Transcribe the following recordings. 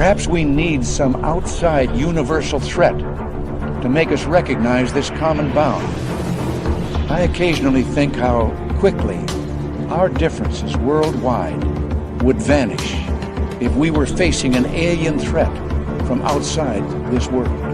Perhaps we need some outside universal threat to make us recognize this common bound. I occasionally think how quickly our differences worldwide would vanish if we were facing an alien threat from outside this world.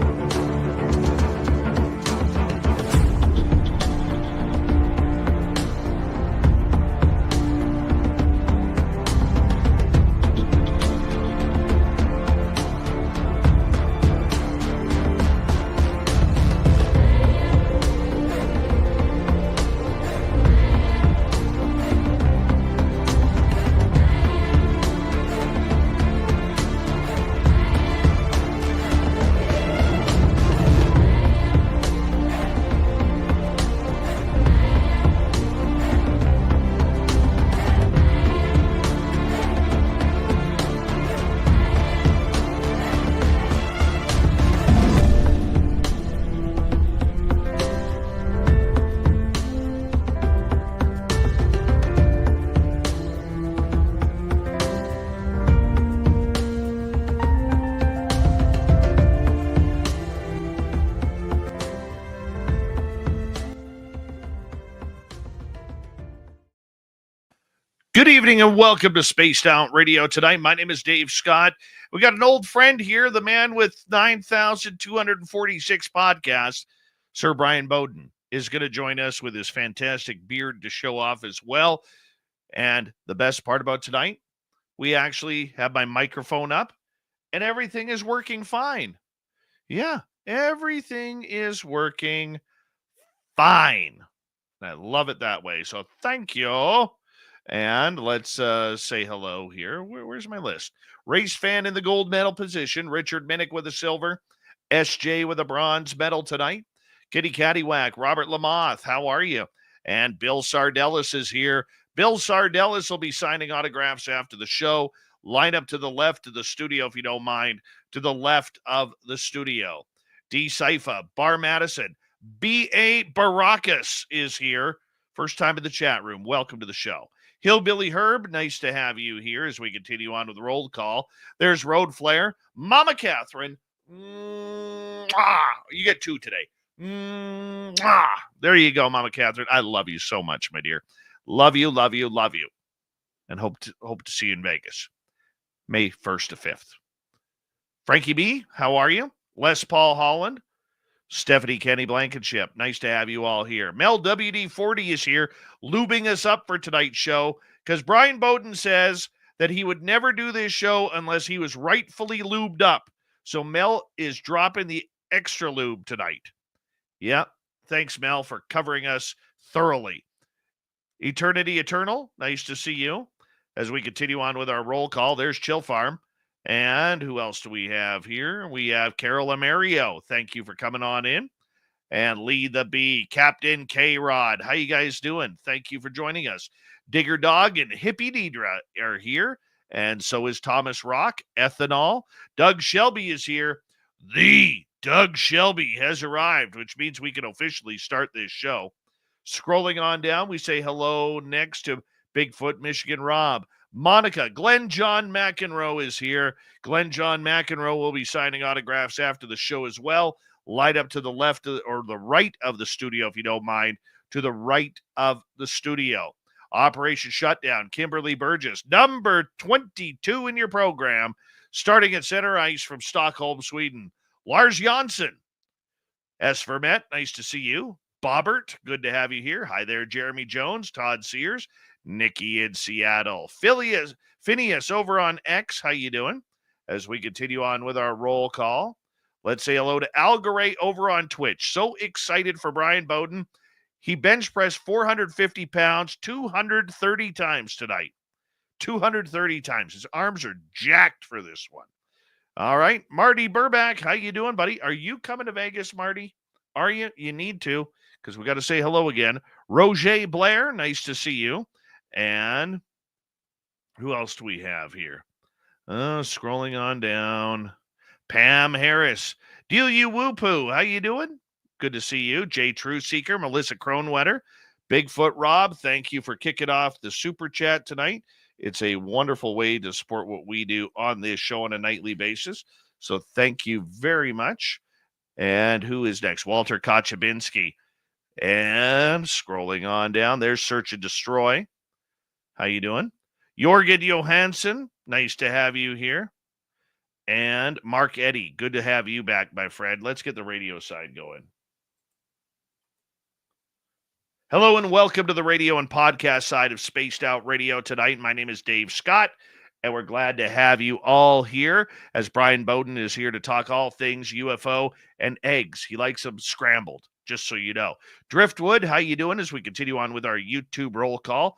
Good evening and welcome to Spaced Out Radio tonight. My name is Dave Scott. We got an old friend here, the man with 9,246 podcasts, Sir Bryan Bowden, is going to join us with his fantastic beard to show off as well. And the best part about tonight, we actually have my microphone up and everything is working fine. Yeah, everything is working fine. I love it that way. So thank you. And let's say hello here. Where's my list? Race fan in the gold medal position. Richard Minnick with a silver. SJ with a bronze medal tonight. Kitty Caddywhack. Robert Lamoth. How are you? And Bill Sardellis is here. Bill Sardellis will be signing autographs after the show. Line up to the left of the studio, if you don't mind. To the left of the studio. D. Sypha. Bar Madison. B.A. Baracus is here. First time in the chat room. Welcome to the show. Hillbilly Herb, nice to have you here as we continue on with the roll call. There's Road Flare. Mama Catherine. You get two today. There you go, Mama Catherine. I love you so much, my dear. Love you, love you, love you. And hope to see you in Vegas. May 1st to 5th. Frankie B., how are you? Les Paul Holland. Stephanie Kenny Blankenship, nice to have you all here. Mel WD40 is here, lubing us up for tonight's show, because Bryan Bowden says that he would never do this show unless he was rightfully lubed up. So Mel is dropping the extra lube tonight. Yeah, thanks, Mel, for covering us thoroughly. Eternity Eternal, nice to see you. As we continue on with our roll call, there's Chill Farm. And who else do we have here? We have Carol Amario. Thank you for coming on in. And Lee the Bee, Captain K-Rod. How you guys doing? Thank you for joining us. Digger Dog and Hippie Deidre are here. And so is Thomas Rock, Ethanol. Doug Shelby is here. The Doug Shelby has arrived, which means we can officially start this show. Scrolling on down, we say hello next to Bigfoot Michigan Rob. Monica, Glenn John McEnroe is here. Glenn John McEnroe will be signing autographs after the show as well. Light up to the left or the right of the studio, if you don't mind, to the right of the studio. Operation Shutdown, Kimberly Burgess, number 22 in your program, starting at center ice from Stockholm, Sweden. Lars Janssen. S. Vermette, nice to see you. Bobbert, good to have you here. Hi there, Jeremy Jones, Todd Sears. Nikki in Seattle. Phineas over on X. How you doing? As we continue on with our roll call, let's say hello to Algaray over on Twitch. So excited for Bryan Bowden. He bench pressed 450 pounds 230 times tonight. 230 times. His arms are jacked for this one. All right. Marty Burback, how you doing, buddy? Are you coming to Vegas, Marty? Are you? You need to, because we got to say hello again. Roger Blair, nice to see you. And who else do we have here? Scrolling on down. Pam Harris. Deal you woo poo. How you doing? Good to see you. Jay True Seeker, Melissa Kronwetter, Bigfoot Rob. Thank you for kicking off the super chat tonight. It's a wonderful way to support what we do on this show on a nightly basis. So thank you very much. And who is next? Walter Kochabinski. And scrolling on down, there's Search and Destroy. How you doing? Jorgen Johansson, nice to have you here. And Mark Eddy, good to have you back, my friend. Let's get the radio side going. Hello and welcome to the radio and podcast side of Spaced Out Radio tonight. My name is Dave Scott, and we're glad to have you all here as Bryan Bowden is here to talk all things UFO and eggs. He likes them scrambled, just so you know. Driftwood, how you doing as we continue on with our YouTube roll call?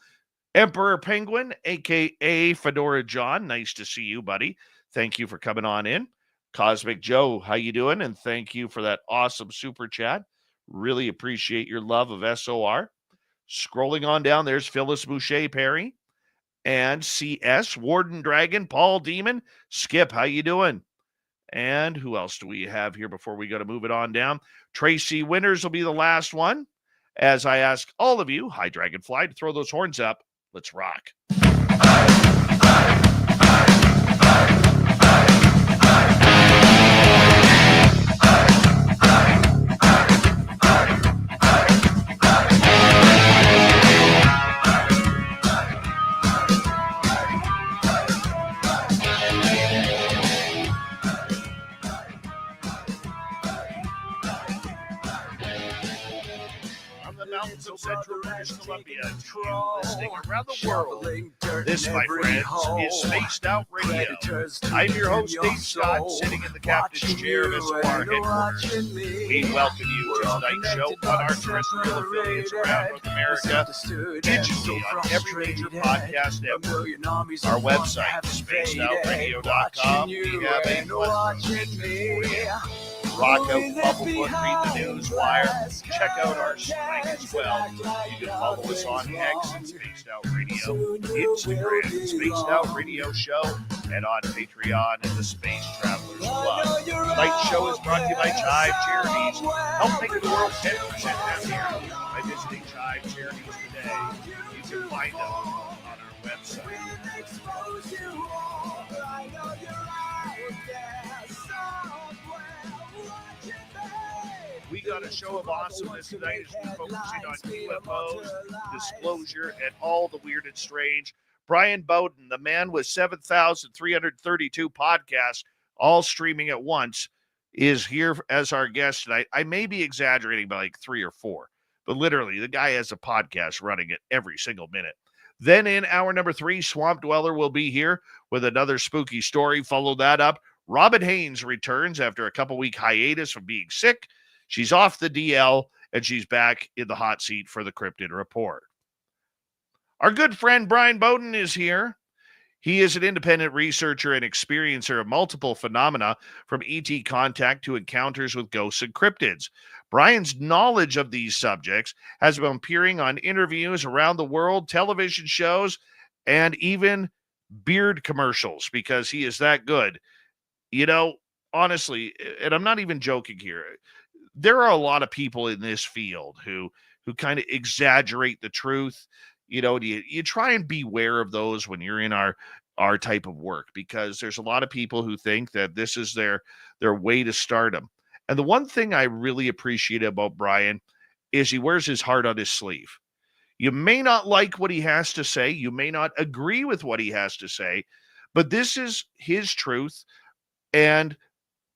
Emperor Penguin, a.k.a. Fedora John, nice to see you, buddy. Thank you for coming on in. Cosmic Joe, how you doing? And thank you for that awesome super chat. Really appreciate your love of SOR. Scrolling on down, there's Phyllis Boucher Perry and CS, Warden Dragon, Paul Demon. Skip, how you doing? And who else do we have here before we go to move it on down? Tracy Winters will be the last one. As I ask all of you, hi Dragonfly, to throw those horns up. Let's rock. Mountains of central British Columbia, listening around the world. This, my friends, is Spaced Out Radio. I'm your host, Dave Scott, sitting in the captain's chair of SOR headquarters. We welcome you to tonight's show on our terrestrial affiliates around North America, digitally on every major podcast network. Our website, spacedoutradio.com. We have a plethora rock out, bubble book, read the news wire, check out our site as well. You can follow us on X and Spaced Out Radio, Instagram, Spaced Out Radio Show, and on Patreon and the Space Travelers Club. Tonight's show is brought to you by Chive Charities. Help make the world 10% happier by visiting Chive Charities today. You can find them on our website. We got a show of awesomeness tonight as we're focusing on UFOs, disclosure, and all the weird and strange. Bryan Bowden, the man with 7,332 podcasts, all streaming at once, is here as our guest tonight. I may be exaggerating by like 3 or 4, but literally the guy has a podcast running it every single minute. Then in hour number 3, Swamp Dweller will be here with another spooky story. Follow that up. Robin Haynes returns after a couple-week hiatus from being sick. She's off the DL, and she's back in the hot seat for the Crypted Report. Our good friend Bryan Bowden is here. He is an independent researcher and experiencer of multiple phenomena, from ET contact to encounters with ghosts and cryptids. Bryan's knowledge of these subjects has been appearing on interviews around the world, television shows, and even beard commercials, because he is that good. You know, honestly, and I'm not even joking here, there are a lot of people in this field who kind of exaggerate the truth. You know, you try and beware of those when you're in our type of work, because there's a lot of people who think that this is their way to stardom. And the one thing I really appreciate about Bryan is he wears his heart on his sleeve. You may not like what he has to say, you may not agree with what he has to say, but this is his truth, and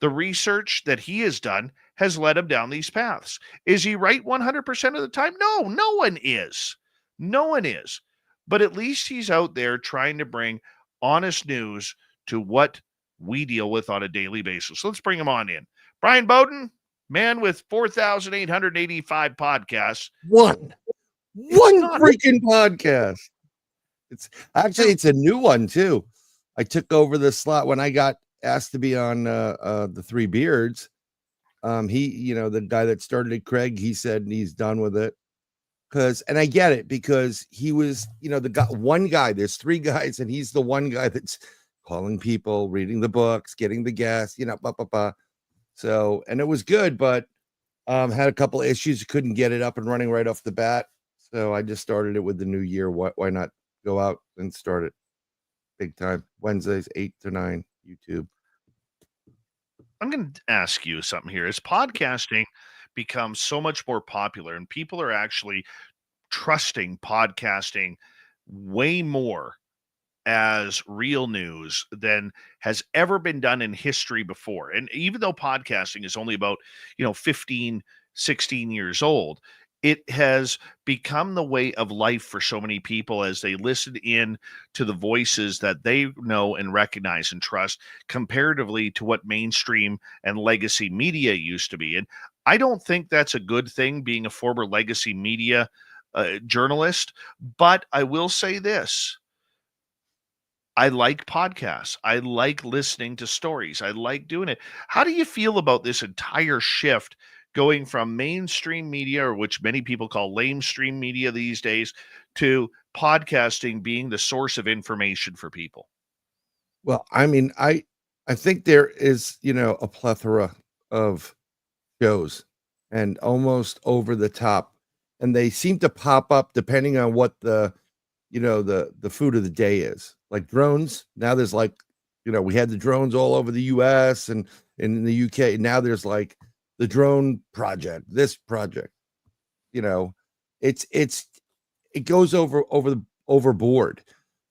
the research that he has done has led him down these paths. Is he right 100% of the time? No, no one is. No one is. But at least he's out there trying to bring honest news to what we deal with on a daily basis. So let's bring him on in. Bryan Bowden, man with 4,885 podcasts. One freaking podcast. It's a new one too. I took over the slot when I got asked to be on the Three Beards. The guy that started it, Craig, he said he's done with it. And I get it, because he was, one guy, there's 3 guys, and he's the one guy that's calling people, reading the books, getting the guests, So, and it was good, but had a couple of issues, couldn't get it up and running right off the bat. So I just started it with the new year. Why not go out and start it? big time. Wednesdays, 8 to 9, YouTube. I'm going to ask you something here. As podcasting becomes so much more popular and people are actually trusting podcasting way more as real news than has ever been done in history before. And even though podcasting is only about, 15, 16 years old, it has become the way of life for so many people as they listen in to the voices that they know and recognize and trust comparatively to what mainstream and legacy media used to be. And I don't think that's a good thing, being a former legacy media journalist. But I will say this: I like podcasts. I like listening to stories. I like doing it. How do you feel about this entire shift going from mainstream media, or which many people call lamestream media these days, to podcasting being the source of information for people? Well, I mean, I think there is, a plethora of shows and almost over the top, and they seem to pop up depending on what the food of the day is. Like drones. Now there's like, we had the drones all over the US and in the UK. Now there's like the drone project, this project, you know, it goes overboard.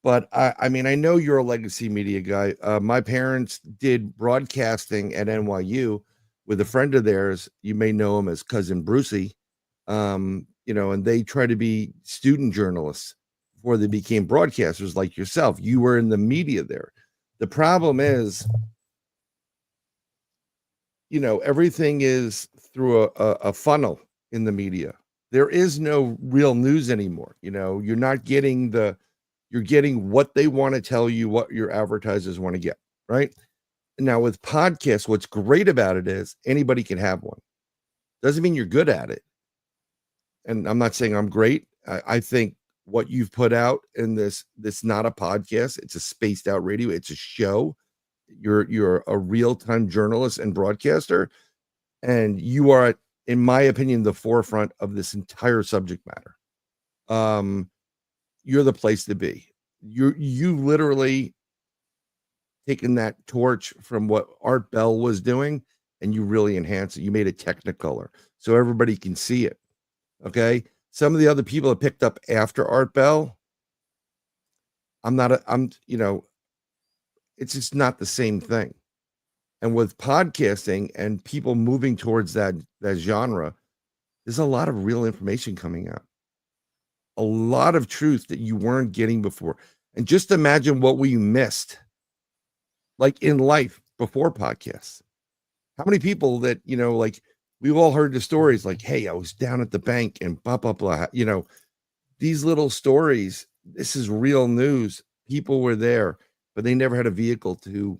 But I mean, I know you're a legacy media guy. My parents did broadcasting at NYU with a friend of theirs. You may know him as Cousin Brucey. And they try to be student journalists before they became broadcasters like yourself. You were in the media there. The problem is, everything is through a funnel in the media. There is no real news anymore. You're getting what they want to tell you, what your advertisers want to get, right? Now with podcasts, what's great about it is anybody can have one. Doesn't mean you're good at it. And I'm not saying I'm great. I think what you've put out in this not a podcast, it's a spaced out radio, it's a show. You're a real-time journalist and broadcaster, and you are, in my opinion, the forefront of this entire subject matter. You're the place to be. You literally taken that torch from what Art Bell was doing, and you really enhanced it. You made it technicolor so everybody can see it. Okay. Some of the other people that picked up after Art Bell, it's just not the same thing. And with podcasting and people moving towards that genre, there's a lot of real information coming out. A lot of truth that you weren't getting before. And just imagine what we missed, like in life before podcasts. How many people that, we've all heard the stories like, hey, I was down at the bank and blah, blah, blah. These little stories, this is real news. People were there, but they never had a vehicle to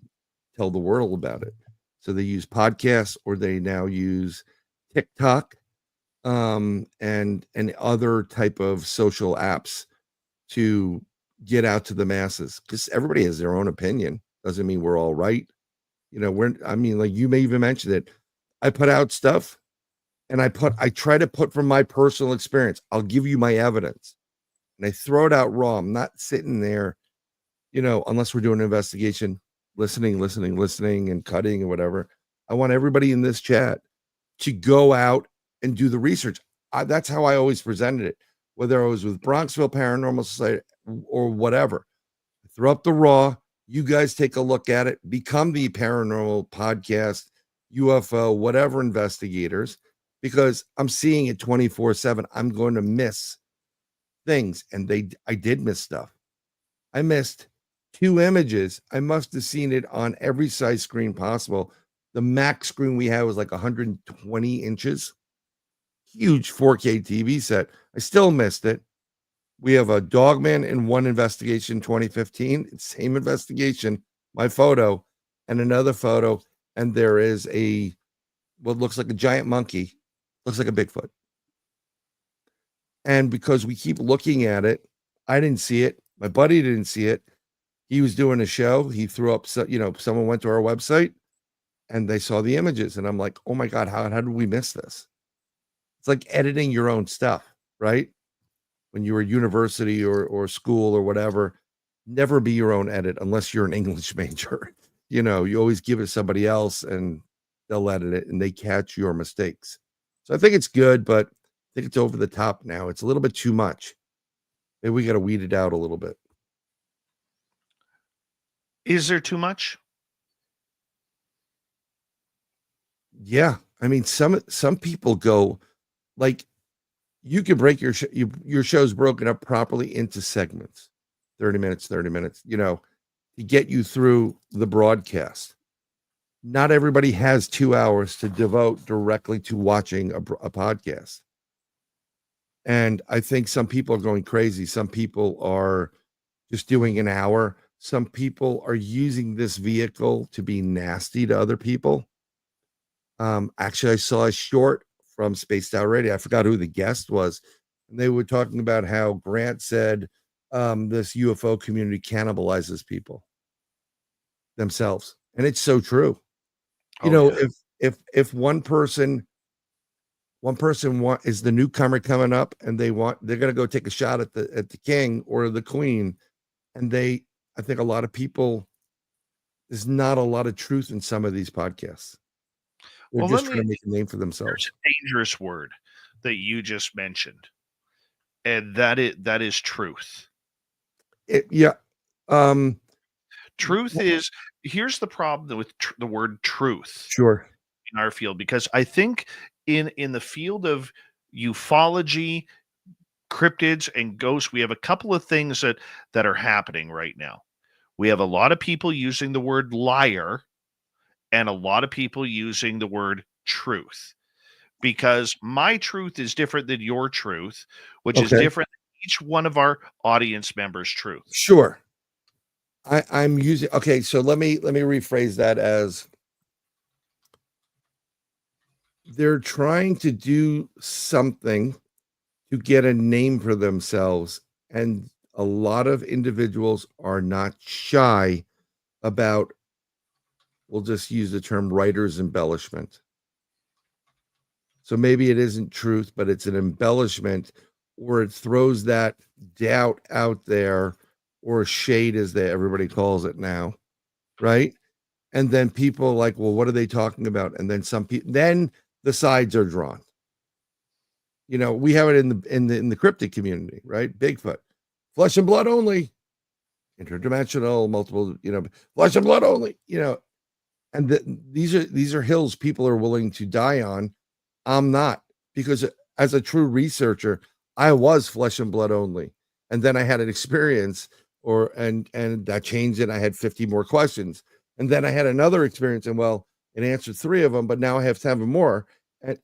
tell the world about it. So they use podcasts, or they now use TikTok and other type of social apps to get out to the masses, because everybody has their own opinion. Doesn't mean we're all right. Like you may even mention it. I put out stuff and I try to put from my personal experience. I'll give you my evidence and I throw it out raw. I'm not sitting there, unless we're doing an investigation, listening and cutting and whatever. I want everybody in this chat to go out and do the research. That's how I always presented it, whether I was with Bronxville Paranormal Society or whatever. Throw up the raw. You guys take a look at it, become the paranormal podcast, UFO, whatever investigators, because I'm seeing it 24/7. I'm going to miss things. And I did miss stuff. I missed 2 images. I must have seen it on every size screen possible. The max screen we had was like 120 inches. Huge 4K TV set. I still missed it. We have a Dogman in one investigation, 2015. Same investigation, my photo, and another photo. And there is what looks like a giant monkey, looks like a Bigfoot. And because we keep looking at it, I didn't see it. My buddy didn't see it. He was doing a show. He threw up, someone went to our website and they saw the images. And I'm like, oh my God, how did we miss this? It's like editing your own stuff, right? When you were at university or school or whatever, never be your own edit unless you're an English major. You always give it to somebody else and they'll edit it and they catch your mistakes. So I think it's good, but I think it's over the top now. It's a little bit too much. Maybe we got to weed it out a little bit. Is there too much? Yeah. I mean, some people go like, you can break your show's broken up properly into segments, 30 minutes, to get you through the broadcast. Not everybody has 2 hours to devote directly to watching a podcast. And I think some people are going crazy. Some people are just doing an hour. Some people are using this vehicle to be nasty to other people. Actually, I saw a short from spacedoutradio. I forgot who the guest was. And they were talking about how Grant said this UFO community cannibalizes people themselves. And it's so true. If one person is the newcomer coming up and they're going to go take a shot at the king or the queen, and I think a lot of people, there's not a lot of truth in some of these podcasts. They're just trying to make a name for themselves. There's a dangerous word that you just mentioned, and that is truth. Truth is, here's the problem with the word truth. Sure. In our field, because I think in the field of ufology, cryptids, and ghosts, we have a couple of things that are happening right now. We have a lot of people using the word liar and a lot of people using the word truth, because my truth is different than your truth, which is different than each one of our audience members' truth. Sure. I'm using, so let me rephrase that as they're trying to do something to get a name for themselves, and a lot of individuals are not shy about, we'll just use the term writer's embellishment. So maybe it isn't truth, but it's an embellishment, or it throws that doubt out there, or shade as everybody calls it now, right? And then people are like, well, what are they talking about? And then some people, then the sides are drawn. We have it in the cryptid community, right? Bigfoot, flesh and blood only, interdimensional, multiple, flesh and blood only, and these are hills people are willing to die on. I'm not, because as a true researcher, I was flesh and blood only, and then I had an experience, and that changed it. I had 50 more questions, and then I had another experience, and it answered 3 of them, but now I have 7 more. And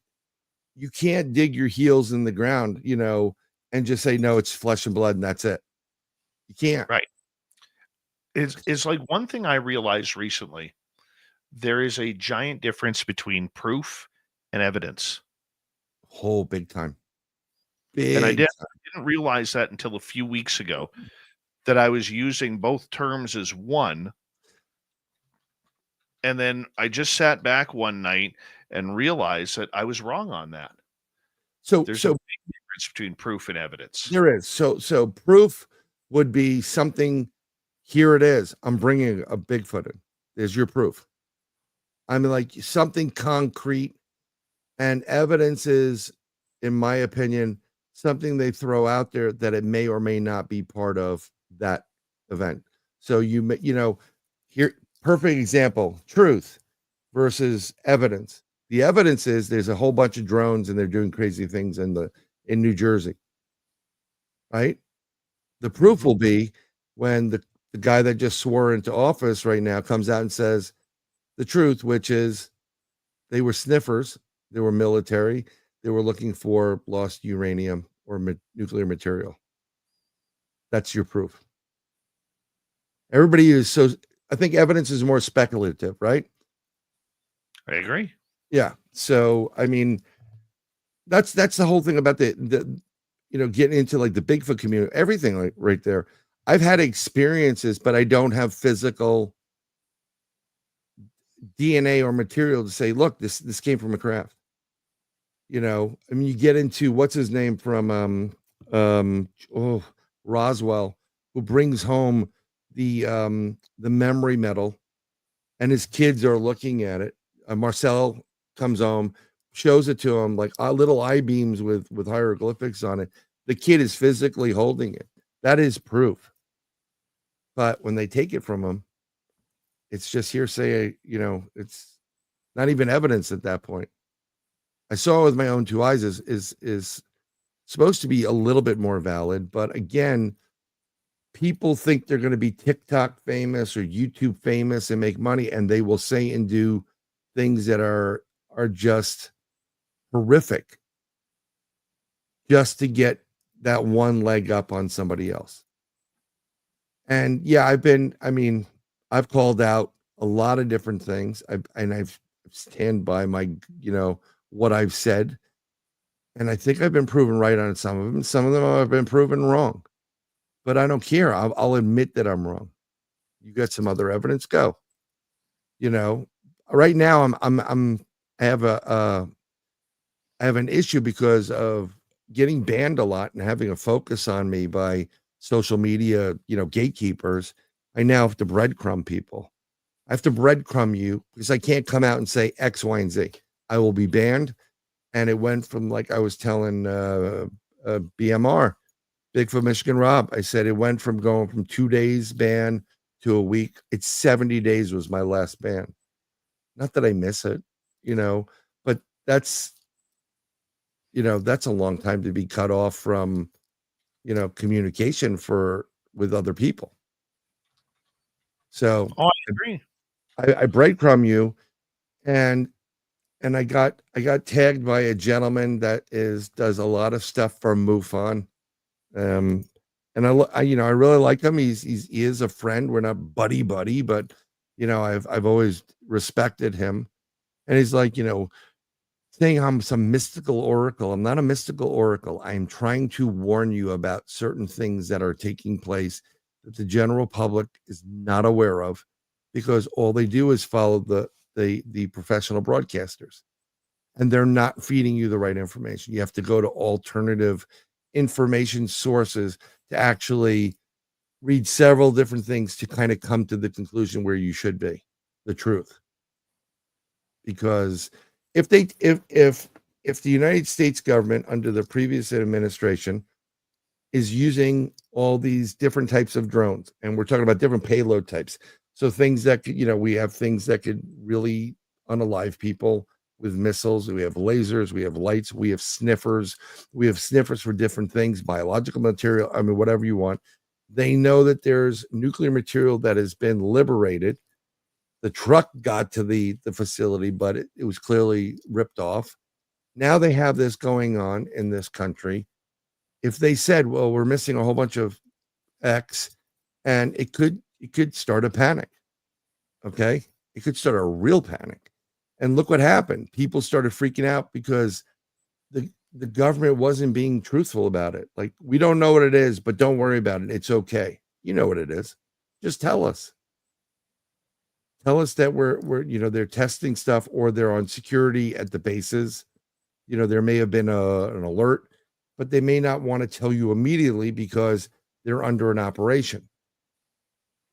you can't dig your heels in the ground, and just say, no, it's flesh and blood and that's it. You can't. Right. It's like one thing I realized recently, there is a giant difference between proof and evidence. Big time. And I didn't realize that until a few weeks ago, that I was using both terms as one. And then I just sat back one night and realized that I was wrong on that. So there's a big difference between proof and evidence. There is. So proof would be something. Here it is. I'm bringing a Bigfoot in. There's your proof. I mean, like something concrete, and evidence is, in my opinion, something they throw out there that it may or may not be part of that event. So here, perfect example, truth versus evidence. The evidence is there's a whole bunch of drones and they're doing crazy things in New Jersey, right? The proof will be when the guy that just swore into office right now comes out and says the truth, which is they were sniffers, they were military, they were looking for lost uranium or nuclear material. That's your proof. Everybody is I think evidence is more speculative, right? I agree. Yeah. So, I mean, that's the whole thing about the getting into like the Bigfoot community, everything like right there. I've had experiences, but I don't have physical DNA or material to say, look, this came from a craft. I mean, you get into what's his name from Roswell, who brings home the memory metal, and his kids are looking at it. Marcel comes home, shows it to him like little I-beams with hieroglyphics on it. The kid is physically holding it. That is proof. But when they take it from him, it's just hearsay. It's not even evidence at that point. I saw it with my own two eyes. Is supposed to be a little bit more valid, but again, people think they're going to be TikTok famous or YouTube famous and make money, and they will say and do things that are just horrific just to get that one leg up on somebody else. And yeah, I've called out a lot of different things. I've stand by my, what I've said. And I think I've been proven right on some of them. Some of them I've been proven wrong, but I don't care. I'll admit that I'm wrong. You got some other evidence? Go. Right now I have an issue because of getting banned a lot and having a focus on me by social media, gatekeepers. I now have to breadcrumb people. I have to breadcrumb you because I can't come out and say X, Y, and Z. I will be banned. And it went from, like I was telling BMR, Bigfoot Michigan Rob, I said it went from going from 2 days ban to a week. It's 70 days was my last ban. Not that I miss it, but that's a long time to be cut off from, communication with other people. So I agree. I breadcrumb you, and I got tagged by a gentleman that does a lot of stuff for MUFON. And I really like him. He is a friend. We're not buddy, but I've always respected him. And he's like, saying I'm some mystical oracle. I'm not a mystical oracle. I'm trying to warn you about certain things that are taking place that the general public is not aware of, because all they do is follow the professional broadcasters, and they're not feeding you the right information. You have to go to alternative information sources to actually read several different things to kind of come to the conclusion where you should be, the truth. Because if the United States government under the previous administration is using all these different types of drones, and we're talking about different payload types, so things that could, we have things that could really unalive people with missiles, we have lasers, we have lights, we have sniffers for different things, biological material, whatever you want. They know that there's nuclear material that has been liberated. The truck got to the facility, but it was clearly ripped off. Now they have this going on in this country. If they said, well, we're missing a whole bunch of X, and it could start a panic. Okay. It could start a real panic. And look what happened. People started freaking out because the government wasn't being truthful about it. Like, we don't know what it is, but don't worry about it. It's okay. You know what it is. Just tell us. Tell us that we're they're testing stuff, or they're on security at the bases. There may have been an alert, but they may not want to tell you immediately because they're under an operation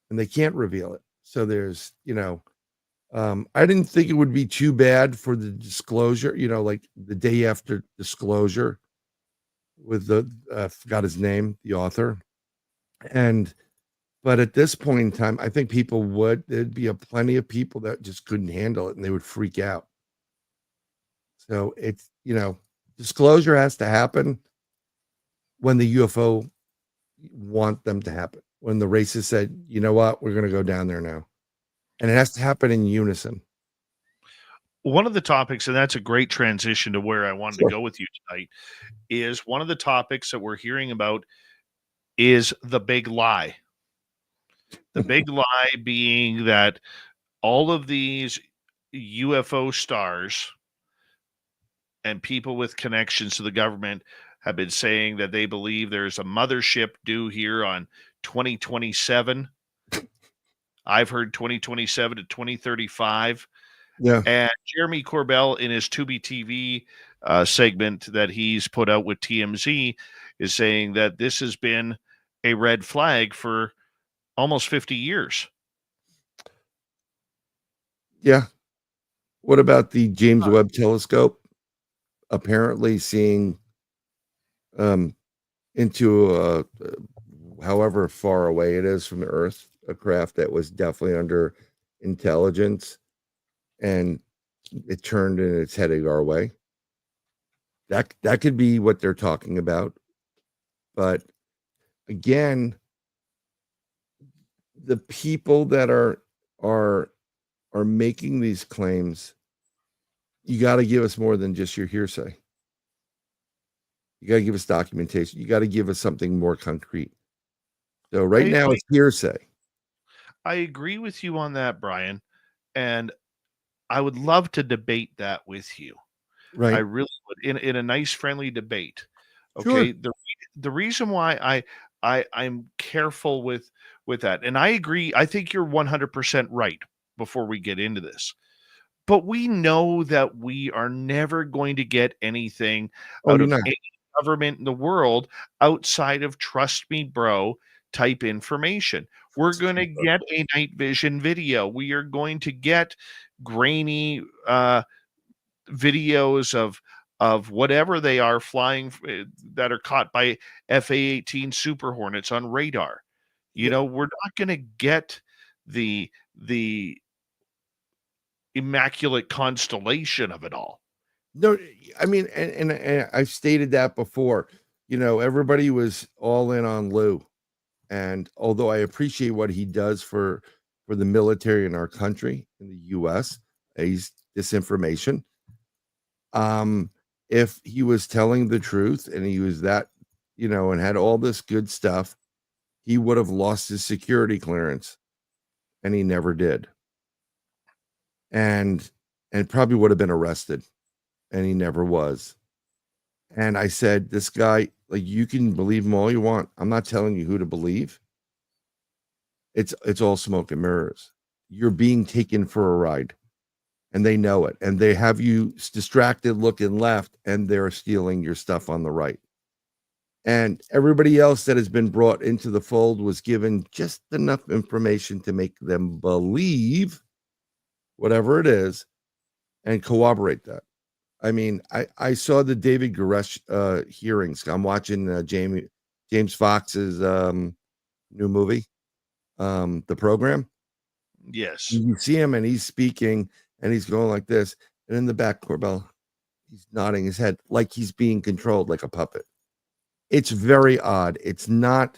and they can't reveal it. So there's, I didn't think it would be too bad for the disclosure, like the day after disclosure with I forgot his name, the author. But at this point in time, I think there'd be plenty of people that just couldn't handle it and they would freak out. So it's, disclosure has to happen when the UFO want them to happen. When the racists said, you know what, we're going to go down there now. And it has to happen in unison. One of the topics, and that's a great transition to where I wanted to go with you tonight, is one of the topics that we're hearing about is the big lie. The big lie being that all of these UFO stars and people with connections to the government have been saying that they believe there's a mothership due here on 2027. I've heard 2027 to 2035. Yeah. And Jeremy Corbell, in his Tubi TV segment that he's put out with TMZ, is saying that this has been a red flag for almost 50 years. Yeah. What about the James Webb Telescope? Apparently seeing into however far away it is from the Earth, a craft that was definitely under intelligence, and it turned and it's heading our way. That could be what they're talking about. But again, the people that are making these claims, you got to give us more than just your hearsay. You got to give us documentation. You got to give us something more concrete. So right now it's hearsay. I agree with you on that, Brian, and I would love to debate that with you. Right. I really would, in a nice, friendly debate. Okay. Sure. The reason why I'm careful with that, and I agree, I think you're 100% right before we get into this. But we know that we are never going to get anything out of any government in the world outside of trust me, bro, type information. We're going to get a night vision video. We are going to get grainy videos of whatever they are flying that are caught by FA-18 Super Hornets on radar. You know, we're not going to get the immaculate constellation of it all. No, I mean, and I've stated that before. You know, everybody was all in on Lou, and although I appreciate what he does for the military in our country, in the U.S., he's disinformation. If he was telling the truth and he was that, you know, and had all this good stuff, he would have lost his security clearance, and he never did. And probably would have been arrested, and he never was. And I said, this guy, like, you can believe him all you want. I'm not telling you who to believe. It's all smoke and mirrors. You're being taken for a ride, and they know it. And they have you distracted looking left, and they're stealing your stuff on the right. And everybody else that has been brought into the fold was given just enough information to make them believe whatever it is and corroborate that. I mean, I saw the David Koresh hearings. I'm watching James Fox's new movie, The Program. Yes. You see him and he's speaking and he's going like this. And in the back, Corbell, he's nodding his head like he's being controlled like a puppet. It's very odd. It's not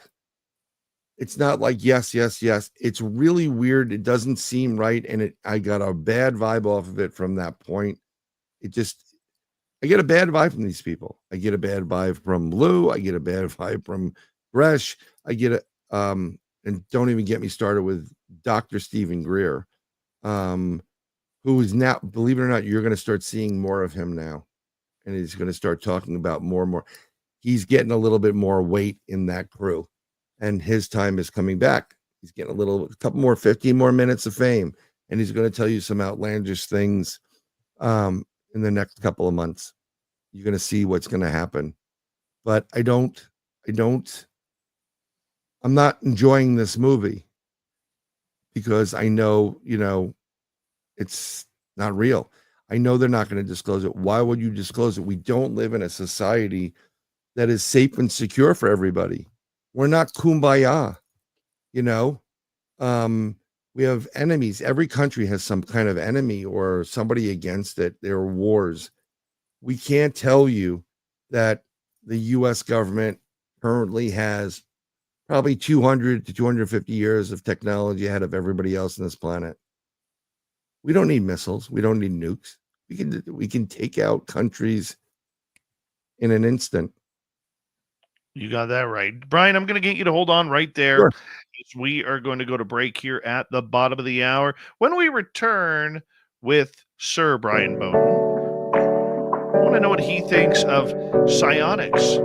like yes, yes, yes. It's really weird. It doesn't seem right. And I got a bad vibe off of it from that point. I get a bad vibe from these people. I get a bad vibe from Lou. I get a bad vibe from Gresh. I get and don't even get me started with Dr. Stephen Greer, who is now, believe it or not, you're going to start seeing more of him now. And he's going to start talking about more and more. He's getting a little bit more weight in that crew, and his time is coming back. He's getting a couple more, 15 more minutes of fame, and he's going to tell you some outlandish things in the next couple of months. You're going to see what's going to happen. But I'm not enjoying this movie because I know, you know, it's not real. I know they're not going to disclose it. Why would you disclose it? We don't live in a society that is safe and secure for everybody. We're not kumbaya, you know. We have enemies. Every country has some kind of enemy or somebody against it. There are wars. We can't tell you that the U.S. government currently has probably 200 to 250 years of technology ahead of everybody else on this planet. We don't need missiles. We don't need nukes. We can take out countries in an instant. You got that right. Brian, I'm going to get you to hold on right there. Sure. We are going to go to break here at the bottom of the hour. When we return with Sir Bryan Bowden, I want to know what he thinks of psionics.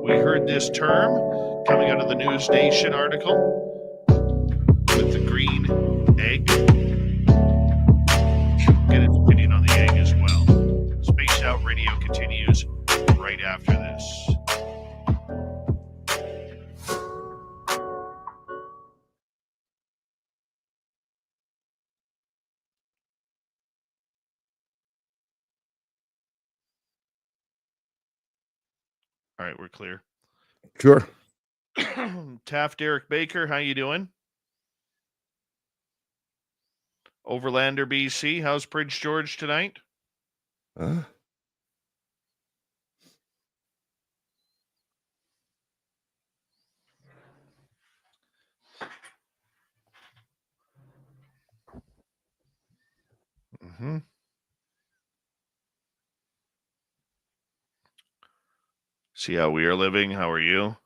We heard this term coming out of the News Nation article with the green egg. Get his opinion on the egg as well. Spaced Out Radio continues right after this. All right, we're clear. Sure. Taft Derek Baker, how you doing? Overlander BC, how's Prince George tonight? Mm-hmm. See how we are living. How are you?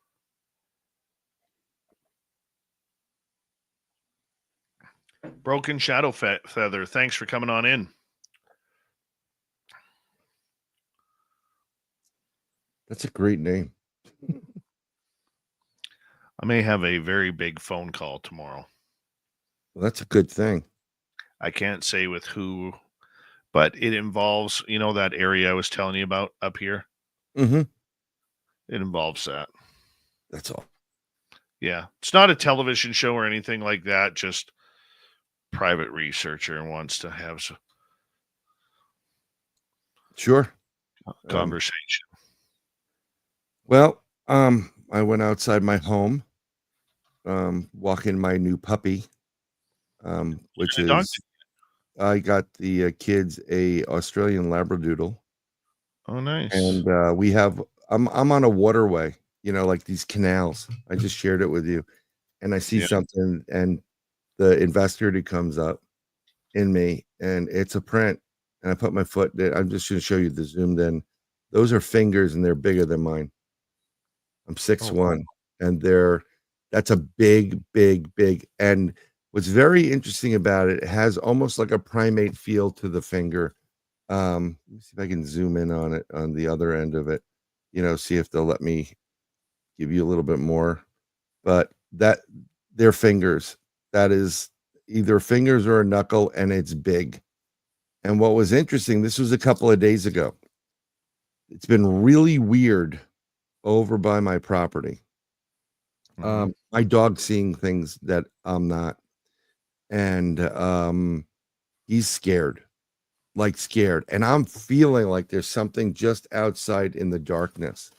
Broken Shadow Feather, thanks for coming on in. That's a great name. I may have a very big phone call tomorrow. Well, that's a good thing. I can't say with who, but it involves, that area I was telling you about up here. Mm-hmm. It involves that. That's all. Yeah. It's not a television show or anything like that. Just private researcher wants to have some Sure. conversation. Well, I went outside my home, walking my new puppy, which is, I got the kids a Australian Labradoodle. Oh, nice. And I'm on a waterway, like these canals. I just shared it with you, and I see something, and the investor comes up in me, and it's a print, and I put my foot there. I'm just going to show you the zoomed in. Those are fingers, and they're bigger than mine. I'm 6'1", and that's a big. And what's very interesting about it, it has almost like a primate feel to the finger. Let me see if I can zoom in on it on the other end of it, see if they'll let me give you a little bit more. But they're fingers. That is either fingers or a knuckle, and it's big. And what was interesting, this was a couple of days ago. It's been really weird over by my property. Mm-hmm. My dog's seeing things that I'm not. And he's scared. And I'm feeling like there's something just outside in the darkness.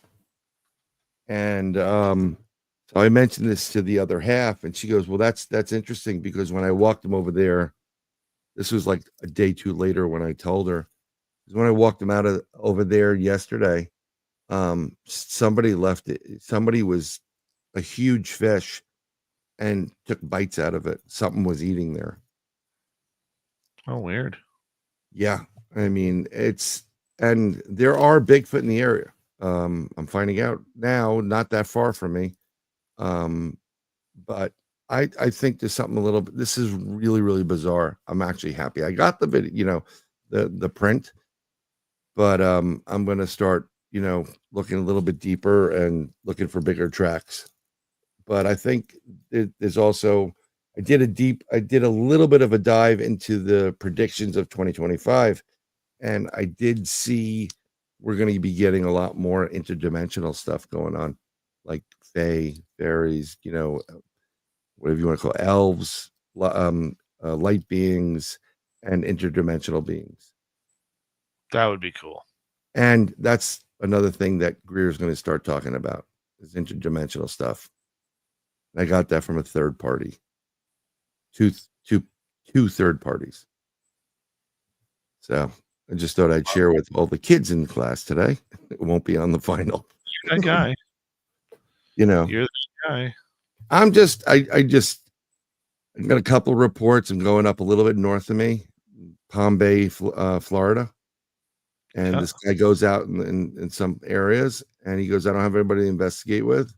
And so I mentioned this to the other half, and she goes, well, that's interesting, because when I walked him over there, this was like a day too later when I told her, because when I walked him over there yesterday, somebody left it. Somebody was a huge fish and took bites out of it. Something was eating there. Oh, weird. Yeah. I mean, and there are Bigfoot in the area. I'm finding out now, not that far from me. But I think there's something a little bit, this is really, really bizarre. I'm actually happy. I got the video, the print, but I'm going to start, looking a little bit deeper and looking for bigger tracks. But I think there's also, I did a little bit of a dive into the predictions of 2025. And I did see we're going to be getting a lot more interdimensional stuff going on, like fairies, whatever you want to call it, elves, light beings, and interdimensional beings. That would be cool. And that's another thing that Greer's going to start talking about, is interdimensional stuff. I got that from a third party, two third parties. So I just thought I'd share with all the kids in class today. It won't be on the final. You're that guy. You're the guy. I'm just, I got a couple of reports. I'm going up a little bit north of me, Palm Bay, Florida. And this guy goes out in some areas, and he goes, I don't have anybody to investigate with.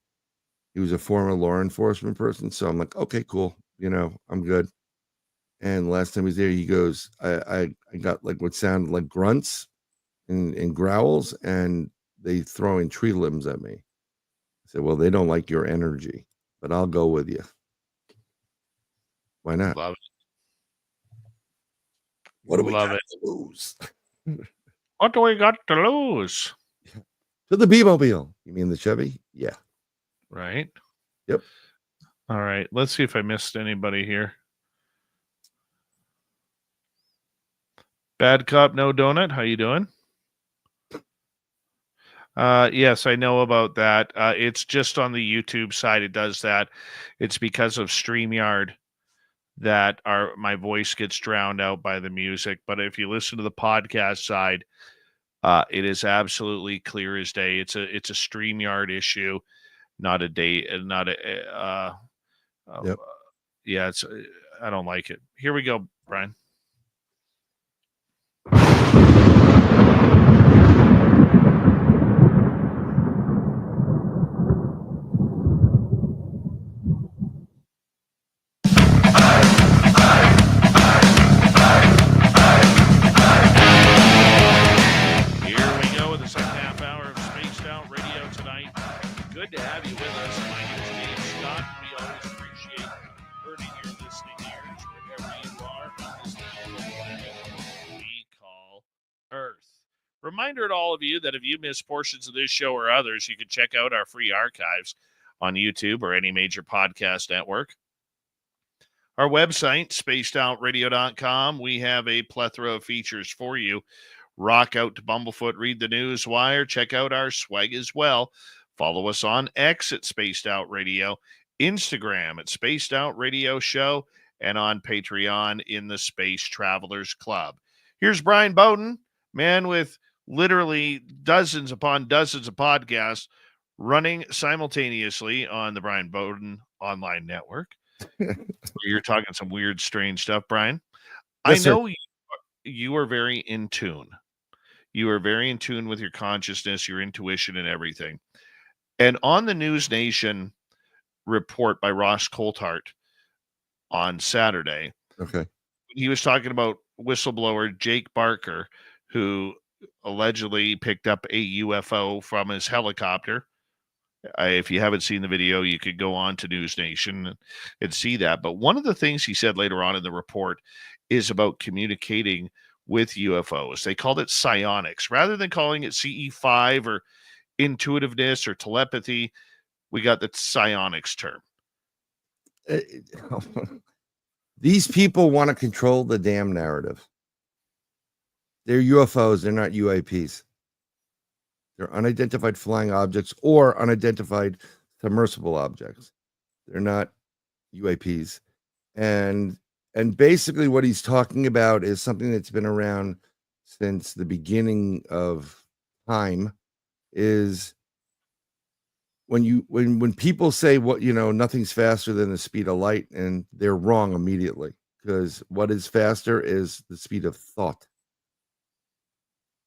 He was a former law enforcement person. So I'm like, okay, cool. I'm good. And last time he was there, he goes, I got like what sounded like grunts and growls, and they throwing tree limbs at me. I said, well, they don't like your energy, but I'll go with you. Why not? Love it. What do we Love got it. to lose? What do we got to lose? To the B-Mobile. You mean the Chevy? Yeah. Right. Yep. All right. Let's see if I missed anybody here. Bad Cop, No Donut. How you doing? Yes, I know about that. It's just on the YouTube side. It does that. It's because of StreamYard that my voice gets drowned out by the music. But if you listen to the podcast side, it is absolutely clear as day. It's a StreamYard issue, not a day, not a. Yep. Yeah, it's. I don't like it. Here we go, Brian. Here we go with the second half hour of Spaced Out Radio tonight. Good to have you with us. My name is Dave Scott. We always appreciate earning your listening ears wherever you are on this beautiful planet we call Earth. Reminder to all of you that if you miss portions of this show or others, you can check out our free archives on YouTube or any major podcast network. Our website, spacedoutradio.com, we have a plethora of features for you. Rock out to Bumblefoot, read the news wire, check out our swag as well. Follow us on X at Spaced Out Radio, Instagram at Spaced Out Radio Show, and on Patreon in the Space Travelers Club. Here's Bryan Bowden, man with literally dozens upon dozens of podcasts running simultaneously on the Bryan Bowden online network. You're talking some weird, strange stuff, Brian. Yes, I know you are very in tune. You are very in tune with your consciousness, your intuition, and everything. And on the News Nation report by Ross Coulthart on Saturday, okay, he was talking about whistleblower Jake Barker, who allegedly picked up a UFO from his helicopter. If you haven't seen the video, you could go on to News Nation and see that. But one of the things he said later on in the report is about communicating with UFOs. They called it psionics. Rather than calling it CE5 or intuitiveness or telepathy, we got the psionics term. These people want to control the damn narrative. They're UFOs. They're not UAPs. They're unidentified flying objects or unidentified submersible objects. They're not UAPs. And basically what he's talking about is something that's been around since the beginning of time. Is when people say nothing's faster than the speed of light, and they're wrong immediately, because what is faster is the speed of thought.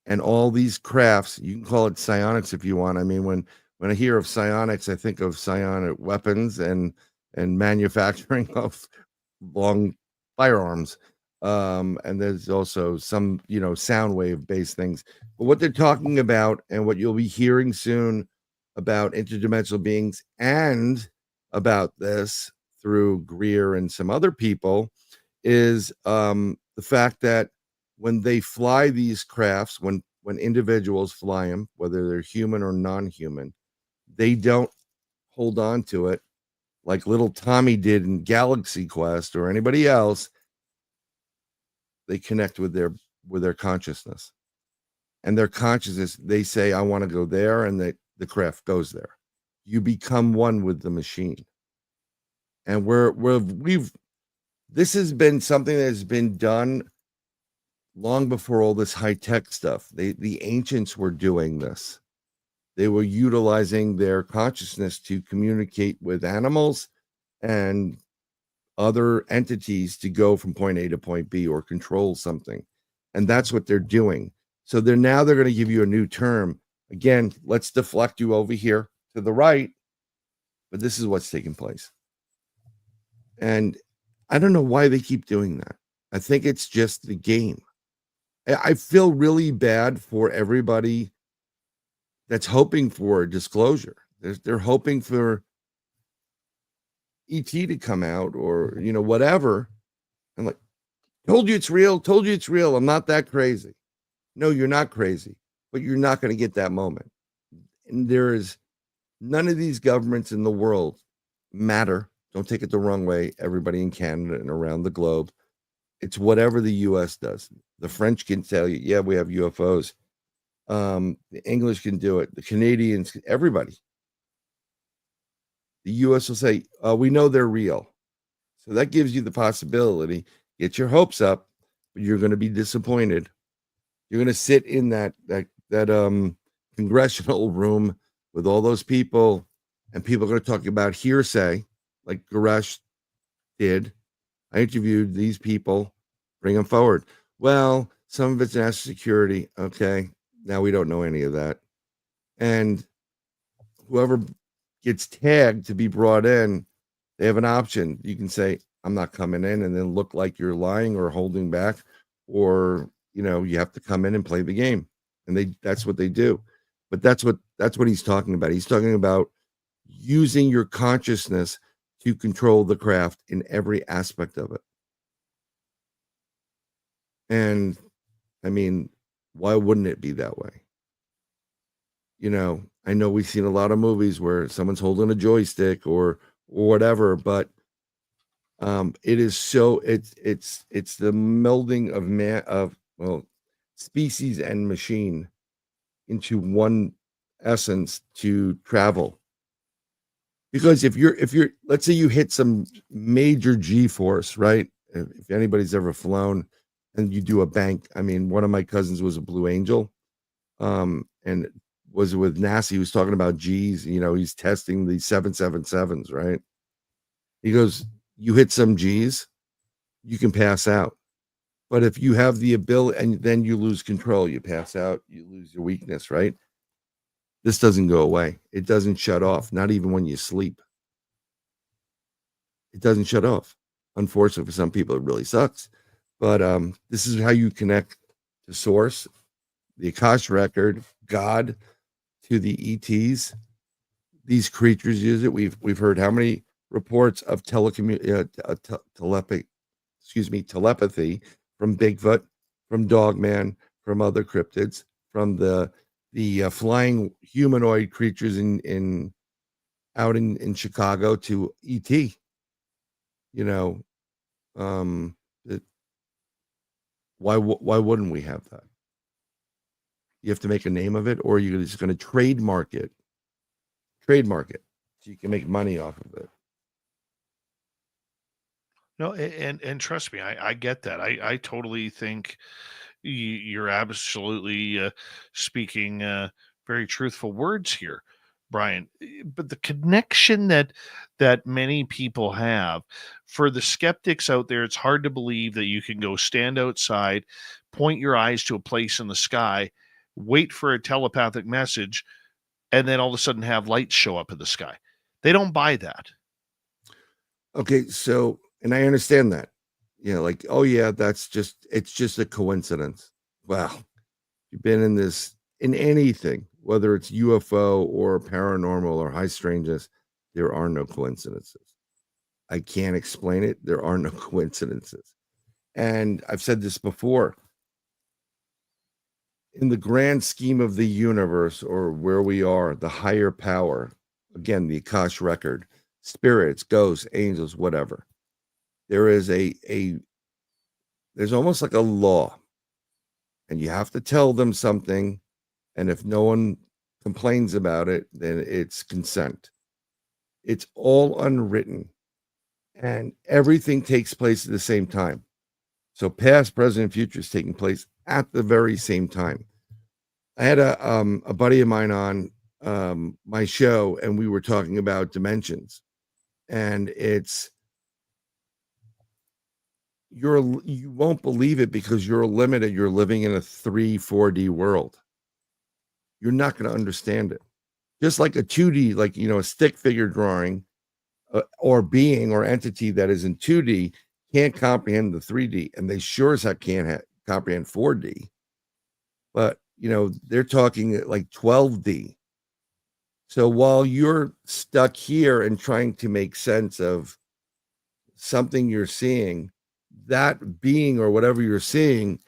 And all these crafts, you can call it psionics if you want. I mean, when I hear of psionics, I think of psionic weapons and manufacturing of long firearms. And there's also some, sound wave based things. But what they're talking about, and what you'll be hearing soon about interdimensional beings and about this through Greer and some other people, is the fact that when they fly these crafts, when individuals fly them, whether they're human or non-human, they don't hold on to it like little Tommy did in Galaxy Quest or anybody else. They connect with their consciousness, and their consciousness, they say, I want to go there, and the craft goes there. You become one with the machine. And this has been something that has been done long before all this high-tech stuff. The ancients were doing this. They were utilizing their consciousness to communicate with animals and other entities to go from point A to point B or control something. And that's what they're doing. So they're going to give you a new term. Again, let's deflect you over here to the right, but this is what's taking place. And I don't know why they keep doing that. I think it's just the game. I feel really bad for everybody that's hoping for disclosure. They're hoping for ET to come out or, whatever. I'm like, told you it's real. I'm not that crazy. No, you're not crazy, but you're not going to get that moment. And there is none of these governments in the world matter. Don't take it the wrong way. Everybody in Canada and around the globe. It's whatever the U.S. does. The French can tell you, yeah, we have UFOs. The English can do it. The Canadians, everybody. The U.S. will say, we know they're real. So that gives you the possibility. Get your hopes up, but you're going to be disappointed. You're going to sit in that congressional room with all those people, and people are going to talk about hearsay, like Goresh did. I interviewed these people, bring them forward. Well, some of it's national security. Okay, now we don't know any of that. And whoever gets tagged to be brought in, they have an option. You can say, I'm not coming in, and then look like you're lying or holding back, or you have to come in and play the game. And that's what they do. But that's what he's talking about. He's talking about using your consciousness to control the craft in every aspect of it. And I mean, why wouldn't it be that way? I know we've seen a lot of movies where someone's holding a joystick or whatever, but it is so it's the melding of species and machine into one essence to travel. Because if you're let's say you hit some major G-force, right? If anybody's ever flown and you do a bank, I mean, one of my cousins was a Blue Angel, and was with NASA. He was talking about G's, he's testing the 777s, right? He goes, you hit some G's, you can pass out. But if you have the ability and then you lose control, you pass out, you lose your weakness, right? This doesn't go away. It doesn't shut off, not even when you sleep. It doesn't shut off. Unfortunately, for some people, it really sucks. But this is how you connect to source, the Akash record, God, to the ETs. These creatures use it. We've heard how many reports of telepathy from Bigfoot, from Dogman, from other cryptids, from the flying humanoid creatures out in Chicago to ET. Why wouldn't we have that? You have to make a name of it, or you're just going to trademark it so you can make money off of it. No, and trust me, I get that. I totally think you're absolutely speaking very truthful words here, Bryan. But the connection that many people have, for the skeptics out there, it's hard to believe that you can go stand outside, point your eyes to a place in the sky, wait for a telepathic message, and then all of a sudden have lights show up in the sky. They don't buy that. Okay, so, and I understand that. Like, oh yeah, it's just a coincidence. Wow. You've been in anything, whether it's UFO or paranormal or high strangeness, there are no coincidences. I can't explain it. There are no coincidences. And I've said this before. In the grand scheme of the universe, or where we are, the higher power, again, the Akash record, spirits, ghosts, angels, whatever, there is there's almost like a law, and you have to tell them something, and if no one complains about it, then it's consent. It's all unwritten, and everything takes place at the same time. So past, present, and future is taking place at the very same time. I had a buddy of mine on my show, and we were talking about dimensions, and you won't believe it because you're limited. You're living in a 4D world. You're not going to understand it. Just like a 2D, like, a stick figure drawing or being or entity that is in 2D can't comprehend the 3D, and they sure as heck can't comprehend 4D. But, they're talking like 12D. So while you're stuck here and trying to make sense of something you're seeing, that being or whatever you're seeing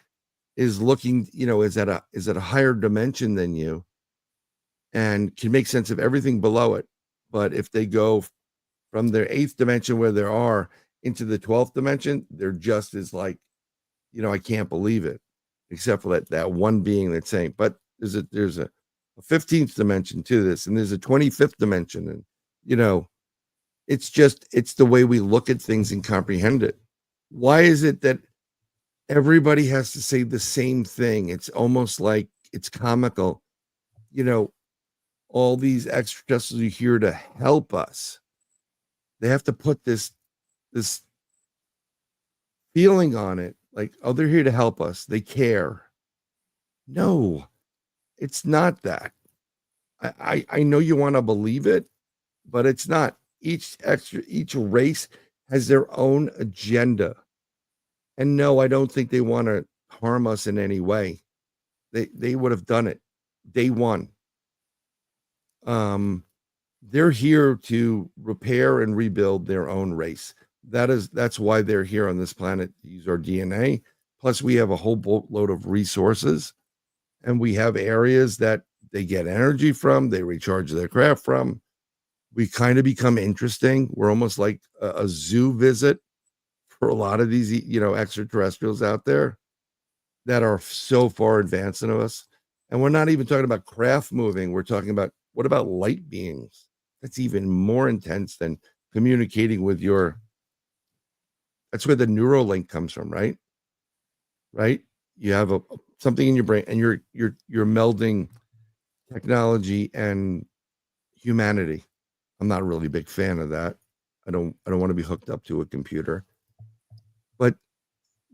is looking, is at a higher dimension than you and can make sense of everything below it. But if they go from their 8th dimension where they are into the 12th dimension, they're just as like, I can't believe it, except for that one being that's saying. But There's a 15th dimension to this, and there's a 25th dimension, and it's the way we look at things and comprehend it. Why is it that everybody has to say the same thing? It's almost like it's comical. All these extraterrestrials are here to help us. They have to put this feeling on it, like, oh, they're here to help us. They care. No, it's not that. I know you want to believe it, but it's not. Each race has their own agenda. And no, I don't think they want to harm us in any way. They would have done it day one. They're here to repair and rebuild their own race. That's why they're here on this planet, to use our DNA. Plus, we have a whole boatload of resources, and we have areas that they get energy from, they recharge their craft from. We kind of become interesting. We're almost like a zoo visit for a lot of these, extraterrestrials out there that are so far advanced than us. And we're not even talking about craft moving. We're talking about, what about light beings? That's even more intense than communicating with that's where the Neuralink comes from, right? Right? You have something in your brain, and you're melding technology and humanity. I'm not a really big fan of that. I don't want to be hooked up to a computer. But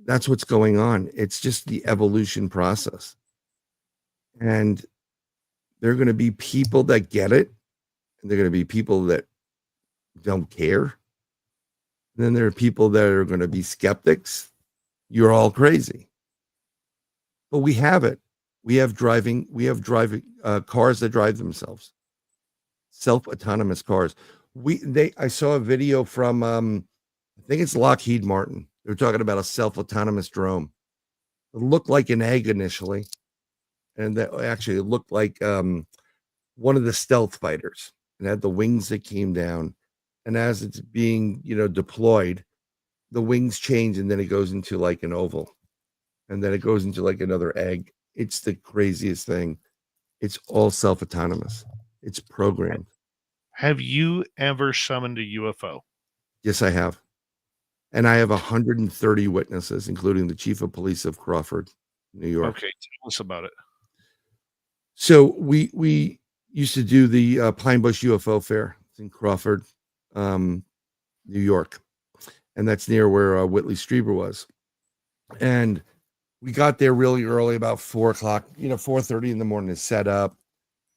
that's what's going on. It's just the evolution process. And there are going to be people that get it, and there are going to be people that don't care. And then there are people that are going to be skeptics. You're all crazy. But we have it. We have driving cars that drive themselves. Self-autonomous cars. I saw a video from I think it's Lockheed Martin. They're talking about a self-autonomous drone. It looked like an egg initially, and that actually looked like one of the stealth fighters. It had the wings that came down, and as it's being deployed, the wings change, and then it goes into like an oval, and then it goes into like another egg. It's the craziest thing. It's all self-autonomous. It's programmed. Have you ever summoned a UFO? Yes, I have. And I have 130 witnesses, including the chief of police of Crawford, New York. Okay, tell us about it. So we used to do the Pine Bush UFO Fair in Crawford, New York. And that's near where Whitley Strieber was. And we got there really early, about 4 o'clock, 4:30 in the morning to set up.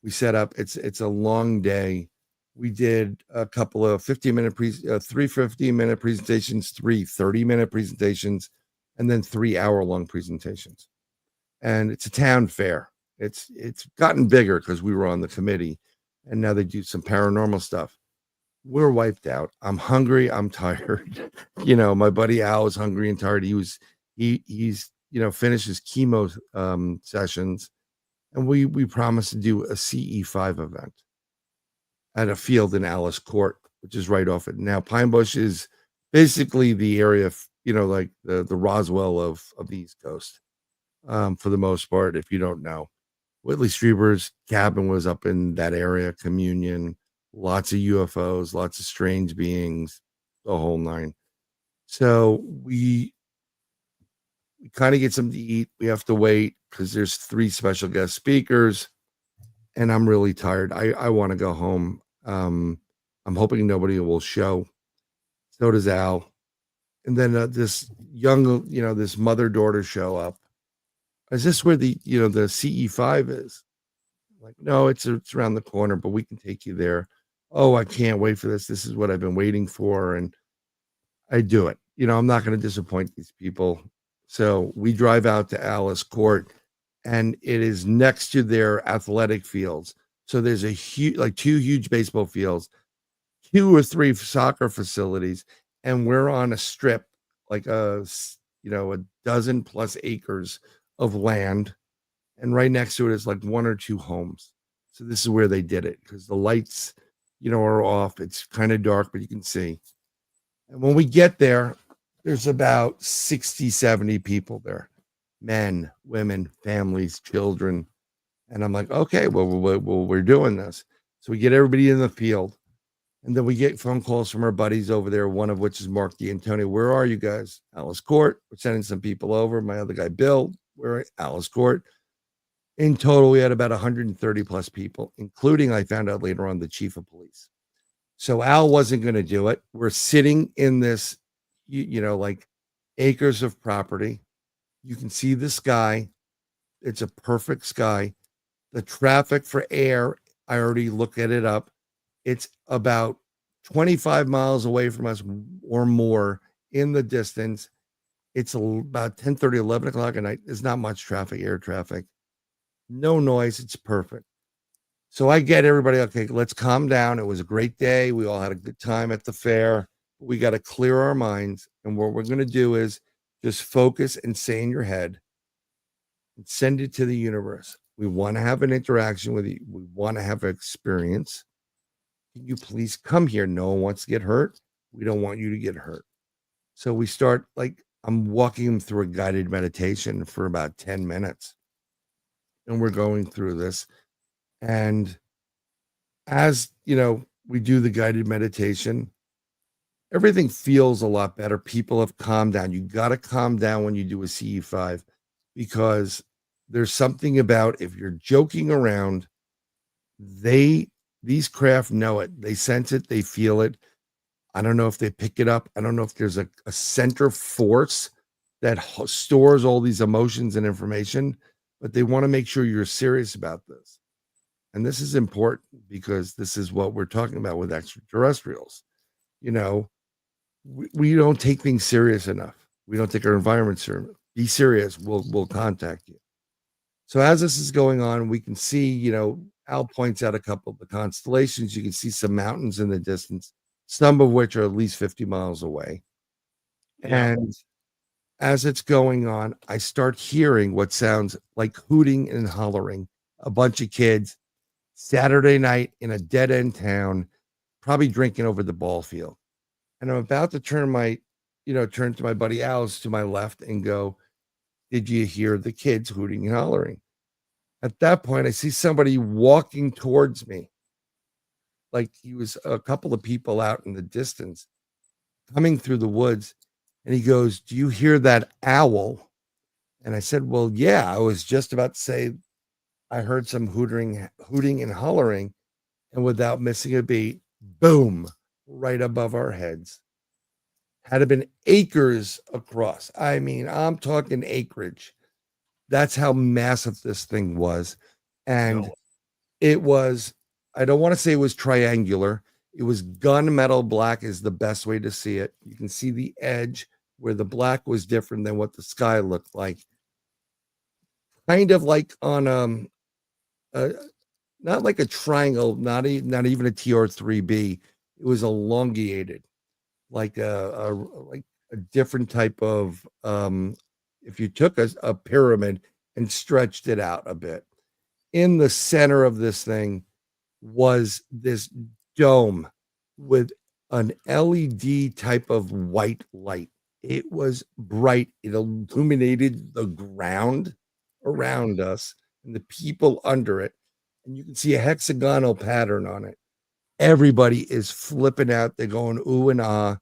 We set up. It's a long day. We did a couple of 15-minute 3 15-minute presentations, 3 30-minute presentations, and then 3 hour-long presentations. And it's a town fair. It's gotten bigger because we were on the committee, and now they do some paranormal stuff. We're wiped out. I'm hungry. I'm tired. My buddy Al is hungry and tired. He's finished his chemo sessions, and we promised to do a CE5 event at a field in Alice Court, which is right off it. Now, Pine Bush is basically the area, like the Roswell of the East Coast, for the most part, if you don't know. Whitley Strieber's cabin was up in that area, Communion, lots of UFOs, lots of strange beings, the whole nine. So we kind of get something to eat. We have to wait because there's 3 special guest speakers, and I'm really tired. I want to go home. I'm hoping nobody will show. So does Al. And then this young, this mother-daughter show up. Is this where the CE5 is? Like, no, it's around the corner, but we can take you there. Oh, I can't wait for this. This is what I've been waiting for. And I do it. I'm not going to disappoint these people. So we drive out to Alice Court, and it is next to their athletic fields. So there's a huge, like 2 huge baseball fields, 2 or 3 soccer facilities, and we're on a strip, like a dozen plus acres of land, and right next to it is like 1 or 2 homes. So this is where they did it because the lights, are off. It's kind of dark, but you can see. And when we get there, there's about 60, 70 people there, men, women, families, children. And I'm like, okay, well, we're doing this. So we get everybody in the field. And then we get phone calls from our buddies over there, one of which is Mark D'Antonio. Where are you guys? Alice Court. We're sending some people over. My other guy, Bill, we're at Alice Court. In total, we had about 130 plus people, including, I found out later on, the chief of police. So Al wasn't going to do it. We're sitting in this, like acres of property. You can see the sky. It's a perfect sky. The traffic for air, I already looked at it up. It's about 25 miles away from us or more in the distance. It's about 10:30, 11 o'clock at night. There's not much traffic, air traffic. No noise. It's perfect. So I get everybody, okay, let's calm down. It was a great day. We all had a good time at the fair. We got to clear our minds. And what we're going to do is just focus and say in your head and send it to the universe. We want to have an interaction with you. We want to have an experience. Can you please come here? No one wants to get hurt. We don't want you to get hurt. So we start, like, I'm walking them through a guided meditation for about 10 minutes. And we're going through this. And as, we do the guided meditation, everything feels a lot better. People have calmed down. You got to calm down when you do a CE5, because there's something about, if you're joking around, these craft know it. They sense it. They feel it. I don't know if they pick it up. I don't know if there's a center force that stores all these emotions and information, but they want to make sure you're serious about this. And this is important because this is what we're talking about with extraterrestrials. We don't take things serious enough. We don't take our environment serious. Be serious. We'll contact you. So as this is going on, we can see, Al points out a couple of the constellations. You can see some mountains in the distance, some of which are at least 50 miles away. Yeah. And as it's going on, I start hearing what sounds like hooting and hollering. A bunch of kids Saturday night in a dead end town, probably drinking over the ball field. And I'm about to turn to my buddy Alice to my left and go, did you hear the kids hooting and hollering? At that point, I see somebody walking towards me. Like he was a couple of people out in the distance coming through the woods. And he goes, do you hear that owl? And I said, well, yeah, I was just about to say, I heard some hooting and hollering, and without missing a beat, boom, right above our heads. Had it been acres across. I mean, I'm talking acreage. That's how massive this thing was. And it was, I don't want to say it was triangular. It was gunmetal black is the best way to see it. You can see the edge where the black was different than what the sky looked like. Kind of like on not like a triangle, not even a TR3B. It was elongated, like a different type of if you took a pyramid and stretched it out a bit. In the center of this thing was this dome with an LED type of white light. It was bright. It illuminated the ground around us and the people under it. And you can see a hexagonal pattern on it. Everybody is flipping out. They're going ooh and ah.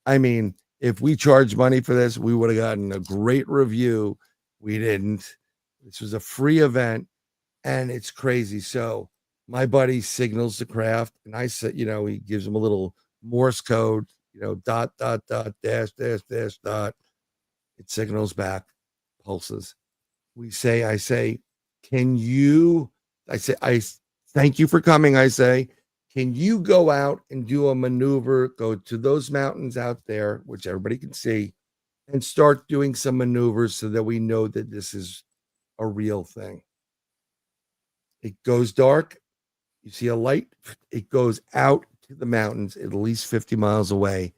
I mean, if we charged money for this, we would have gotten a great review. We didn't. This was a free event, and it's crazy. So my buddy signals the craft, and I said, he gives them a little Morse code, dot, dot, dot, dash, dash, dash, dot. It signals back, pulses. I say, I thank you for coming. I say, can you go out and do a maneuver, go to those mountains out there, which everybody can see, and start doing some maneuvers so that we know that this is a real thing. It goes dark. You see a light. It goes out to the mountains at least 50 miles away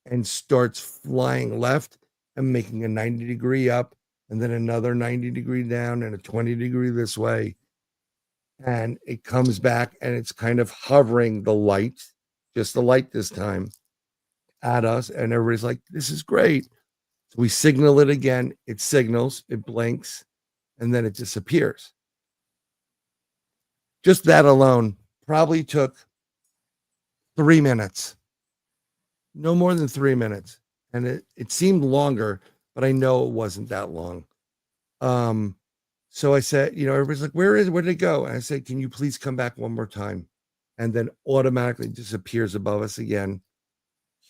and starts flying left and making a 90-degree up and then another 90-degree down and a 20-degree this way. And it comes back and it's kind of hovering the light, just the light this time, at us. And everybody's like, this is great. So we signal it again. It signals, it blinks, and then it disappears. Just that alone probably took 3 minutes. No more than 3 minutes. And it seemed longer, but I know it wasn't that long. So I said, everybody's like, where did it go? And I said, can you please come back one more time? And then automatically disappears above us again.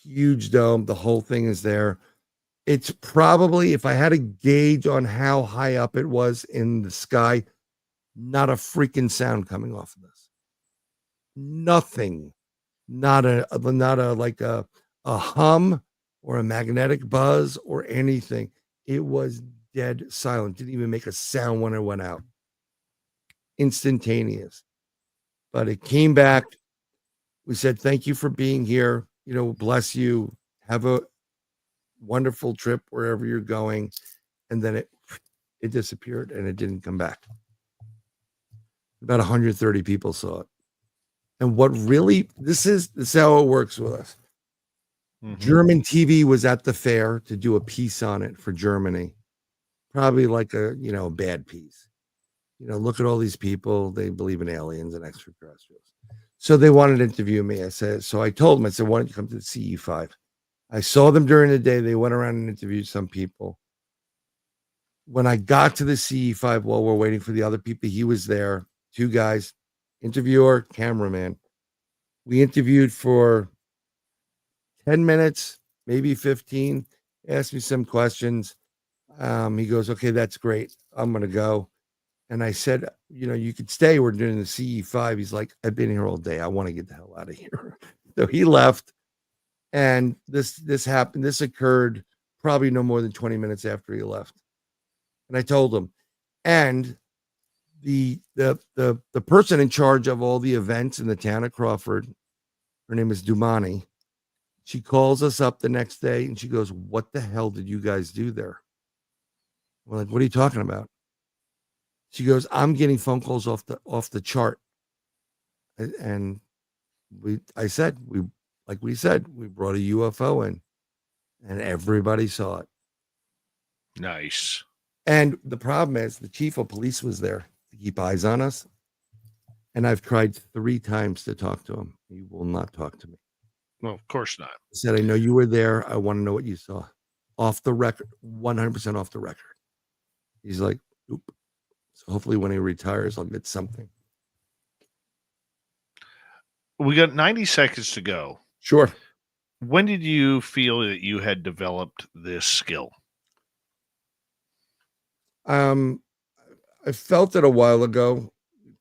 Huge dome. The whole thing is there. It's probably, if I had a gauge on how high up it was in the sky, not a freaking sound coming off of this. Nothing. Not a like a hum or a magnetic buzz or anything. It was dead silent. Didn't even make a sound when it went out. Instantaneous. But it came back. We said, thank you for being here. Bless you. Have a wonderful trip wherever you're going. And then it disappeared and it didn't come back. About 130 people saw it. And what really, this is how it works with us. Mm-hmm. German TV was at the fair to do a piece on it for Germany. Probably like a bad piece. Look at all these people. They believe in aliens and extraterrestrials. So they wanted to interview me. So I told them, I said, why don't you come to the CE5? I saw them during the day. They went around and interviewed some people. When I got to the CE5, while we're waiting for the other people, he was there. 2 guys, interviewer, cameraman. We interviewed for 10 minutes, maybe 15, asked me some questions. He goes, okay, that's great. I'm going to go. And I said, you could stay. We're doing the CE5. He's like, I've been here all day. I want to get the hell out of here. So he left. And this happened. This occurred probably no more than 20 minutes after he left. And I told him, and the person in charge of all the events in the town of Crawford, her name is Dumani. She calls us up the next day and she goes, what the hell did you guys do there? We're like, what are you talking about? She goes, I'm getting phone calls off the chart. And we brought a UFO in and everybody saw it. Nice. And the problem is the chief of police was there to keep eyes on us. And I've tried 3 times to talk to him. He will not talk to me. Well, of course not. I said, I know you were there. I want to know what you saw. Off the record, 100% off the record. He's like, oop. So hopefully when he retires, I'll get something. We got 90 seconds to go. Sure. When did you feel that you had developed this skill? I felt it a while ago,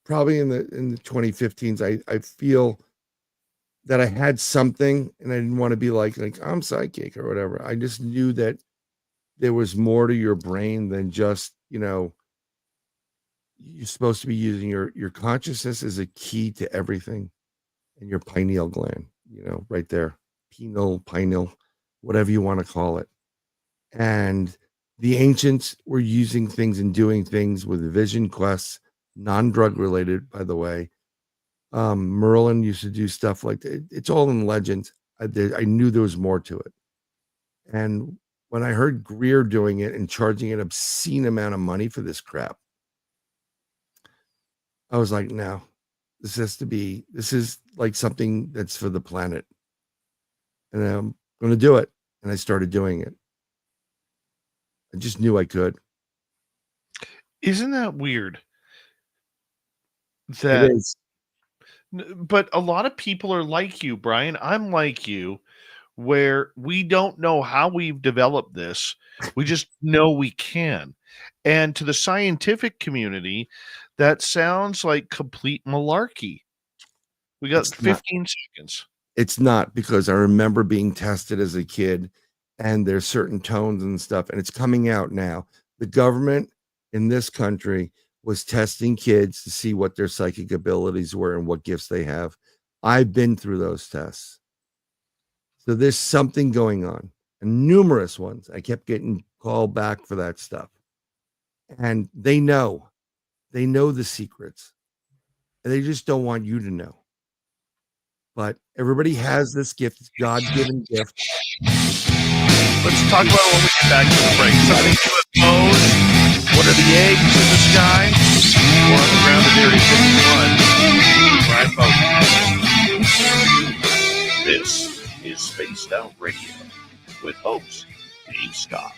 probably in the 2015s. I feel that I had something and I didn't want to be like I'm psychic or whatever. I just knew that there was more to your brain than just, you're supposed to be using your consciousness as a key to everything, and your pineal gland, right there, pineal, whatever you want to call it. And the ancients were using things and doing things with vision quests, non-drug related, by the way. Merlin used to do stuff like that. It's all in legend. I knew there was more to it. And when I heard Greer doing it and charging an obscene amount of money for this crap, I was like, no, this is like something that's for the planet. And I'm going to do it. And I started doing it. I just knew I could. Isn't that weird? It is. But a lot of people are like you, Brian. I'm like you, where we don't know how we've developed this. We just know we can. And to the scientific community, that sounds like complete malarkey. We got 15 seconds. It's not, because I remember being tested as a kid, and there's certain tones and stuff, and it's coming out now. The government in this country was testing kids to see what their psychic abilities were and what gifts they have. I've been through those tests. So there's something going on, and numerous ones. I kept getting called back for that stuff. And they know the secrets, and they just don't want you to know. But everybody has this gift, it's God-given gift. Let's talk about it when we get back to the break. So UFOs, what are the eggs in the sky? Or on the ground at Area 51. Spaced Out Radio with host Dave Scott.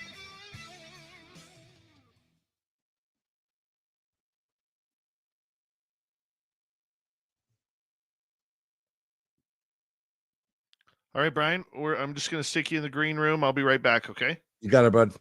All right, Brian, I'm just going to stick you in the green room. I'll be right back, okay? You got it, bud.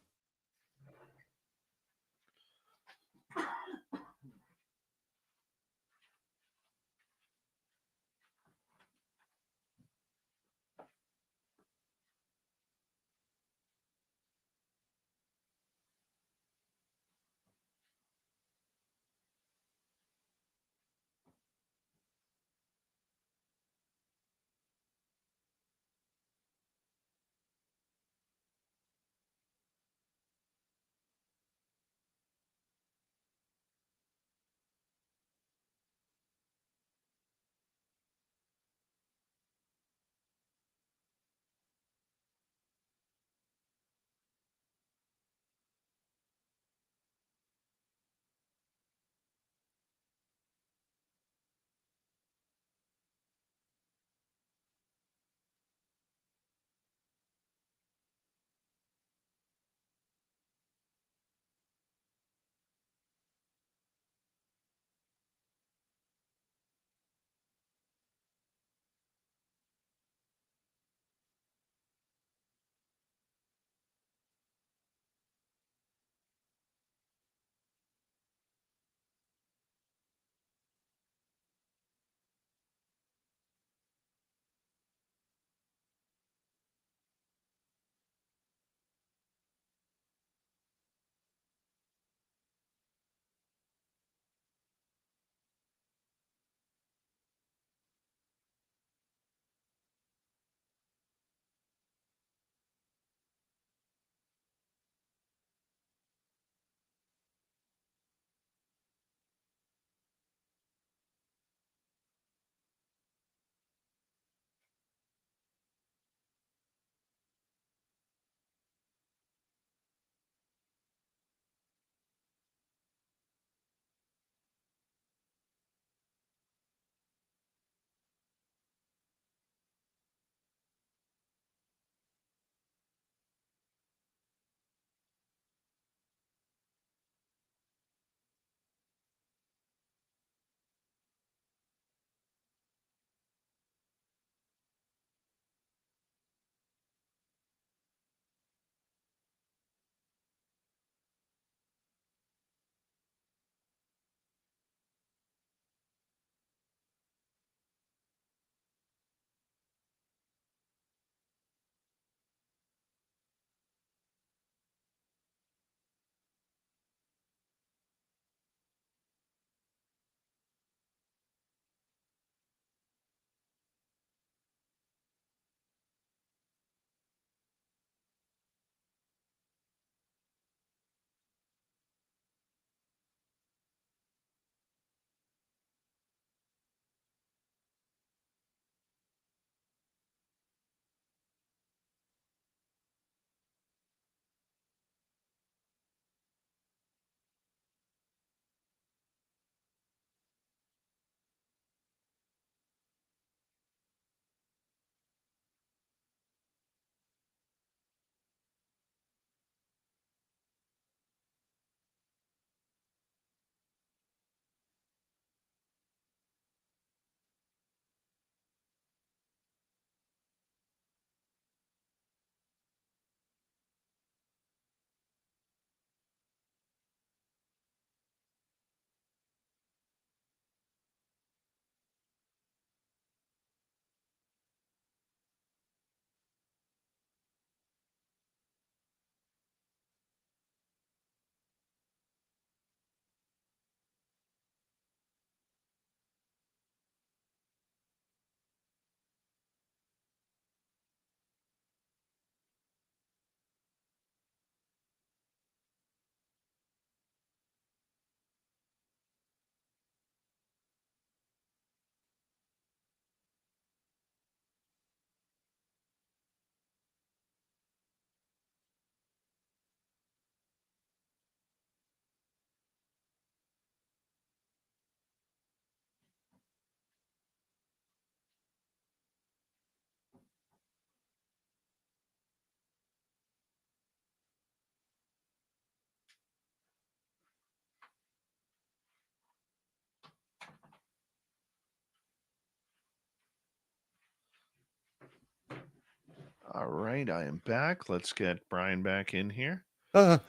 All right, I am back. Let's get Bryan back in here. Oh,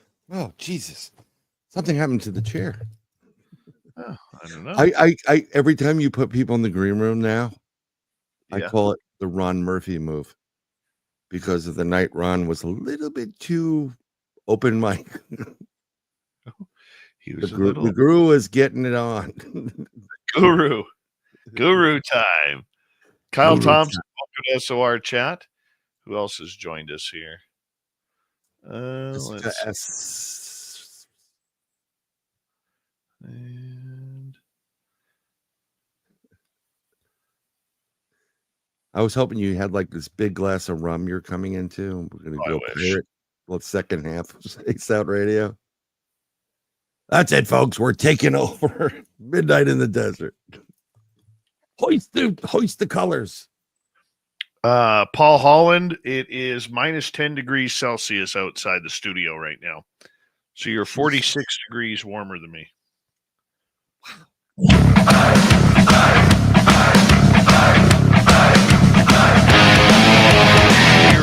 Jesus. Something happened to the chair. Oh, I don't know. I every time you put people in the green room now, I Yeah. call it the Ron Murphy move because of the night Ron was a little bit too open mic. He was The guru is getting it on. Guru time. Kyle Guru Thompson, welcome to SOR chat. Who else has joined us here? Let's and I was hoping you had like this big glass of rum you're coming into. We're gonna go pirate. Well, second half of Spaced Out Radio. That's it, folks. We're taking over. Midnight in the desert. Hoist the colors. Paul Holland, it is minus 10 degrees Celsius outside the studio right now. So you're 46 degrees warmer than me. You're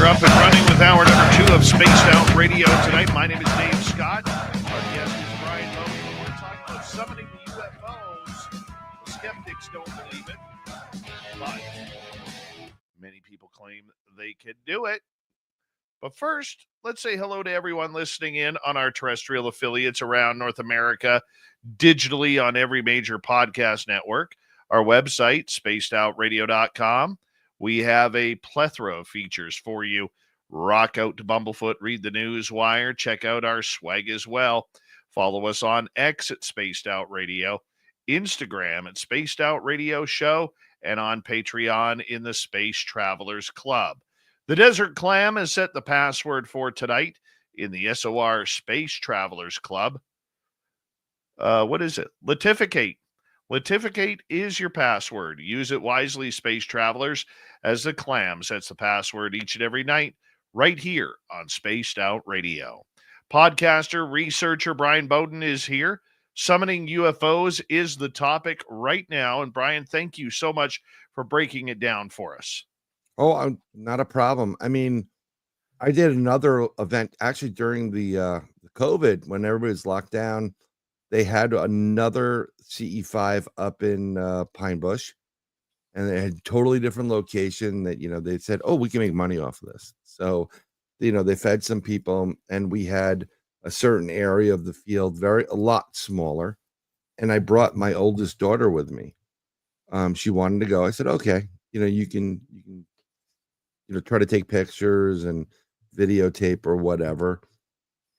up and running with hour number 2 of Spaced Out Radio tonight. My name is Dave Scott. Our guest is Bryan Bowden. We're talking about summoning the UFOs. The skeptics don't believe it, but many people claim they can do it. But first, let's say hello to everyone listening in on our terrestrial affiliates around North America, digitally on every major podcast network. Our website, spacedoutradio.com. We have a plethora of features for you. Rock out to Bumblefoot, read the news wire, check out our swag as well. Follow us on X at Spaced Out Radio, Instagram at Spaced Out Radio Show, and on Patreon in the Space Travelers Club. The Desert Clam has set the password for tonight in the SOR Space Travelers Club. What is it? Latificate. Latificate is your password. Use it wisely, Space Travelers, as the Clam sets the password each and every night right here on Spaced Out Radio. Podcaster, researcher Bryan Bowden is here. Summoning UFOs is the topic right now. And Bryan, thank you so much for breaking it down for us. Oh, not a problem. I mean, I did another event actually during the COVID when everybody was locked down. They had another CE5 up in Pine Bush, and they had totally different location that, they said, oh, we can make money off of this. So, they fed some people, and we had a certain area of the field, a lot smaller. And I brought my oldest daughter with me. She wanted to go. I said, okay, you can try to take pictures and videotape or whatever.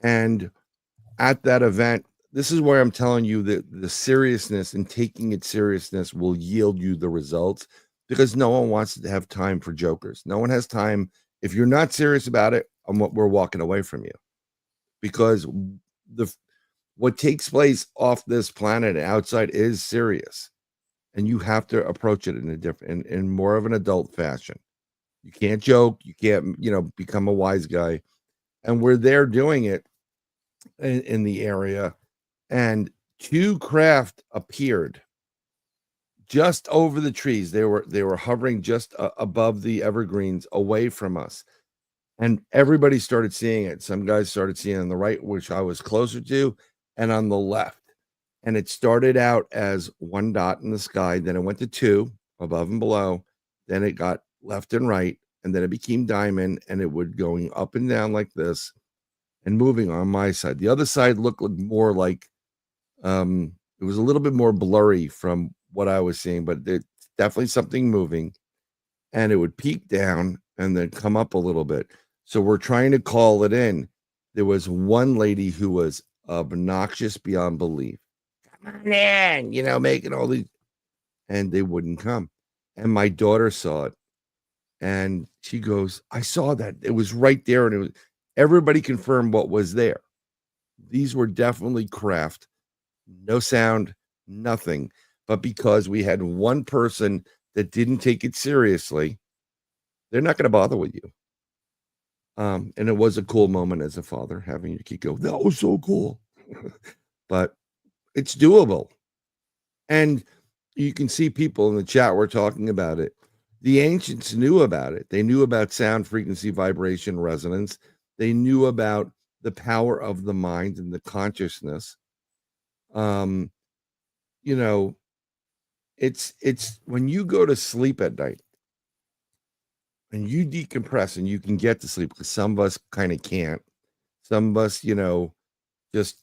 And at that event, this is where I'm telling you that the seriousness and taking it seriousness will yield you the results, because no one wants to have time for jokers. No one has time. If you're not serious about it, we're walking away from you, because what takes place off this planet outside is serious, and you have to approach it in a different, in more of an adult fashion. You can't joke. You can't, become a wise guy. And we're there doing it in the area. And 2 craft appeared just over the trees. They were hovering just above the evergreens away from us. And everybody started seeing it. Some guys started seeing it on the right, which I was closer to, and on the left. And it started out as 1 dot in the sky. Then it went to 2 above and below. Then it got left and right. And then it became diamond, and it would going up and down like this and moving on my side. The other side looked more like, it was a little bit more blurry from what I was seeing, but it's definitely something moving, and it would peak down and then come up a little bit. So we're trying to call it in. There was one lady who was obnoxious beyond belief. Come on in, making all these, and they wouldn't come. And my daughter saw it, and she goes, I saw that. It was right there, and everybody confirmed what was there. These were definitely craft. No sound, nothing. But because we had one person that didn't take it seriously, they're not going to bother with you. And it was a cool moment as a father, having your kid go, that was so cool. But it's doable. And you can see people in the chat, we're talking about it. The ancients knew about it. They knew about sound, frequency, vibration, resonance. They knew about the power of the mind and the consciousness. You know, it's when you go to sleep at night and you decompress and you can get to sleep, because some of us kind of can't. Some of us, just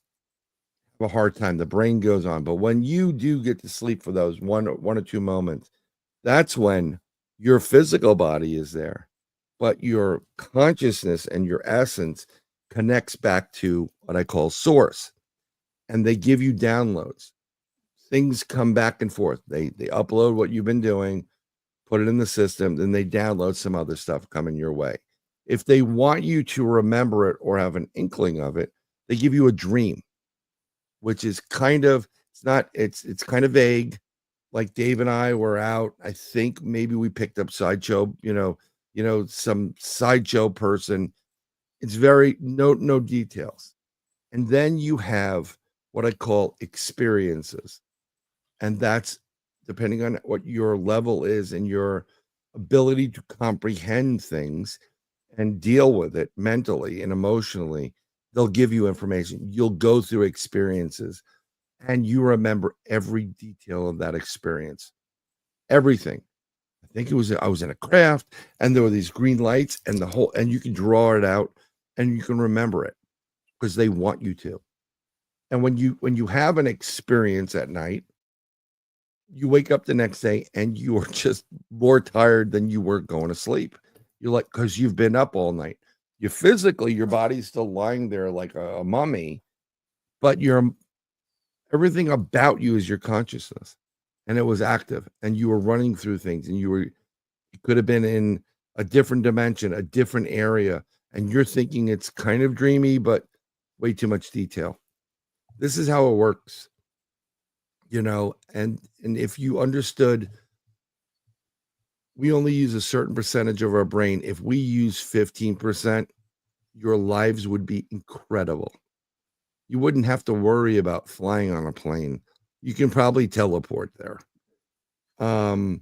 have a hard time. The brain goes on. But when you do get to sleep for those one or two moments, that's when your physical body is there, but your consciousness and your essence connects back to what I call source. And they give you downloads. Things come back and forth. They upload what you've been doing, put it in the system, then they download some other stuff coming your way. If they want you to remember it or have an inkling of it, they give you a dream, which is kind of, it's kind of vague. Like Dave and I were out, I think maybe we picked up Sideshow, some Sideshow person. It's very no details. And then you have what I call experiences. And that's depending on what your level is and your ability to comprehend things and deal with it mentally and emotionally. They'll give you information. You'll go through experiences and you remember every detail of that experience. Everything. I think I was in a craft and there were these green lights and and you can draw it out and you can remember it because they want you to. And when you have an experience at night, you wake up the next day and you are just more tired than you were going to sleep. You're like, because you've been up all night. You physically, your body's still lying there like a mummy, but everything about you is your consciousness, and it was active, and you were running through things, and you could have been in a different dimension, a different area, and you're thinking it's kind of dreamy, but way too much detail. This is how it works, and if you understood, we only use a certain percentage of our brain. If we use 15%, your lives would be incredible. You wouldn't have to worry about flying on a plane. You can probably teleport there. In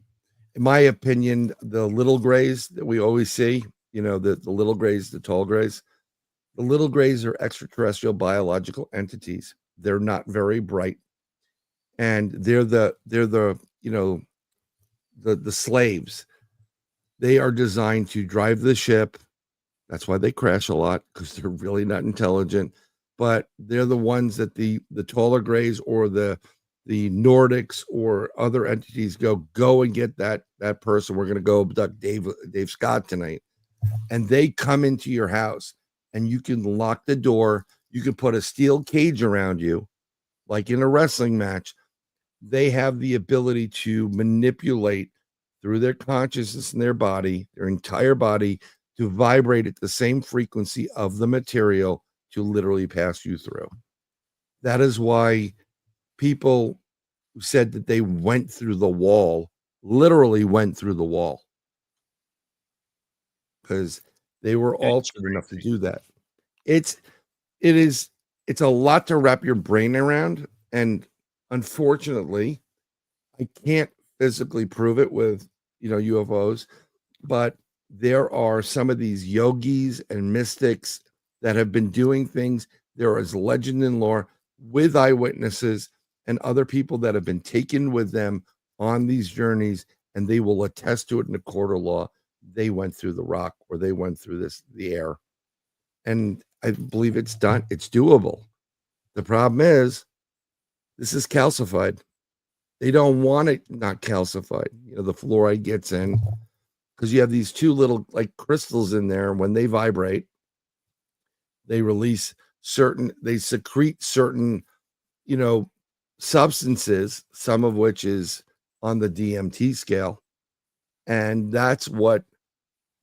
my opinion, the little grays that we always see, the little grays, the tall grays, the little grays are extraterrestrial biological entities. They're not very bright. And they're the slaves. They are designed to drive the ship. That's why they crash a lot, because they're really not intelligent. But they're the ones that the taller grays or the Nordics or other entities go and get that person. We're going to go abduct Dave Scott tonight. And they come into your house and you can lock the door. You can put a steel cage around you, like in a wrestling match. They have the ability to manipulate through their consciousness and their body, their entire body, to vibrate at the same frequency of the material to literally pass you through. That is why people who said that they went through the wall literally went through the wall, because they were altered enough to do that. It's a lot to wrap your brain around, and unfortunately, I can't physically prove it with UFOs, but there are some of these yogis and mystics that have been doing things. There is legend and lore with eyewitnesses and other people that have been taken with them on these journeys, and they will attest to it in a court of law. They went through the rock, or they went through the air. And I believe it's done. It's doable. The problem is, this is calcified. They don't want it not calcified. The fluoride gets in because you have these two little like crystals in there. When they vibrate, they secrete certain, substances, some of which is on the DMT scale. And that's what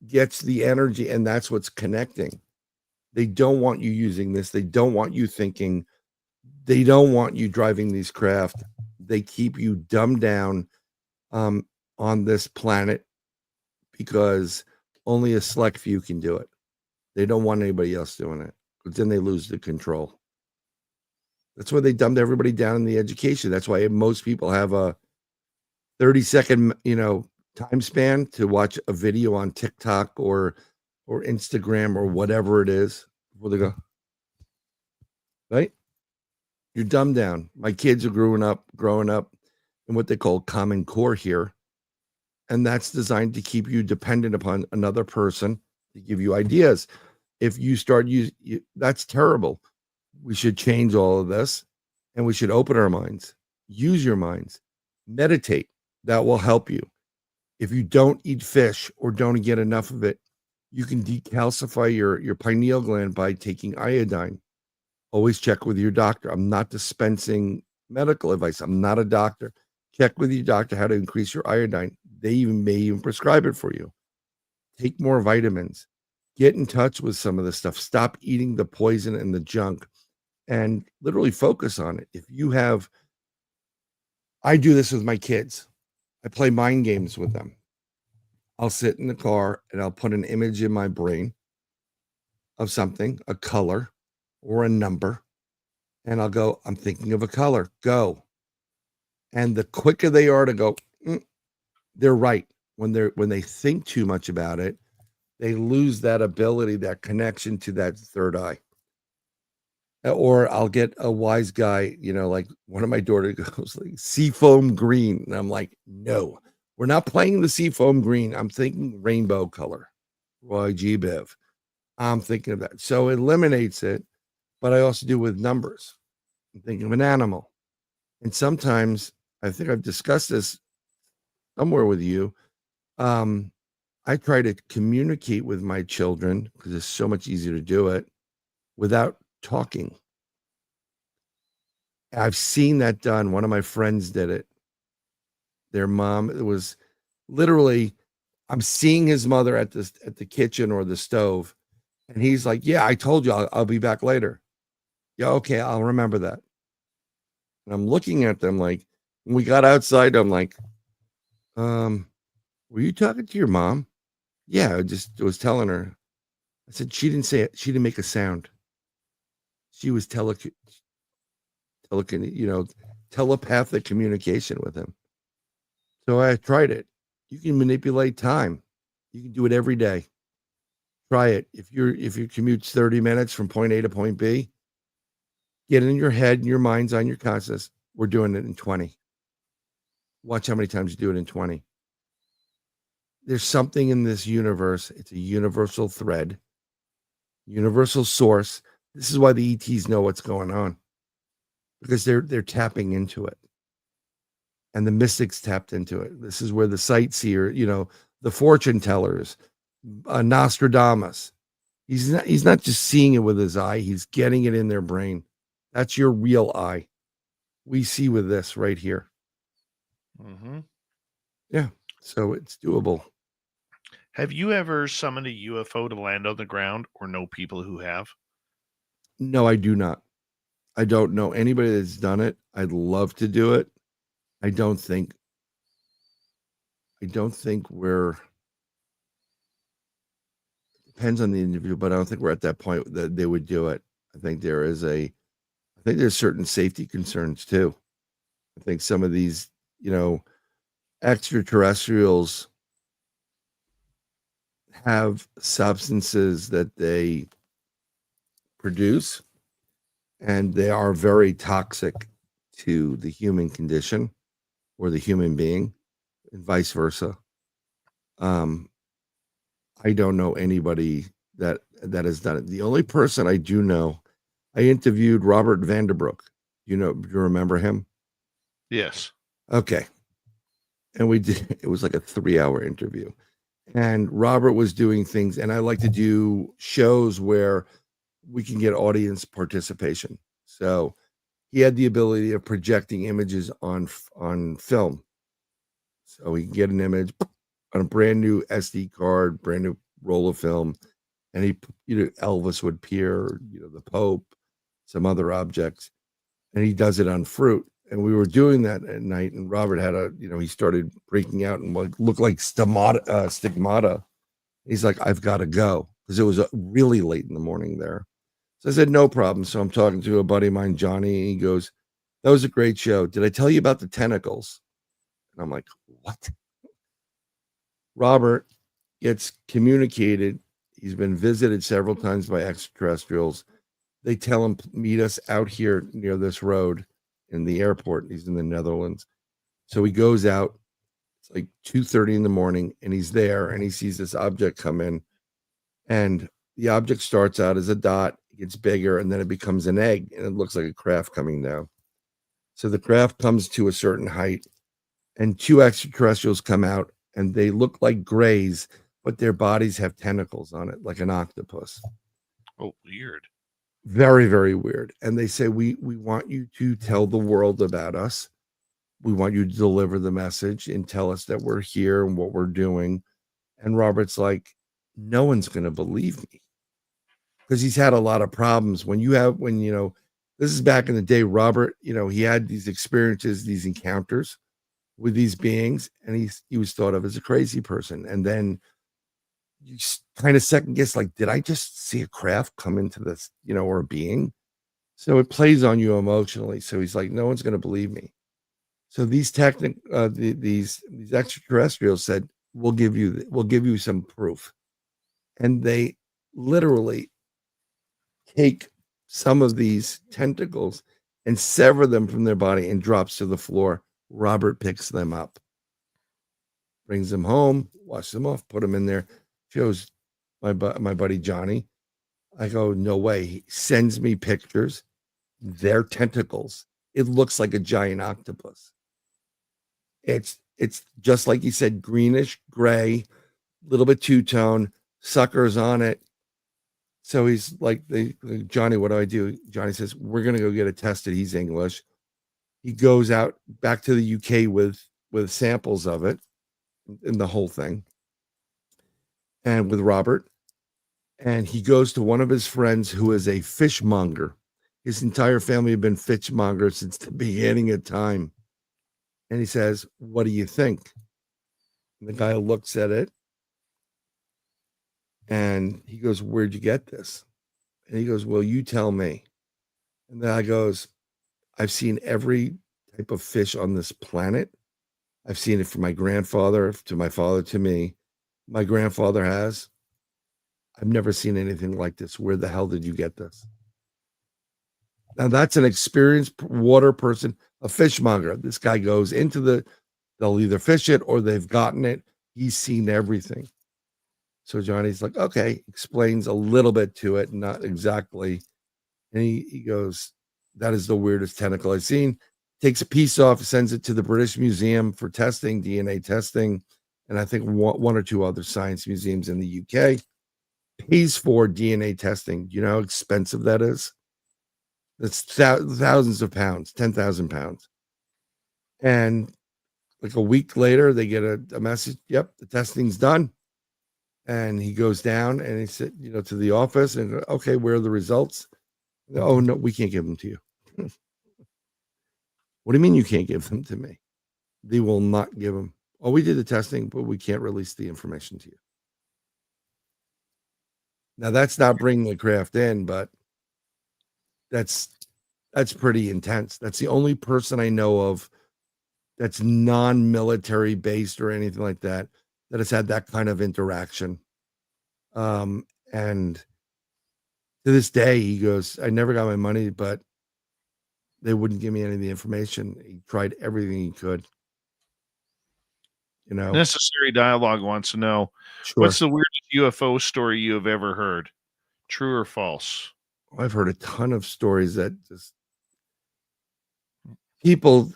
gets the energy, and that's what's connecting. They don't want you using this. They don't want you thinking. They don't want you driving these craft. They keep you dumbed down on this planet because only a select few can do it. They don't want anybody else doing it, because then they lose the control. That's why they dumbed everybody down in the education. That's why most people have a 30-second, time span to watch a video on TikTok or Instagram or whatever it is before they go, right? You're dumbed down. My kids are growing up in what they call Common Core here. And that's designed to keep you dependent upon another person to give you ideas. If you start using, that's terrible. We should change all of this and we should open our minds, use your minds, meditate. That will help you. If you don't eat fish or don't get enough of it, you can decalcify your pineal gland by taking iodine. Always check with your doctor. I'm not dispensing medical advice. I'm not a doctor. Check with your doctor how to increase your iodine. They may even prescribe it for you. Take more vitamins. Get in touch with some of this stuff. Stop eating the poison and the junk and literally focus on it. If you have, I do this with my kids. I play mind games with them. I'll sit in the car and I'll put an image in my brain of something, a color or a number, and I'll go, I'm thinking of a color, go. And the quicker they are to go, they're right. When they think too much about it, they lose that ability, that connection to that third eye. Or I'll get a wise guy, like one of my daughters goes like seafoam green. And I'm like, no, we're not playing the seafoam green. I'm thinking rainbow color. Roy G. Biv. I'm thinking of that. So it eliminates it, but I also do with numbers. I'm thinking of an animal. And sometimes, I think I've discussed this somewhere with you. I try to communicate with my children because it's so much easier to do it without talking. I've seen that done. One of my friends did it. Their mom, it was literally, I'm seeing his mother at the kitchen or the stove, and he's like, yeah, I told you I'll be back later. Yeah, okay, I'll remember that. And I'm looking at them like, when we got outside, I'm like, were you talking to your mom? Yeah, I just was telling her. I said, she didn't say it. She didn't make a sound. She was telepathic communication with him. So I tried it. You can manipulate time. You can do it every day. Try it. If your commute's 30 minutes from point A to point B, get it in your head and your mind's on your consciousness. We're doing it in 20. Watch how many times you do it in 20. There's something in this universe. It's a universal thread, universal source. This is why the ETs know what's going on, because they're tapping into it. And the mystics tapped into it. This is where the sightseer, the fortune tellers, Nostradamus. He's not just seeing it with his eye. He's getting it in their brain. That's your real eye. We see with this right here. Mm-hmm. Yeah. So it's doable. Have you ever summoned a UFO to land on the ground or know people who have? No, I do not. I don't know anybody that's done it. I'd love to do it. I don't think we're, depends on the individual, but I don't think we're at that point that they would do it. I think there's certain safety concerns too. I think some of these, extraterrestrials have substances that they produce, and they are very toxic to the human condition or the human being, and vice versa. I don't know anybody that has done it. The only person I do know, I interviewed Robert Vanderbroek. Do you remember him? Yes. Okay. And it was like a 3-hour interview. And Robert was doing things, and I like to do shows where we can get audience participation. So he had the ability of projecting images on film. So he can get an image on a brand new SD card, brand new roll of film, and Elvis would appear, the Pope, some other objects, and he does it on fruit. And we were doing that at night, and Robert had he started breaking out and looked like stigmata. He's like, I've got to go, because it was really late in the morning there. So I said, no problem. So I'm talking to a buddy of mine, Johnny, and he goes, that was a great show. Did I tell you about the tentacles? And I'm like, what? Robert gets communicated. He's been visited several times by extraterrestrials. They tell him, meet us out here near this road in the airport. He's in the Netherlands. So he goes out. It's like 2:30 in the morning, and he's there, and he sees this object come in. And the object starts out as a dot, gets bigger, and then it becomes an egg, and it looks like a craft coming down. So the craft comes to a certain height, and two extraterrestrials come out, and they look like grays, but their bodies have tentacles on it, like an octopus. Oh, weird. Very, very weird. And they say, we want you to tell the world about us. We want you to deliver the message and tell us that we're here and what we're doing. And Robert's like, no one's going to believe me, because he's had a lot of problems. When this is back in the day, Robert, he had these experiences, these encounters with these beings, and he was thought of as a crazy person. And then you kind of second guess, like, did I just see a craft come into this, or a being? So it plays on you emotionally. So he's like, no one's going to believe me. So these these extraterrestrials said, we'll give you some proof. And they literally take some of these tentacles and sever them from their body and drops to the floor. Robert picks them up, brings them home, washes them off, put them in there, shows my buddy Johnny. I go, no way. He sends me pictures. Their tentacles. It looks like a giant octopus. It's just like he said, greenish, gray, little bit two-tone, suckers on it. So he's like, Johnny, what do I do? Johnny says, we're going to go get it tested. He's English. He goes out back to the UK with samples of it and the whole thing. And with Robert. And he goes to one of his friends who is a fishmonger. His entire family have been fishmongers since the beginning of time. And he says, what do you think? And the guy looks at it. And he goes, where'd you get this? And he goes, well, you tell me. And the guy goes, I've seen every type of fish on this planet. I've seen it from my grandfather to my father to me. My grandfather has. I've never seen anything like this. Where the hell did you get this? Now, that's an experienced water person, a fishmonger. This guy goes into they'll either fish it or they've gotten it. He's seen everything. So Johnny's like, okay, explains a little bit to it, not exactly. And he goes, that is the weirdest tentacle I've seen. Takes a piece off, sends it to the British Museum for testing, DNA testing, and I think one or two other science museums in the UK. Pays for DNA testing. Do you know how expensive that is? That's thousands of pounds, 10,000 pounds. And like a week later, they get a message. Yep, the testing's done. And he goes down and he said, to the office and, okay, where are the results? Oh, no, we can't give them to you. What do you mean you can't give them to me? They will not give them. Oh, we did the testing, but we can't release the information to you. Now, that's not bringing the craft in, but that's pretty intense. That's the only person I know of that's non-military based or anything like that has had that kind of interaction. And to this day, he goes, I never got my money, but they wouldn't give me any of the information. He tried everything he could. Necessary Dialogue wants to know, Sure. What's the weirdest UFO story you have ever heard? True or false? I've heard a ton of stories that just people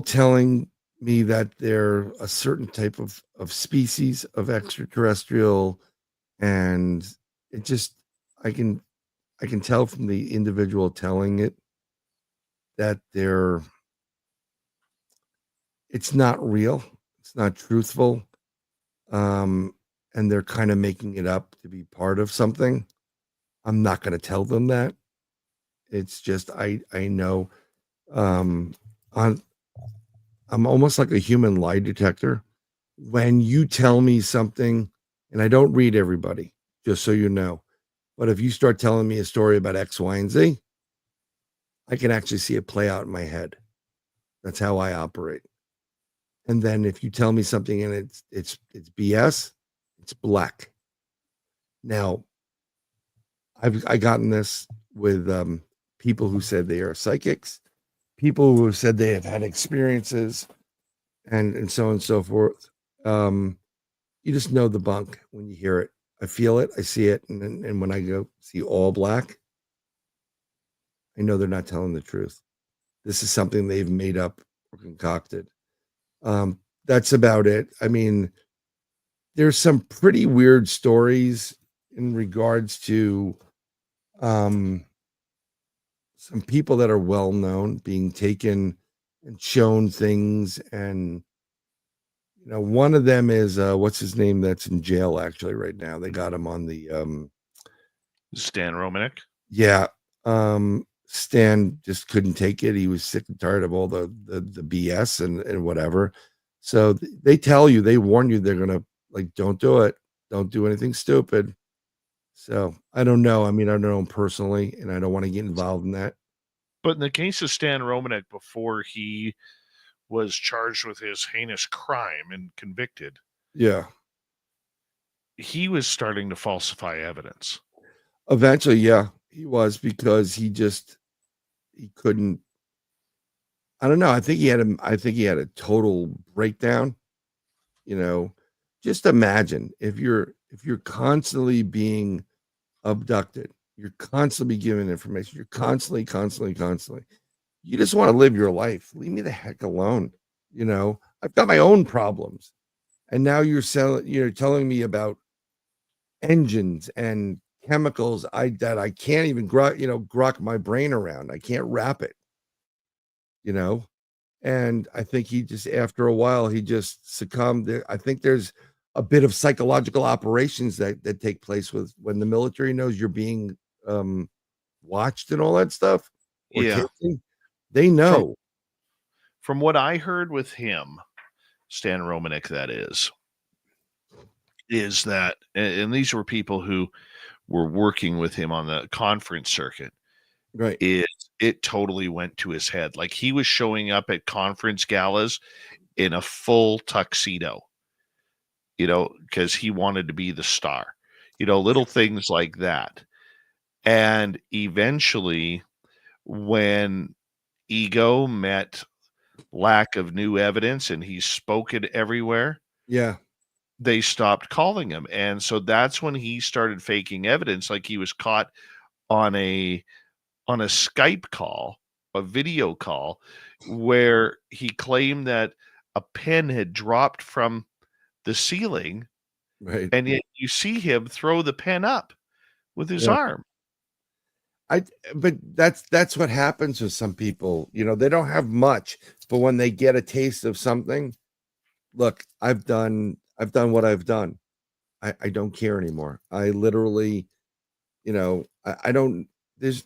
telling me that they're a certain type of species of extraterrestrial, and it just I can tell from the individual telling it that it's not real, it's not truthful, and they're kind of making it up to be part of something. I'm not going to tell them that. It's just I know I'm almost like a human lie detector. When you tell me something, and I don't read everybody, just so you know, but if you start telling me a story about X, Y, and Z, I can actually see it play out in my head. That's how I operate. And then if you tell me something and it's BS, it's black. Now, I gotten this with people who said they are psychics, people who have said they have had experiences, and so on and so forth. You just know the bunk when you hear it. I feel it, I see it, and when I go see all black, I know they're not telling the truth. This is something they've made up or concocted. That's about it. I mean, there's some pretty weird stories in regards to some people that are well known being taken and shown things. And one of them is what's his name, that's in jail actually right now. They got him on the Stan Romanek. yeah. Stan just couldn't take it. He was sick and tired of all the BS and whatever. So they tell you, they warn you, they're gonna, like, don't do it, don't do anything stupid. So I don't know. I mean, I don't know him personally, and I don't want to get involved in that. But in the case of Stan Romanek, before he was charged with his heinous crime and convicted, Yeah. he was starting to falsify evidence. Eventually, yeah, he was, because he couldn't. I don't know. I think he had a total breakdown. Just imagine if you're constantly being abducted, you're constantly given information, you're constantly. You just want to live your life. Leave me the heck alone. I've got my own problems, and now you're telling me about engines and chemicals that I can't even grok my brain around. I can't wrap it. And I think he just, after a while, he just succumbed. I think there's a bit of psychological operations that take place when the military knows you're being watched and all that stuff. Yeah. Taken, they know. From what I heard with him, Stan Romanek, that is that, and these were people who were working with him on the conference circuit. Right. It totally went to his head. Like, he was showing up at conference galas in a full tuxedo, because he wanted to be the star, little things like that. And eventually, when ego met lack of new evidence and he spoke it everywhere, yeah, they stopped calling him. And so that's when he started faking evidence. Like, he was caught on a Skype call, a video call, where he claimed that a pen had dropped from the ceiling, right. and yet you see him throw the pen up with his Yeah. arm. But that's what happens with some people. They don't have much, but when they get a taste of something, look, I've done what I've done. I don't care anymore. I literally, I don't. There's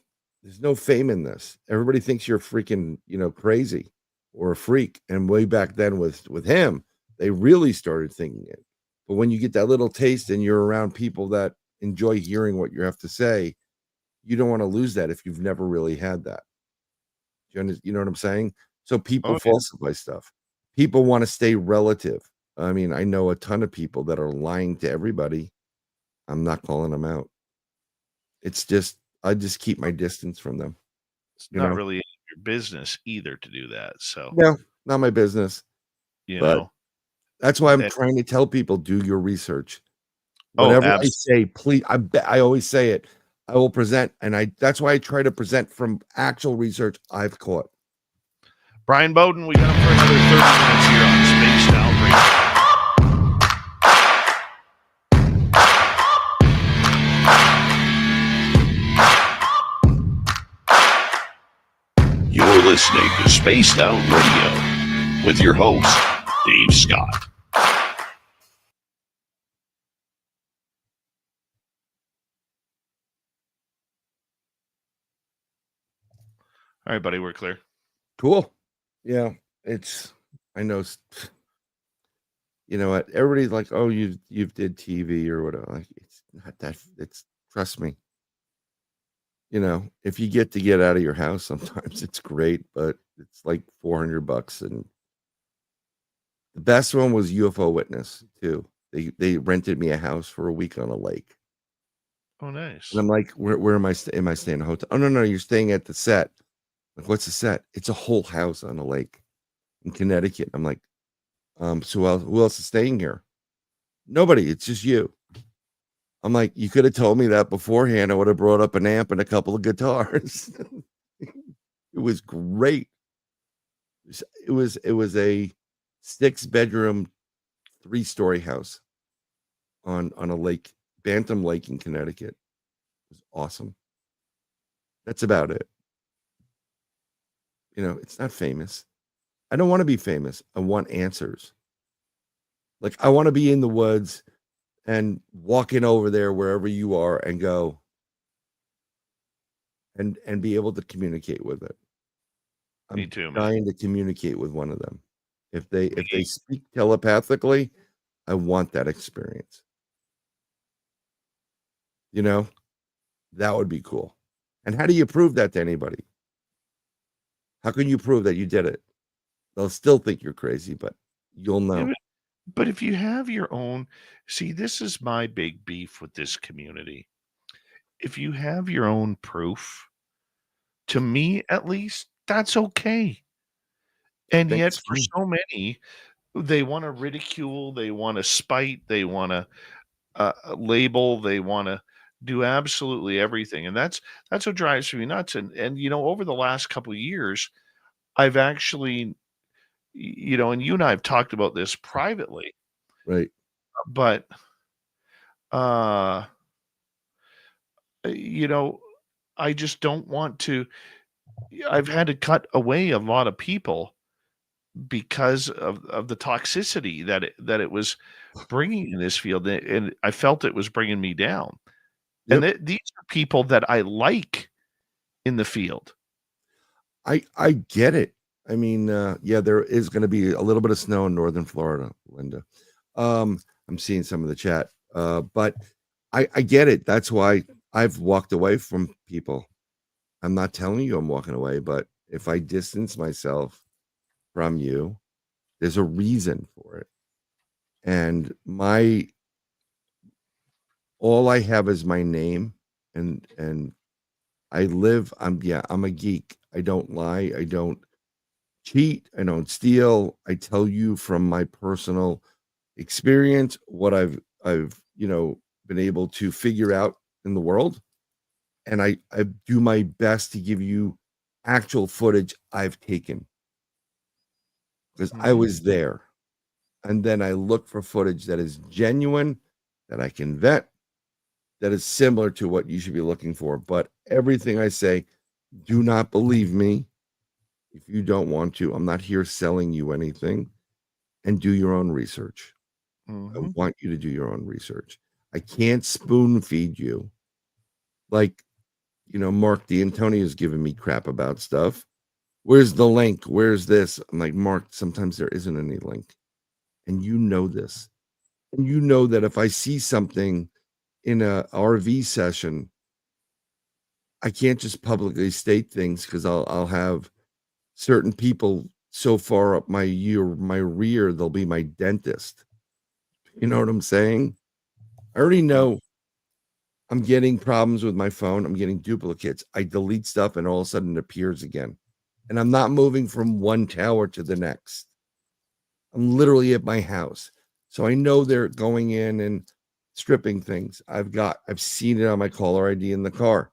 no fame in this. Everybody thinks you're freaking, crazy or a freak. And way back then with him, they really started thinking it. But when you get that little taste and you're around people that enjoy hearing what you have to say, you don't want to lose that if you've never really had that. You know what I'm saying? So people falsify stuff. People want to stay relative. I mean, I know a ton of people that are lying to everybody. I'm not calling them out. It's just, I just keep my distance from them. It's not really your business either to do that. So no, not my business. But that's why I'm trying to tell people, do your research. Whatever I say, please. I always say it. I will present, and that's why I try to present from actual research I've caught. Bryan Bowden, we got him for another 30 minutes here on Spaced Out Radio. You're listening to Spaced Out Radio with your host, Dave Scott. All right, buddy, we're clear. Cool. Yeah, I know. You know what? Everybody's like, "Oh, you've did TV or whatever." Like, it's not that. Trust me. If you get out of your house, sometimes it's great, but it's like $400, and The best one was UFO Witness too. They rented me a house for a week on a lake. Oh, nice. And I'm like, where am I? Am I staying in a hotel? Oh, no, you're staying at the set. Like, what's the set? It's a whole house on a lake in Connecticut. I'm like, so who else is staying here? Nobody. It's just you. I'm like, you could have told me that beforehand. I would have brought up an amp and a couple of guitars. It was great. It was a 6-bedroom, 3-story house on a lake, Bantam Lake in Connecticut. It was awesome. That's about it. You know, it's not famous. I don't want to be famous. I want answers. Like, I want to be in the woods and walking over there wherever you are and go and be able to communicate with it. Me too, man. Trying to communicate with one of them. If they speak telepathically, I want that experience. You know, that would be cool. And how do you prove that to anybody? How can you prove that you did it? They'll still think you're crazy, but you'll know. Yeah, but if you have your own, see, this is my big beef with this community. If you have your own proof, to me at least, that's okay. And yet, for so many, they want to ridicule, they want to spite, they want to label, they want to do absolutely everything, and that's what drives me nuts. And you know, over the last couple of years, I've actually, you know, and you and I have talked about this privately, Right. but you know, I just don't want to. I've had to cut away a lot of people because of the toxicity that it was bringing in this field, and I felt it was bringing me down. Yep. And these are people that I like in the field. I get it. I mean, yeah, there is going to be a little bit of snow in northern Florida, Linda. I'm seeing some of the chat, but I get it. That's why I've walked away from people. I'm not telling you I'm walking away, but if I distance myself from you, there's a reason for it. And all I have is my name, and I live. I'm a geek. I don't lie. I don't cheat. I don't steal. I tell you from my personal experience what I've been able to figure out in the world, and I do my best to give you actual footage I've taken because I was there, and then I look for footage that is genuine, that I can vet, that is similar to what you should be looking for. But everything I say, do not believe me if you don't want to. I'm not here selling you anything, and do your own research. I want you to do your own research. I can't spoon feed you. Like, Mark D'Antonio is giving me crap about stuff. Where's the link? Where's this? I'm like, Mark, sometimes there isn't any link. And you know this. And you know that if I see something in a RV session, I can't just publicly state things because I'll have certain people so far up my rear, they'll be my dentist. You know what I'm saying? I already know I'm getting problems with my phone. I'm getting duplicates. I delete stuff and all of a sudden it appears again. And I'm not moving from one tower to the next. I'm literally at my house. So I know they're going in and stripping things. I've seen it on my caller ID in the car.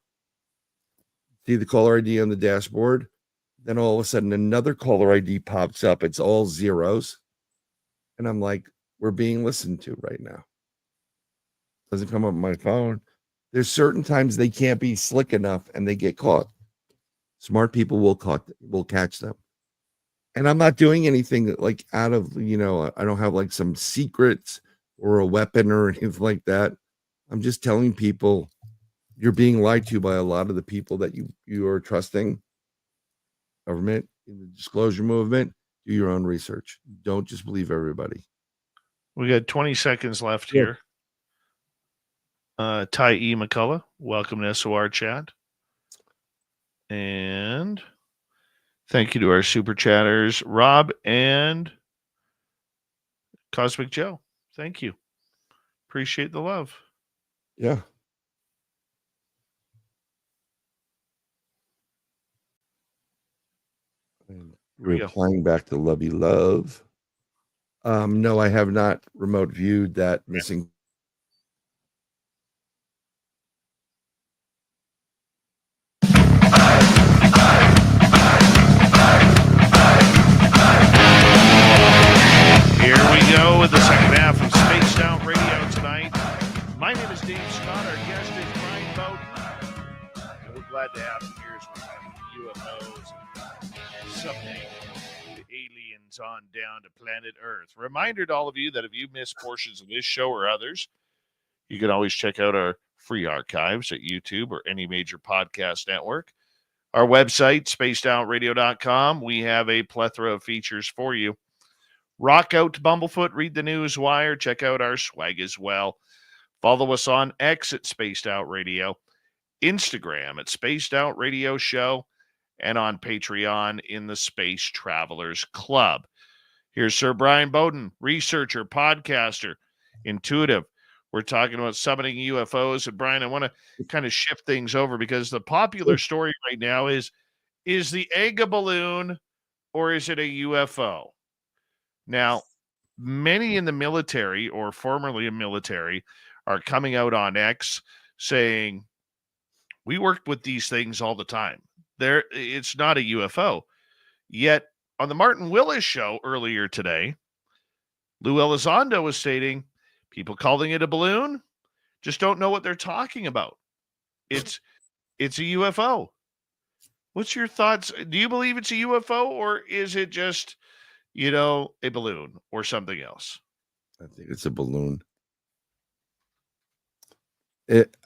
See the caller ID on the dashboard? Then all of a sudden another caller ID pops up. It's all zeros. And I'm like, we're being listened to right now. Doesn't come up on my phone. There's certain times they can't be slick enough and they get caught. Smart people will catch them. And I'm not doing anything like out of, I don't have like some secrets or a weapon or anything like that. I'm just telling people you're being lied to by a lot of the people that you are trusting. Government, in the disclosure movement, do your own research. Don't just believe everybody. We got 20 seconds left here. Ty E. McCullough, welcome to SOR chat. And thank you to our super chatters, Rob and Cosmic Joe, thank you. Appreciate the love. Yeah. And replying back to Lovey Love. No, I have not remote viewed that missing. Here we go with the second half of Spaced Out Radio tonight. My name is Dave Scott. Our guest is Bryan Bowden. And we're glad to have him here as we're talking UFOs and someday the aliens on down to planet Earth. Reminder to all of you that if you missed portions of this show or others, you can always check out our free archives at YouTube or any major podcast network. Our website, spacedoutradio.com, we have a plethora of features for you. Rock out to Bumblefoot, read the news wire, check out our swag as well. Follow us on X at Spaced Out Radio, Instagram at Spaced Out Radio Show, and on Patreon in the Space Travelers Club. Here's Sir Bryan Bowden, researcher, podcaster, intuitive. We're talking about summoning UFOs. And Bryan, I want to kind of shift things over because the popular story right now is the egg a balloon or is it a UFO? Now, many in the military or formerly in military are coming out on X saying, we work with these things all the time. It's not a UFO. Yet, on the Martin Willis show earlier today, Lou Elizondo was stating, people calling it a balloon just don't know what they're talking about. It's a UFO. What's your thoughts? Do you believe it's a UFO or is it just a balloon or something else? I think it's a balloon.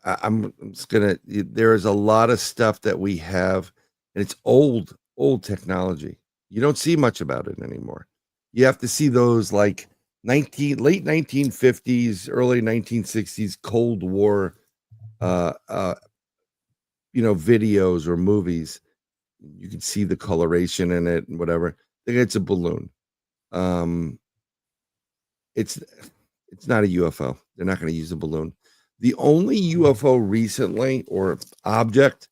I'm just there is a lot of stuff that we have, and it's old technology. You don't see much about it anymore. You have to see those like late 1950s, early 1960s Cold War, videos or movies. You can see the coloration in it and whatever. I think it's a balloon. It's not a UFO. They're not going to use a balloon. The only UFO recently or object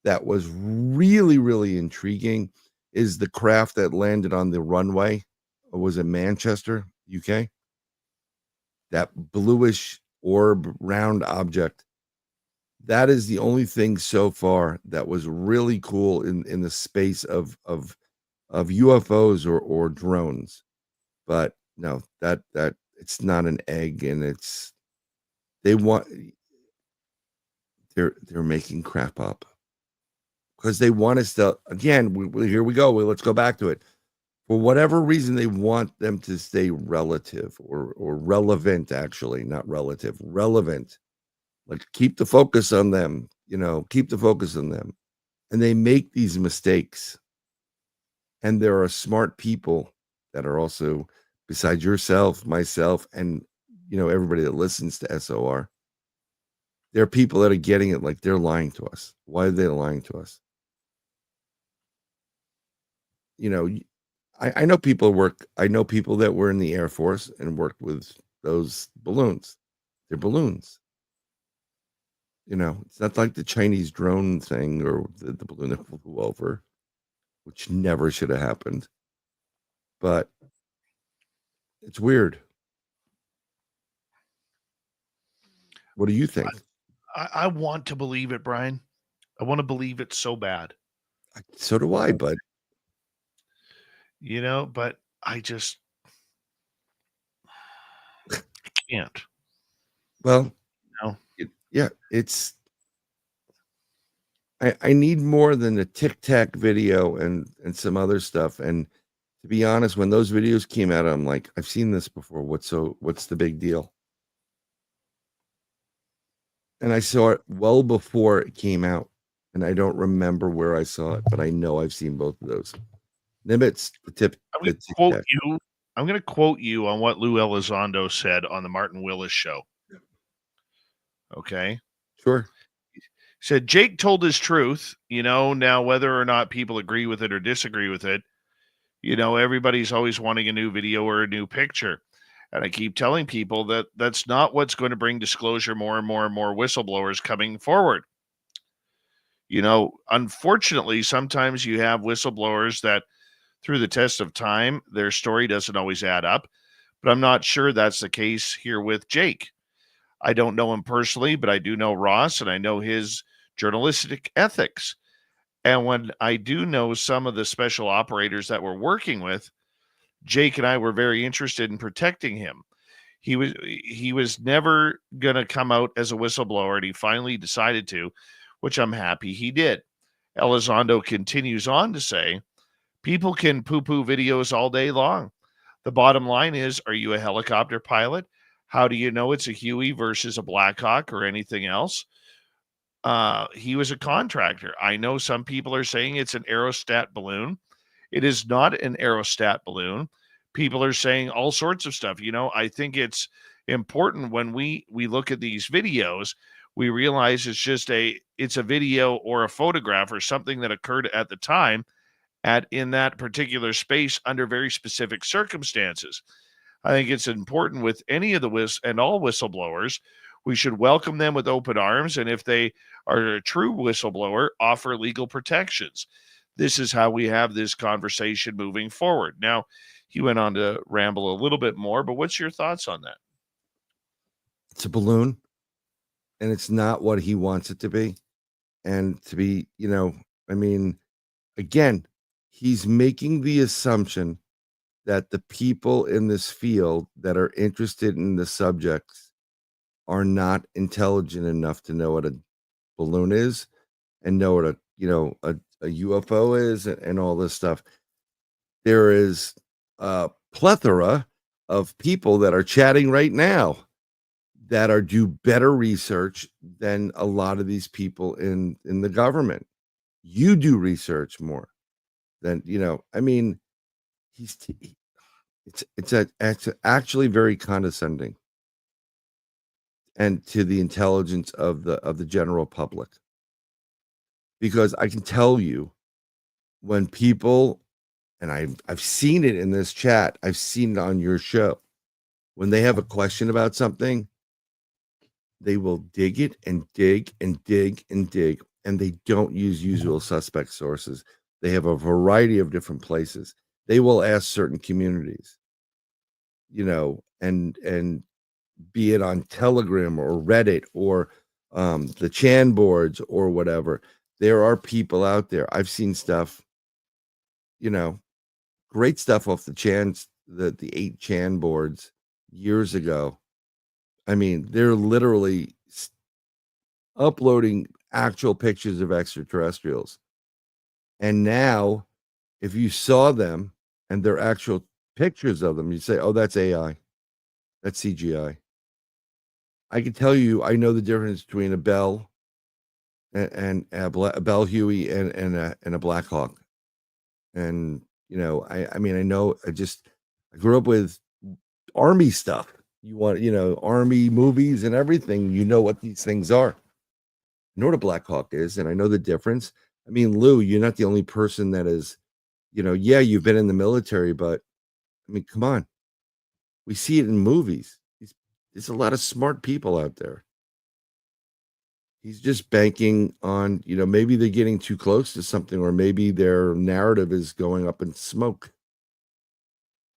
that was really, really intriguing is the craft that landed on the runway. Was it Manchester, UK? That bluish orb round object. That is the only thing so far that was really cool in the space of UFOs or drones. But no, that it's not an egg, and they're making crap up because they want us to, again, here we go. Let's go back to it. For whatever reason, they want them to stay relative or relevant, actually, not relative, relevant. Like keep the focus on them, keep the focus on them. And they make these mistakes. And there are smart people that are also, besides yourself, myself, and everybody that listens to SOR, there are people that are getting it like they're lying to us. Why are they lying to us? I know people that were in the Air Force and worked with those balloons. They're balloons. It's not like the Chinese drone thing or the balloon that flew over, which never should have happened. But it's weird. What do you think? I want to believe it, Bryan. I want to believe it so bad. So do I, bud. But I just can't. Well, it's. I need more than the Tic Tac video and some other stuff. And to be honest, when those videos came out, I'm like, I've seen this before. What's the big deal? And I saw it well before it came out, and I don't remember where I saw it, but I know I've seen both of those. Nimitz, the tip. I'm going to quote you on what Lou Elizondo said on the Martin Willis show. Okay. Sure. He said, Jake told his truth, now whether or not people agree with it or disagree with it, everybody's always wanting a new video or a new picture. And I keep telling people that that's not what's going to bring disclosure, more and more and more whistleblowers coming forward. You know, unfortunately, sometimes you have whistleblowers that through the test of time, their story doesn't always add up. But I'm not sure that's the case here with Jake. I don't know him personally, but I do know Ross and I know his journalistic ethics. And when I do know some of the special operators that we're working with, Jake and I were very interested in protecting him. He was never going to come out as a whistleblower, and he finally decided to, which I'm happy he did. Elizondo continues on to say, people can poo-poo videos all day long. The bottom line is, are you a helicopter pilot? How do you know it's a Huey versus a Blackhawk or anything else? He was a contractor. I know some people are saying it's an aerostat balloon. It is not an aerostat balloon. People are saying all sorts of stuff. You know, I think it's important when we look at these videos, we realize it's a video or a photograph or something that occurred at the time in that particular space under very specific circumstances. I think it's important with any of and all whistleblowers, we should welcome them with open arms, and if they are a true whistleblower, offer legal protections. This is how we have this conversation moving forward. Now, he went on to ramble a little bit more, but what's your thoughts on that? It's a balloon, and it's not what he wants it to be. And to be, I mean, again, he's making the assumption that the people in this field that are interested in the subjects are not intelligent enough to know what a balloon is and know what a UFO is and all this stuff. There is a plethora of people that are chatting right now that do better research than a lot of these people in the government. You do research more than, I mean, it's actually very condescending and to the intelligence of the general public. Because I can tell you when people, and I've seen it in this chat, I've seen it on your show, when they have a question about something, they will dig it and dig and dig and dig, and they don't use usual suspect sources. They have a variety of different places. They will ask certain communities, and be it on Telegram or Reddit or the Chan boards or whatever. There are people out there. I've seen stuff, great stuff off the 8 Chan boards years ago. I mean, they're literally uploading actual pictures of extraterrestrials. And now, if you saw them and they're actual pictures of them, you'd say, oh, that's AI. That's CGI. I can tell you, I know the difference between a Bell and a Bell Huey and a Blackhawk. And, I mean, I know I grew up with Army stuff. You want, Army movies and everything. You know what these things are. I know what a Blackhawk is, and I know the difference. I mean, Lou, you're not the only person that is, yeah, you've been in the military, but I mean, come on. We see it in movies. There's a lot of smart people out there. He's just banking on, maybe they're getting too close to something, or maybe their narrative is going up in smoke.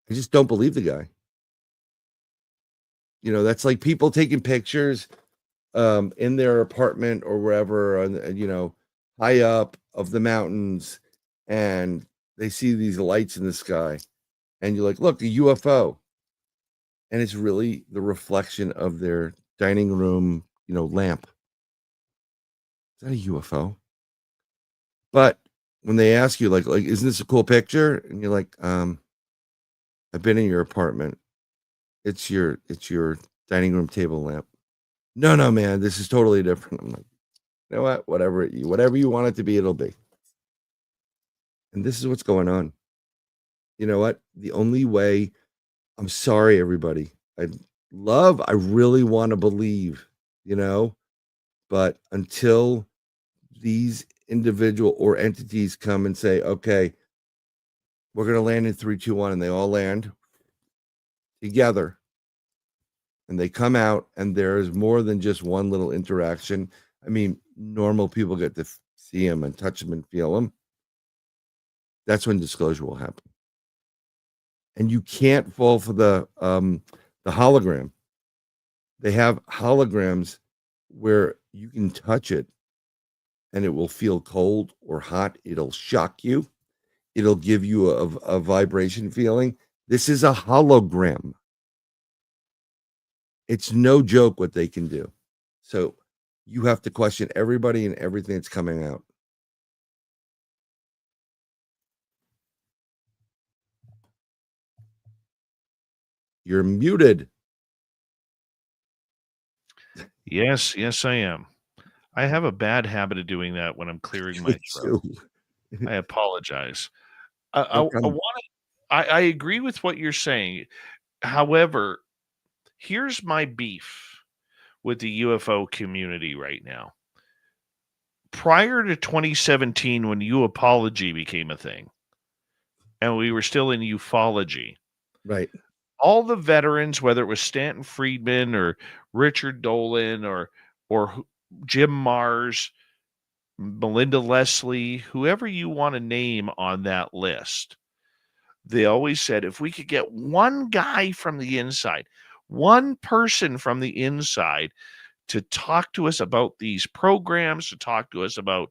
I just don't believe the guy. That's like people taking pictures in their apartment or wherever, high up of the mountains, and they see these lights in the sky, and you're like, look, a UFO. And it's really the reflection of their dining room, lamp. Is that a UFO? But when they ask you, like, isn't this a cool picture? And you're like, I've been in your apartment. It's your dining room table lamp. No, man, this is totally different. I'm like, you know what? Whatever you want it to be, it'll be. And this is what's going on. You know what? The only way, I'm sorry, everybody. I really want to believe, but until these individual or entities come and say, okay, we're going to land in 3, 2, 1, and they all land together, and they come out, and there's more than just one little interaction. I mean, normal people get to see them and touch them and feel them. That's when disclosure will happen. And you can't fall for the hologram. They have holograms where you can touch it and it will feel cold or hot. It'll shock you. It'll give you a vibration feeling. This is a hologram. It's no joke what they can do. So you have to question everybody and everything that's coming out. You're muted. Yes, I am. I have a bad habit of doing that when I'm clearing my throat. I apologize. I agree with what you're saying. However, here's my beef with the UFO community right now. Prior to 2017, when ufology became a thing, and we were still in ufology, Right. all the veterans, whether it was Stanton Friedman or Richard Dolan or Jim Mars, Melinda Leslie, whoever you want to name on that list, they always said, if we could get one guy from the inside, one person from the inside to talk to us about these programs, to talk to us about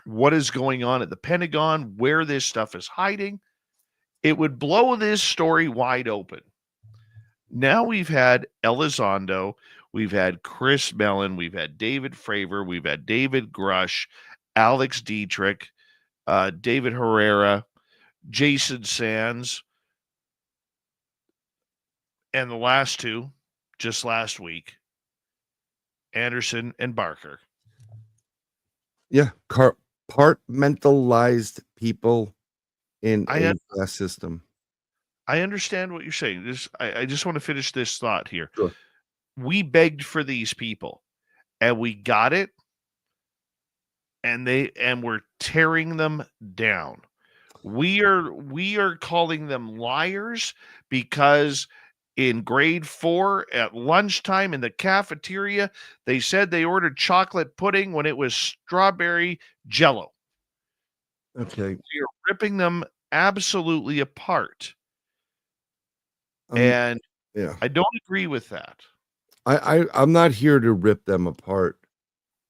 what is going on at the Pentagon, where this stuff is hiding, it would blow this story wide open. Now we've had Elizondo, we've had Chris Mellon, we've had David Fravor, we've had David Grush, Alex Dietrich, David Herrera, Jason Sands, and the last two, just last week, Anderson and Barker. Yeah, compartmentalized people in a class system. I understand what you're saying. I just want to finish this thought here. Sure. We begged for these people, and we got it, and we're tearing them down. We are calling them liars because in grade 4 at lunchtime in the cafeteria, they said they ordered chocolate pudding when it was strawberry jello. Okay. We are ripping them absolutely apart. And yeah, I don't agree with that. I'm not here to rip them apart.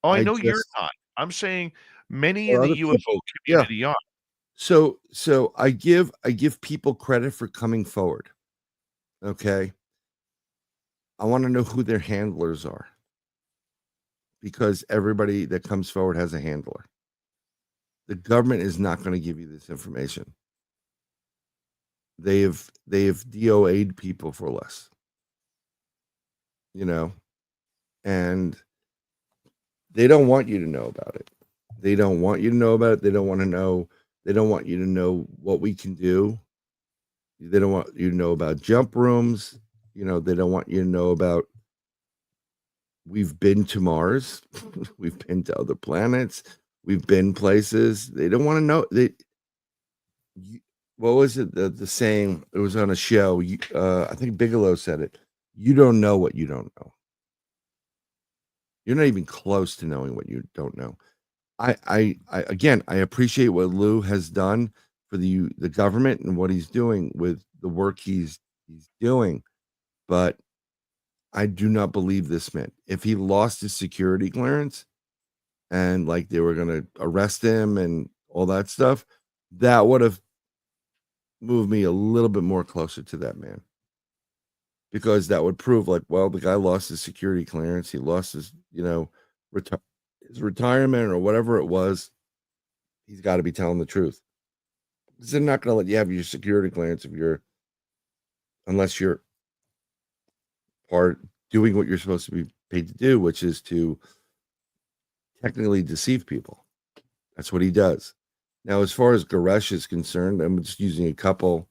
Oh, I know you're not. I'm saying many in Or the other UFO people, community are. So I give people credit for coming forward. Okay. I want to know who their handlers are, because everybody that comes forward has a handler. The government is not going to give you this information. They have DOA'd people for less, and they don't want you to know about it. They don't want you to know about it. They don't want to know. They don't want you to know what we can do. They don't want you to know about jump rooms. They don't want you to know about, we've been to Mars. We've been to other planets. We've been places. They don't want to know. What was it? The saying, it was on a show. I think Bigelow said it. You don't know what you don't know. You're not even close to knowing what you don't know. I appreciate what Lou has done for the government and what he's doing with the work he's doing, but I do not believe this man. If he lost his security clearance and like they were going to arrest him and all that stuff, that would have moved me a little bit more closer to that man, because that would prove like, well, the guy lost his security clearance. He lost his, his retirement or whatever it was. He's got to be telling the truth. They're not going to let you have your security clearance unless you're doing what you're supposed to be paid to do, which is to technically deceive people. That's what he does. Now, as far as Goresh is concerned, I'm just using a couple.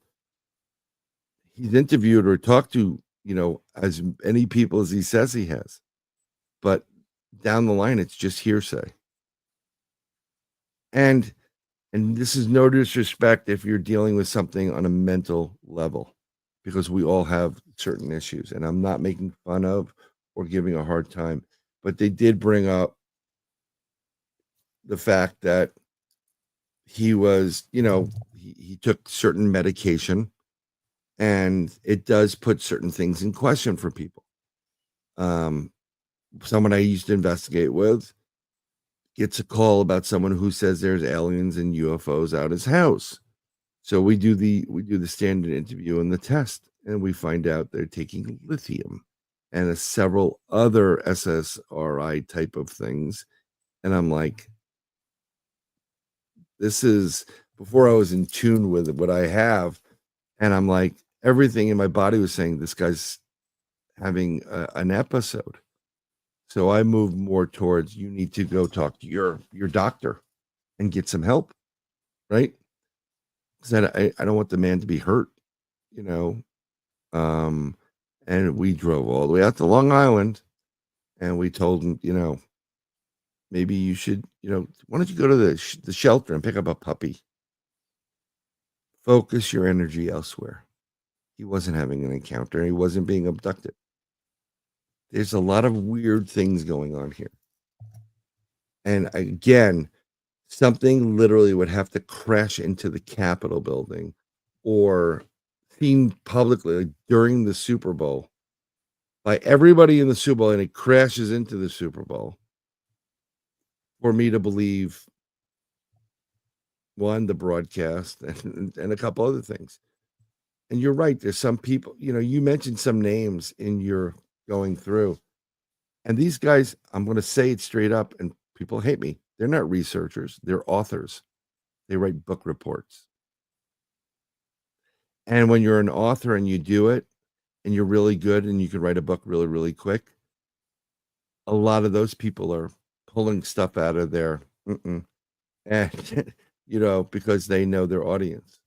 He's interviewed or talked to, as many people as he says he has. But down the line, it's just hearsay. And this is no disrespect if you're dealing with something on a mental level. because we all have certain issues, and I'm not making fun of or giving a hard time, but they did bring up the fact that he was, he took certain medication, and it does put certain things in question for people. Someone I used to investigate with gets a call about someone who says there's aliens and UFOs out his house. So we do the standard interview and the test, and we find out they're taking lithium and several other SSRI type of things. And I'm like, this is before I was in tune with what I have. And I'm like, everything in my body was saying this guy's having an episode. So I moved more towards, you need to go talk to your doctor and get some help, right? Because I don't want the man to be hurt, and we drove all the way out to Long Island, and we told him, maybe you should, why don't you go to the shelter and pick up a puppy? Focus your energy elsewhere. He wasn't having an encounter. He wasn't being abducted. There's a lot of weird things going on here. And again, something literally would have to crash into the Capitol building or seen publicly during the Super Bowl by everybody in the Super Bowl, and it crashes into the Super Bowl for me to believe, one, the broadcast and a couple other things. And you're right. There's some people, you mentioned some names in your going through, and these guys, I'm going to say it straight up, and people hate me. They're not researchers. They're authors. They write book reports. And when you're an author and you do it and you're really good and you can write a book really, really quick, a lot of those people are pulling stuff out of their, and, because they know their audience.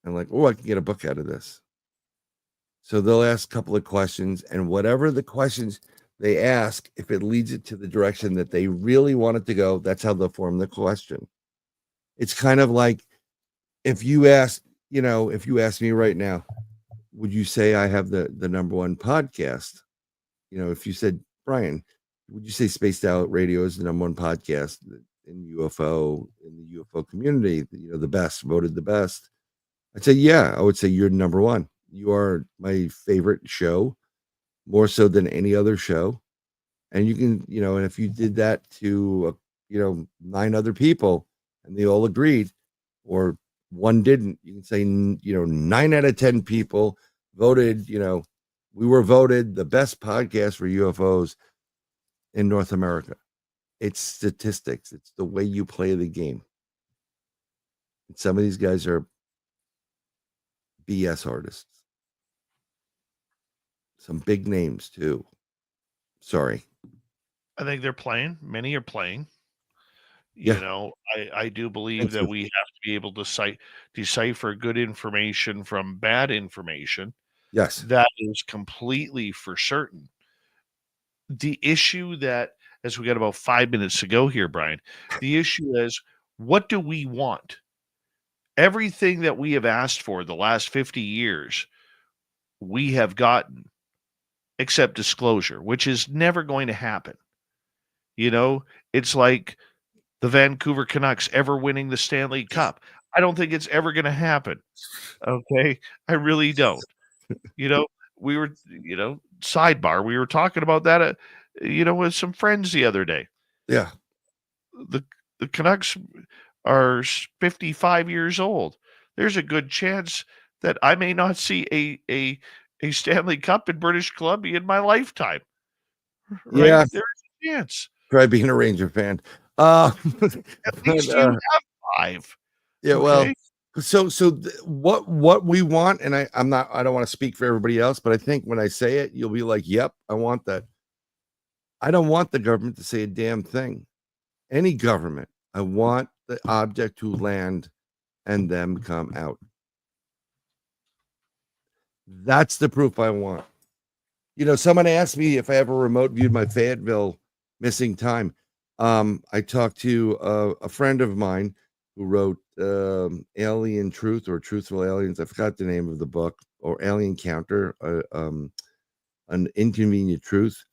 And like, oh, I can get a book out of this. So they'll ask a couple of questions, and whatever the questions they ask, if it leads it to the direction that they really want it to go, that's how they'll form the question. It's kind of like if you ask me right now, would you say I have the number one podcast? If you said, Brian, would you say Spaced Out Radio is the number one podcast in the UFO community, the best, voted the best? I'd say, yeah, I would say you're number one. You are my favorite show, more so than any other show. And you can, and if you did that to, 9 other people and they all agreed, or one didn't, you can say, 9 out of 10 people voted, we were voted the best podcast for UFOs in North America. It's statistics. It's the way you play the game. And some of these guys are BS artists. Some big names too. Sorry. I think they're playing. Many are playing. Yeah. I do believe that we have to be able to decipher good information from bad information. Yes. That is completely for certain. The issue that, as we got about 5 minutes to go here, Brian, the issue is, what do we want? Everything that we have asked for the last 50 years, we have gotten, except disclosure, which is never going to happen. It's like the Vancouver Canucks ever winning the Stanley Cup. I don't think it's ever going to happen. Okay. I really don't. We were, sidebar, we were talking about that, with some friends the other day. Yeah. The Canucks are 55 years old. There's a good chance that I may not see a Stanley Cup in British Columbia in my lifetime. Right? Yeah. There's a chance. Try being a Ranger fan. At least you have 5. Yeah, okay? Well, what we want, and I don't want to speak for everybody else, but I think when I say it, you'll be like, yep, I want that. I don't want the government to say a damn thing. Any government. I want the object to land and them come out. That's the proof I want. Someone asked me if I ever remote viewed my Fayetteville missing time. I talked to a friend of mine who wrote Alien Truth or Truthful Aliens. I forgot the name of the book or alien encounter, an inconvenient truth.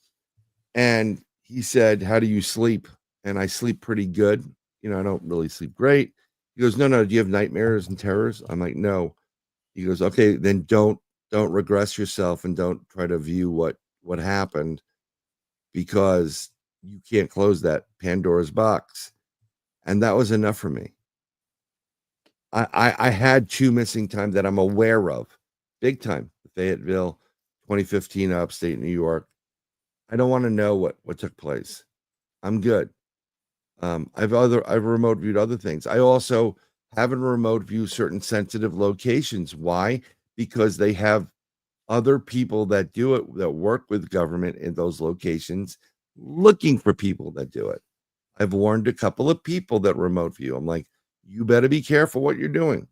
And he said, "How do you sleep?" And I sleep pretty good. I don't really sleep great. He goes, no, do you have nightmares and terrors? I'm like, no. He goes, okay, then don't regress yourself and don't try to view what happened, because you can't close that Pandora's box. And that was enough for me. I had 2 missing time that I'm aware of, big time. Fayetteville, 2015, upstate New York. I don't want to know what took place. I'm good. I've remote viewed other things. I also haven't remote viewed certain sensitive locations. Why? Because they have other people that do it, that work with government in those locations, looking for people that do it. I've warned a couple of people that remote view. I'm like, you better be careful what you're doing.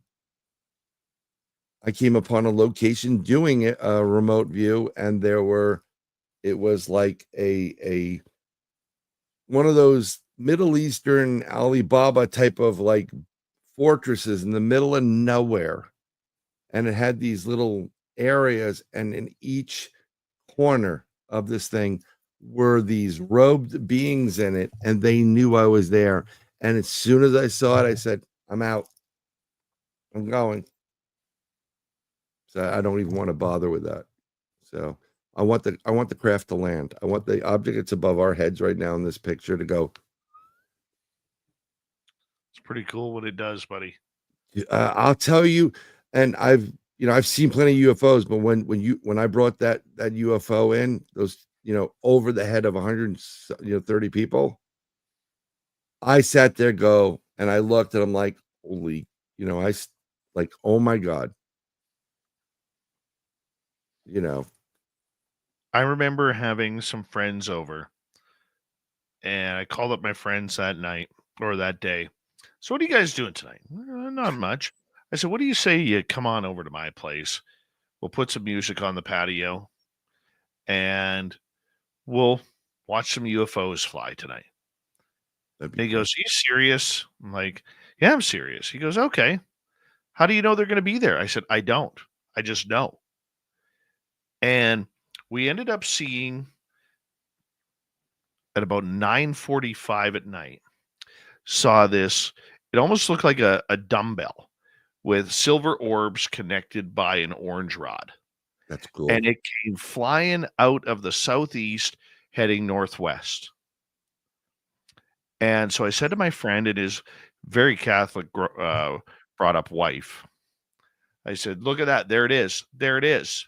I came upon a location doing it, a remote view, and it was like a one of those Middle Eastern Alibaba type of like fortresses in the middle of nowhere. And it had these little areas, and in each corner of this thing were these robed beings in it, and they knew I was there. And as soon as I saw it, I said, I'm out. I'm going. So I don't even want to bother with that. So I want the craft to land. I want the object that's above our heads right now in this picture to go. It's pretty cool what it does, buddy. I'll tell you, and I've seen plenty of UFOs, but when I brought that UFO in, those over the head of 130 people, I sat there and I looked and I'm like, holy, oh my God. I remember having some friends over, and I called up my friends that night or that day. So what are you guys doing tonight? Not much. I said, what do you say you come on over to my place? We'll put some music on the patio, and we'll watch some UFOs fly tonight. And he goes, are you serious? I'm like, yeah, I'm serious. He goes, okay. How do you know they're going to be there? I said, I don't. I just know. And we ended up seeing at about 9:45 at night, saw this. It almost looked like a dumbbell with silver orbs connected by an orange rod. That's cool. And it came flying out of the southeast, heading northwest. And so I said to my friend and his very Catholic brought up wife, I said, look at that. There it is. There it is.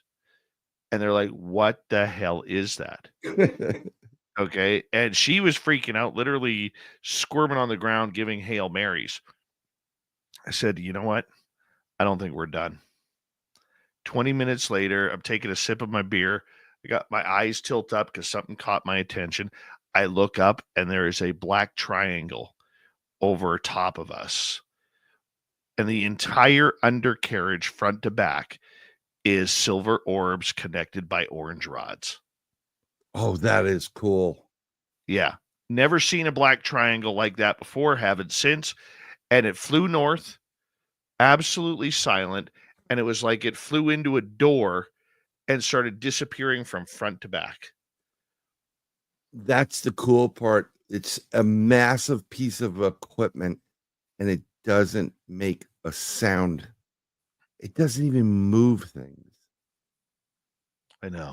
And they're like, what the hell is that? Okay. And she was freaking out, literally squirming on the ground, giving Hail Marys. I said, you know what? I don't think we're done. 20 minutes later, I'm taking a sip of my beer. I got my eyes tilt up because something caught my attention. I look up and there is a black triangle over top of us. And the entire undercarriage, front to back, is silver orbs connected by orange rods. Oh, that is cool. Yeah. Never seen a black triangle like that before, haven't since. And it flew north, absolutely silent. And it was like it flew into a door and started disappearing from front to back. That's the cool part. It's a massive piece of equipment, and it doesn't make a sound. It doesn't even move things. I know.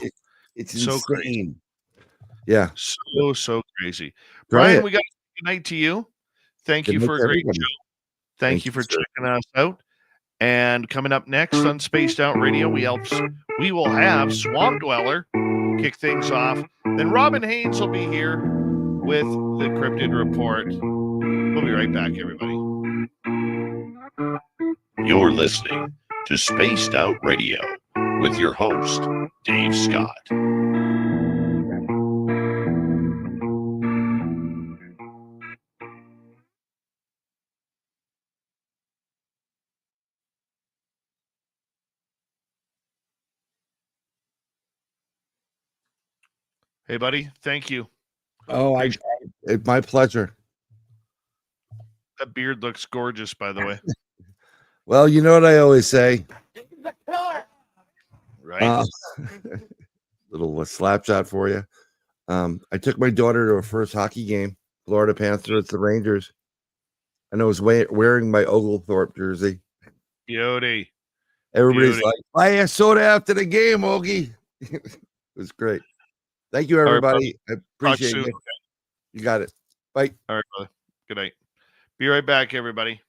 It's so insane. Crazy. Yeah. So crazy. Try Bryan, it. we got a good night to you. Thank Good you night for a to great everybody. show. Thank you for sir. checking us out. And coming up next on Spaced Out Radio, we will have Swamp Dweller kick things off. Then Robin Haynes will be here with the Crypted Report. We'll be right back, everybody. You're listening to Spaced Out Radio with your host, Dave Scott. Hey, buddy. Thank you. Oh, it's my pleasure. That beard looks gorgeous, by the way. Well, you know what I always say. Right. Little slap shot for you. I took my daughter to her first hockey game, Florida Panthers, the Rangers, and I was wearing my Oglethorpe jersey. Beauty. Everybody's like, "Buy a soda after the game, Ogie." It was great. Thank you, everybody. I appreciate soon, you. okay? You got it. Bye. All right, brother. Good night. Be right back, everybody.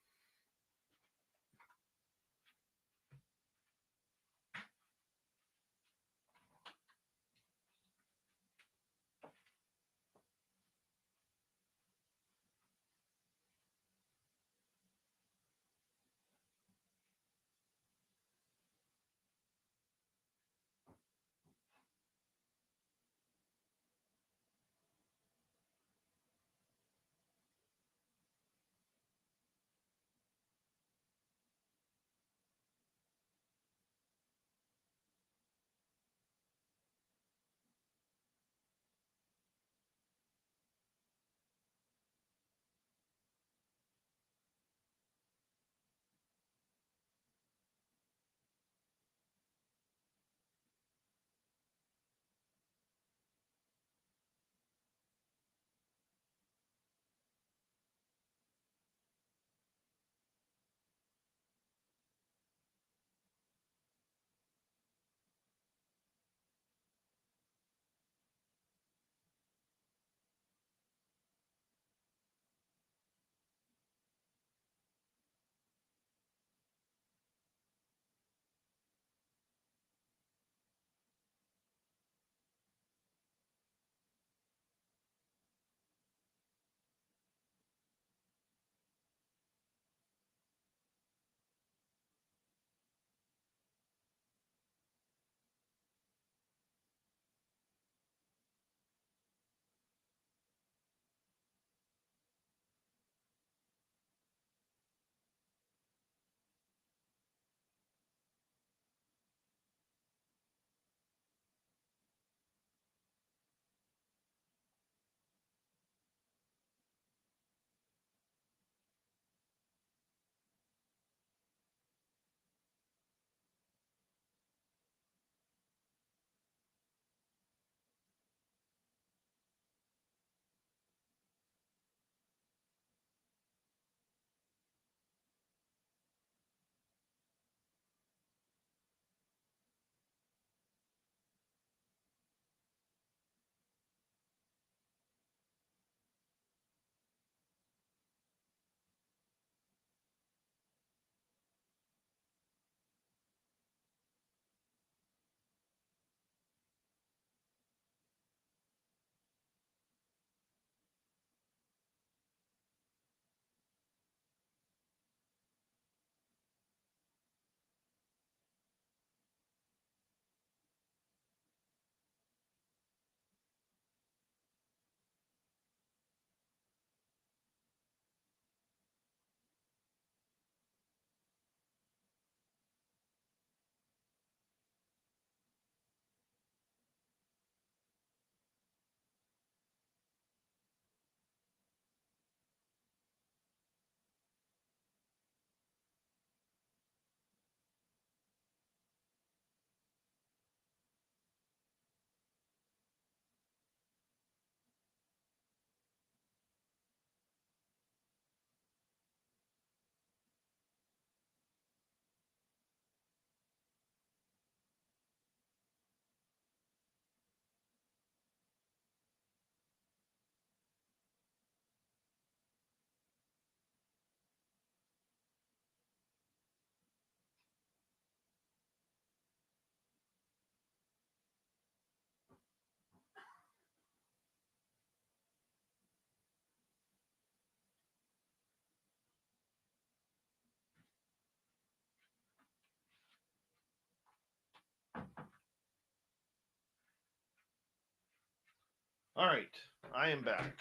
All right, I am back.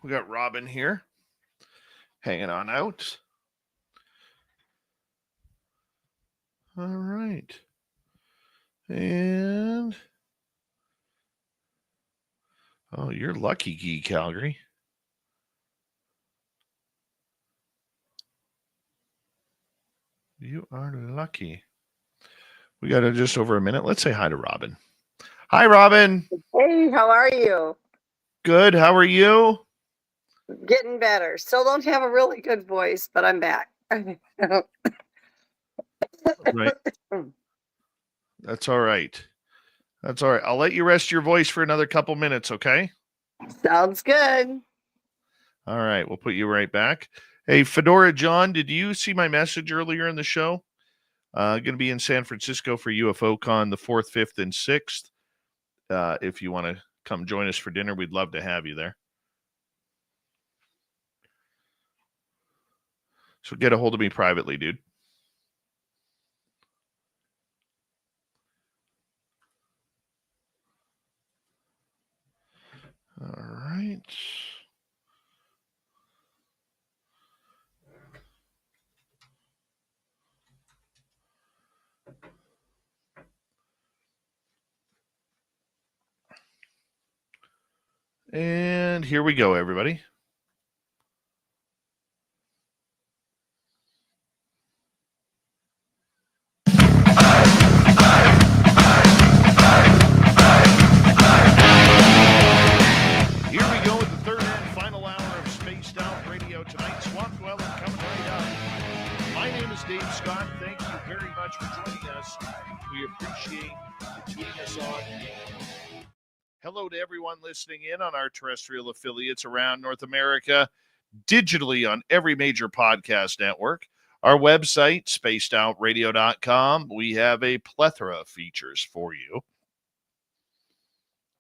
We got Robin here, hanging on out. All right. And oh, you're lucky, Gee Calgary. You are lucky. We got just over a minute. Let's say hi to Robin. Hi, Robin. Hey, how are you? Good. How are you? Getting better. Still don't have a really good voice, but I'm back. Right. That's all right. That's all right. I'll let you rest your voice for another couple minutes, okay? Sounds good. All right. We'll put you right back. Hey, Fedora John, did you see my message earlier in the show? Going to be in San Francisco for UFO Con the 4th, 5th, and 6th. If you want to come join us for dinner, we'd love to have you there. So get a hold of me privately, dude. All right. And here we go, everybody. Here we go with the third and final hour of Spaced Out Radio tonight. Swamp Dweller coming right up. My name is Dave Scott. Thank you very much for joining us. We appreciate you tuning us on. Hello to everyone listening in on our terrestrial affiliates around North America, digitally on every major podcast network. Our website, spacedoutradio.com. We have a plethora of features for you.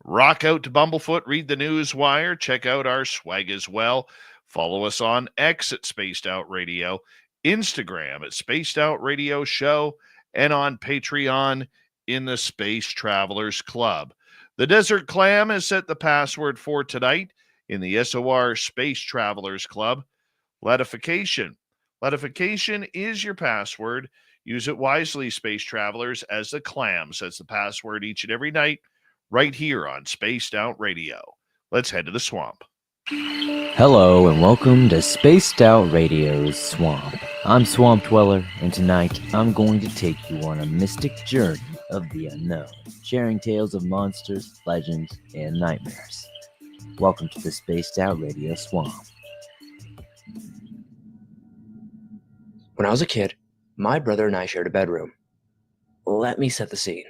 Rock out to Bumblefoot, read the news wire, check out our swag as well. Follow us on X at Spaced Out Radio, Instagram at Spaced Out Radio Show, and on Patreon in the Space Travelers Club. The Desert Clam has set the password for tonight in the SOR Space Travelers Club. Latification. Latification is your password. Use it wisely, Space Travelers, as the Clam sets the password each and every night right here on Spaced Out Radio. Let's head to the swamp. Hello and welcome to Spaced Out Radio's Swamp. I'm Swamp Dweller, and tonight I'm going to take you on a mystic journey of the unknown, sharing tales of monsters, legends, and nightmares. Welcome to the Spaced Out Radio Swamp. When I was a kid, my brother and I shared a bedroom. Let me set the scene.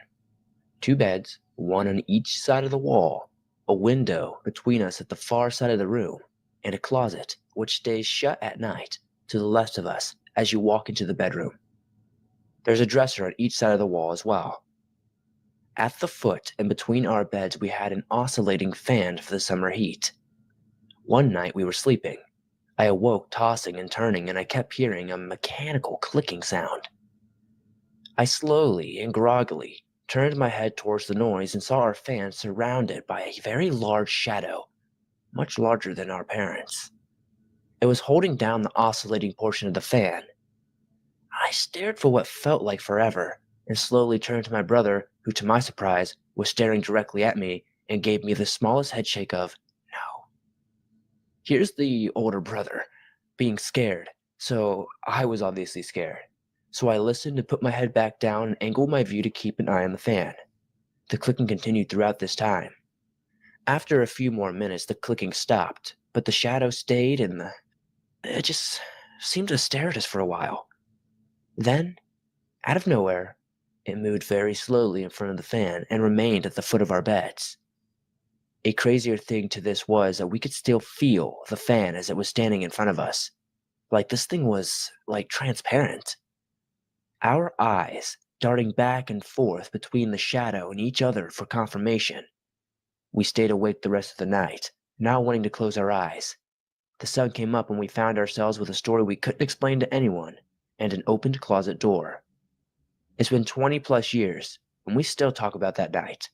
2 beds, one on each side of the wall, a window between us at the far side of the room, and a closet which stays shut at night to the left of us as you walk into the bedroom. There's a dresser on each side of the wall as well. At the foot and between our beds, we had an oscillating fan for the summer heat. One night we were sleeping. I awoke tossing and turning, and I kept hearing a mechanical clicking sound. I slowly and groggily turned my head towards the noise and saw our fan surrounded by a very large shadow, much larger than our parents. It was holding down the oscillating portion of the fan. I stared for what felt like forever and slowly turned to my brother, who to my surprise was staring directly at me and gave me the smallest headshake of no. Here's the older brother being scared, so I was obviously scared. So I listened and put my head back down and angled my view to keep an eye on the fan. The clicking continued throughout this time. After a few more minutes, the clicking stopped, but the shadow stayed and it just seemed to stare at us for a while. Then, out of nowhere, it moved very slowly in front of the fan and remained at the foot of our beds. A crazier thing to this was that we could still feel the fan as it was standing in front of us. Like this thing was, transparent. Our eyes darting back and forth between the shadow and each other for confirmation. We stayed awake the rest of the night, not wanting to close our eyes. The sun came up and we found ourselves with a story we couldn't explain to anyone and an opened closet door. It's been 20 plus years, and we still talk about that night.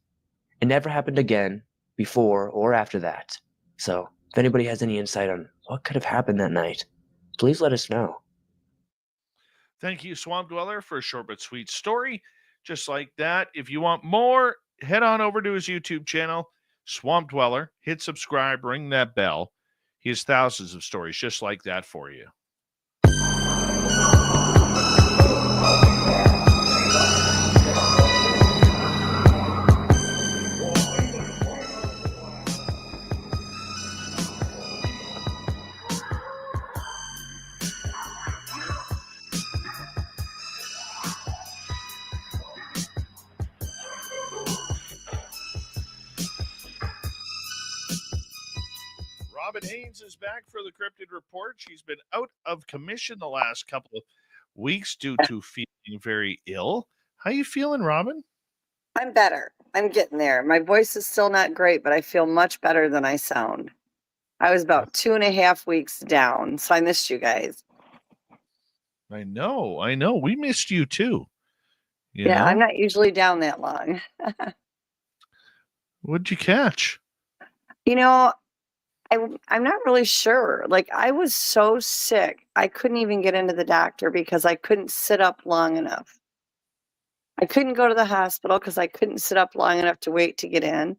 It never happened again, before or after that. So, if anybody has any insight on what could have happened that night, please let us know. Thank you, Swamp Dweller, for a short but sweet story. Just like that. If you want more, head on over to his YouTube channel, Swamp Dweller. Hit subscribe, ring that bell. He has thousands of stories just like that for you. Haynes is back for the Cryptid Report. She's been out of commission the last couple of weeks due to feeling very ill. How you feeling, Robin? I'm better. I'm getting there. My voice is still not great, but I feel much better than I sound. I was about 2.5 weeks down, so I missed you guys. I know. We missed you too. You Yeah, know? I'm not usually down that long. What'd you catch? You know, I'm not really sure. Like, I was so sick, I couldn't even get into the doctor because I couldn't sit up long enough. I couldn't go to the hospital because I couldn't sit up long enough to wait to get in.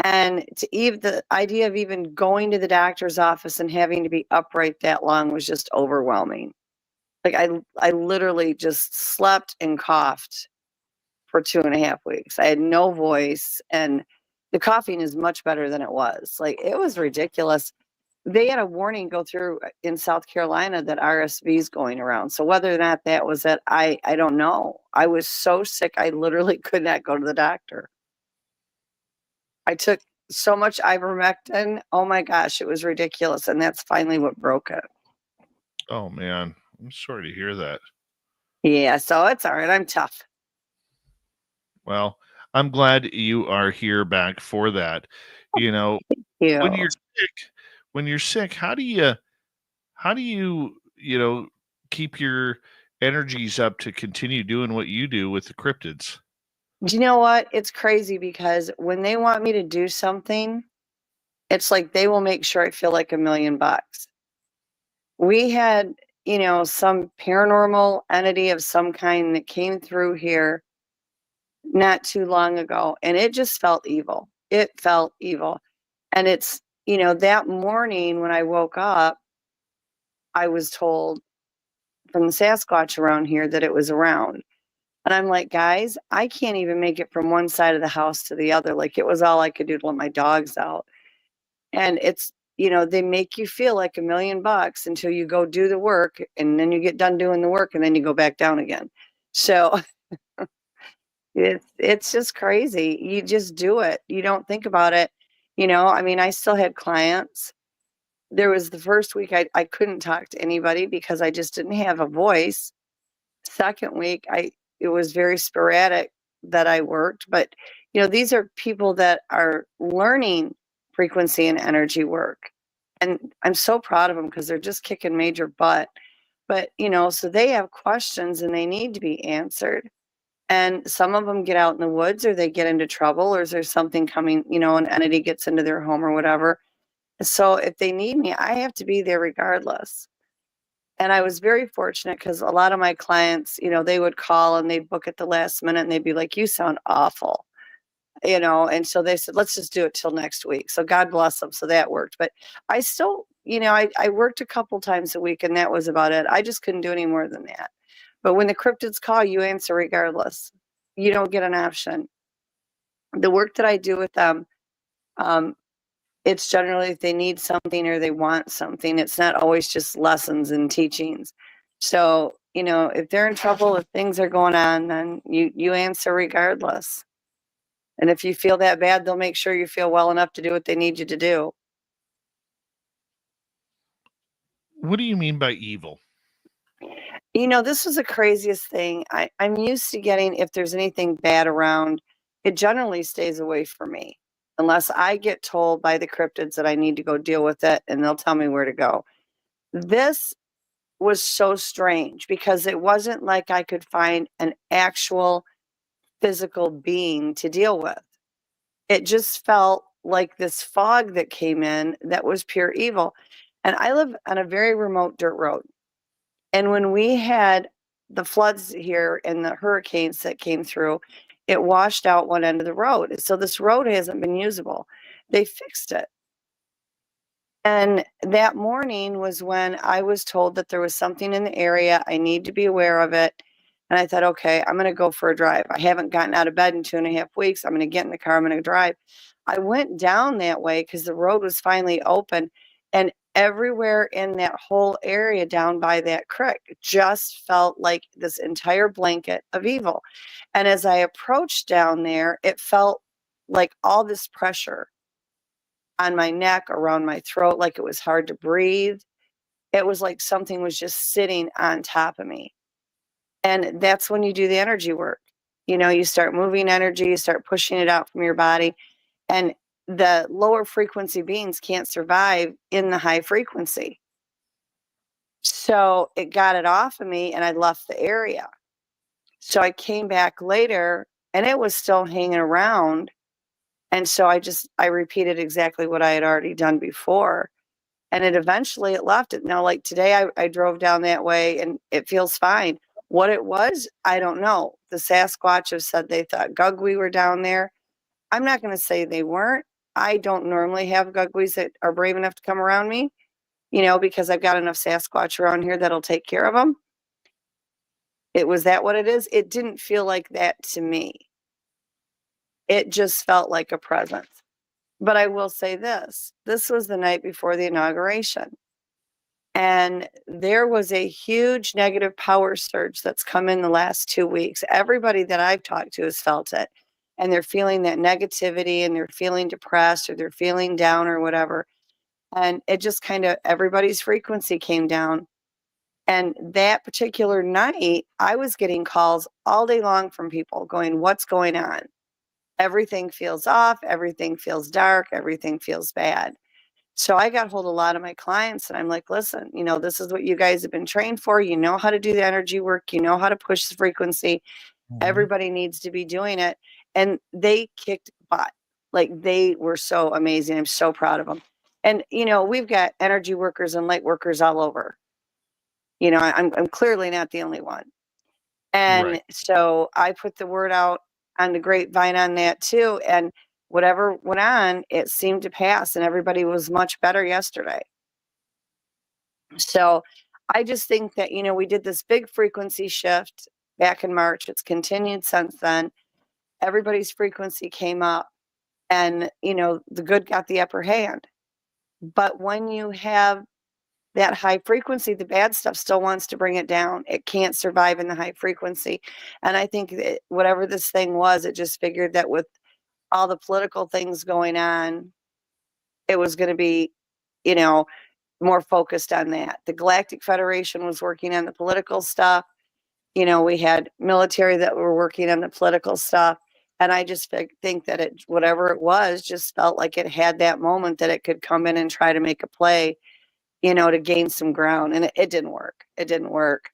And the idea of even going to the doctor's office and having to be upright that long was just overwhelming. Like, I literally just slept and coughed for 2.5 weeks. I had no voice, and the coughing is much better than it was. Like, it was ridiculous. They had a warning go through in South Carolina that RSV is going around. So whether or not that was it, I don't know. I was so sick, I literally could not go to the doctor. I took so much ivermectin. Oh my gosh, it was ridiculous. And that's finally what broke it. Oh man, I'm sorry to hear that. Yeah, so it's all right. I'm tough. Well, I'm glad you are here back for that. You know, Yeah. when you're sick, how do you keep your energies up to continue doing what you do with the cryptids? Do you know what? It's crazy because when they want me to do something, it's like they will make sure I feel like $1 million. We had, some paranormal entity of some kind that came through here not too long ago, and it just felt evil. It felt evil. And it's, that morning when I woke up, I was told from the Sasquatch around here that it was around. And I'm like, guys, I can't even make it from one side of the house to the other. Like, it was all I could do to let my dogs out. And it's, they make you feel like $1 million until you go do the work, and then you get done doing the work, and then you go back down again. So it's just crazy. You just do it. You don't think about it. I still had clients. There was the first week I couldn't talk to anybody because I just didn't have a voice. Second week, it was very sporadic that I worked, but these are people that are learning frequency and energy work. And I'm so proud of them because they're just kicking major butt. But, so they have questions and they need to be answered. And some of them get out in the woods, or they get into trouble, or is there something coming, an entity gets into their home or whatever. So if they need me, I have to be there regardless. And I was very fortunate because a lot of my clients, they would call and they'd book at the last minute and they'd be like, you sound awful, and so they said, let's just do it till next week. So God bless them. So that worked. But I still, I worked a couple times a week and that was about it. I just couldn't do any more than that. But when the cryptids call, you answer regardless. You don't get an option. The work that I do with them, it's generally if they need something or they want something. It's not always just lessons and teachings. So, if they're in trouble, if things are going on, then you answer regardless. And if you feel that bad, they'll make sure you feel well enough to do what they need you to do. What do you mean by evil? This was the craziest thing. I'm used to getting, if there's anything bad around, it generally stays away from me. Unless I get told by the cryptids that I need to go deal with it, and they'll tell me where to go. This was so strange because it wasn't like I could find an actual physical being to deal with. It just felt like this fog that came in that was pure evil. And I live on a very remote dirt road. And when we had the floods here and the hurricanes that came through, it washed out one end of the road. So this road hasn't been usable. They fixed it. And that morning was when I was told that there was something in the area. I need to be aware of it. And I thought, okay, I'm going to go for a drive. I haven't gotten out of bed in 2.5 weeks. I'm going to get in the car. I'm going to drive. I went down that way because the road was finally open. And everywhere in that whole area down by that creek just felt like this entire blanket of evil. And as I approached down there, it felt like all this pressure on my neck, around my throat, like it was hard to breathe. It was like something was just sitting on top of me. And that's when you do the energy work. You know, you start moving energy, you start pushing it out from your body. And the lower frequency beings can't survive in the high frequency. So it got it off of me and I left the area. So I came back later and it was still hanging around. And so I repeated exactly what I had already done before. And it eventually it left it. Now, like today, I drove down that way and it feels fine. What it was, I don't know. The Sasquatch have said they thought Gugwe were down there. I'm not going to say they weren't. I don't normally have Gugwes that are brave enough to come around me, you know, because I've got enough Sasquatch around here that'll take care of them. Was that what it is? It didn't feel like that to me. It just felt like a presence. But I will say this was the night before the inauguration. And there was a huge negative power surge that's come in the last 2 weeks. Everybody that I've talked to has felt it. And they're feeling that negativity and they're feeling depressed or they're feeling down or whatever. And it just kind of, everybody's frequency came down. And that particular night, I was getting calls all day long from people going, what's going on? Everything feels off. Everything feels dark. Everything feels bad. So I got hold of a lot of my clients and I'm like, listen, you know, this is what you guys have been trained for. You know how to do the energy work. You know how to push the frequency. Everybody needs to be doing it. And they kicked butt. Like they were so amazing. I'm so proud of them. And, you know, we've got energy workers and light workers all over. You know, I'm clearly not the only one. And Right. so I put the word out on the grapevine on that too. And whatever went on, it seemed to pass and everybody was much better yesterday. So I just think that, you know, we did this big frequency shift back in March. It's continued since then. Everybody's frequency came up and, you know, the good got the upper hand. But when you have that high frequency, the bad stuff still wants to bring it down. It can't survive in the high frequency. And I think that whatever this thing was, it just figured that with all the political things going on, it was going to be, you know, more focused on that. The Galactic Federation was working on the political stuff. You know, we had military that were working on the political stuff. And I just think that it, whatever it was, just felt like it had that moment that it could come in and try to make a play, you know, to gain some ground. And it didn't work. It didn't work.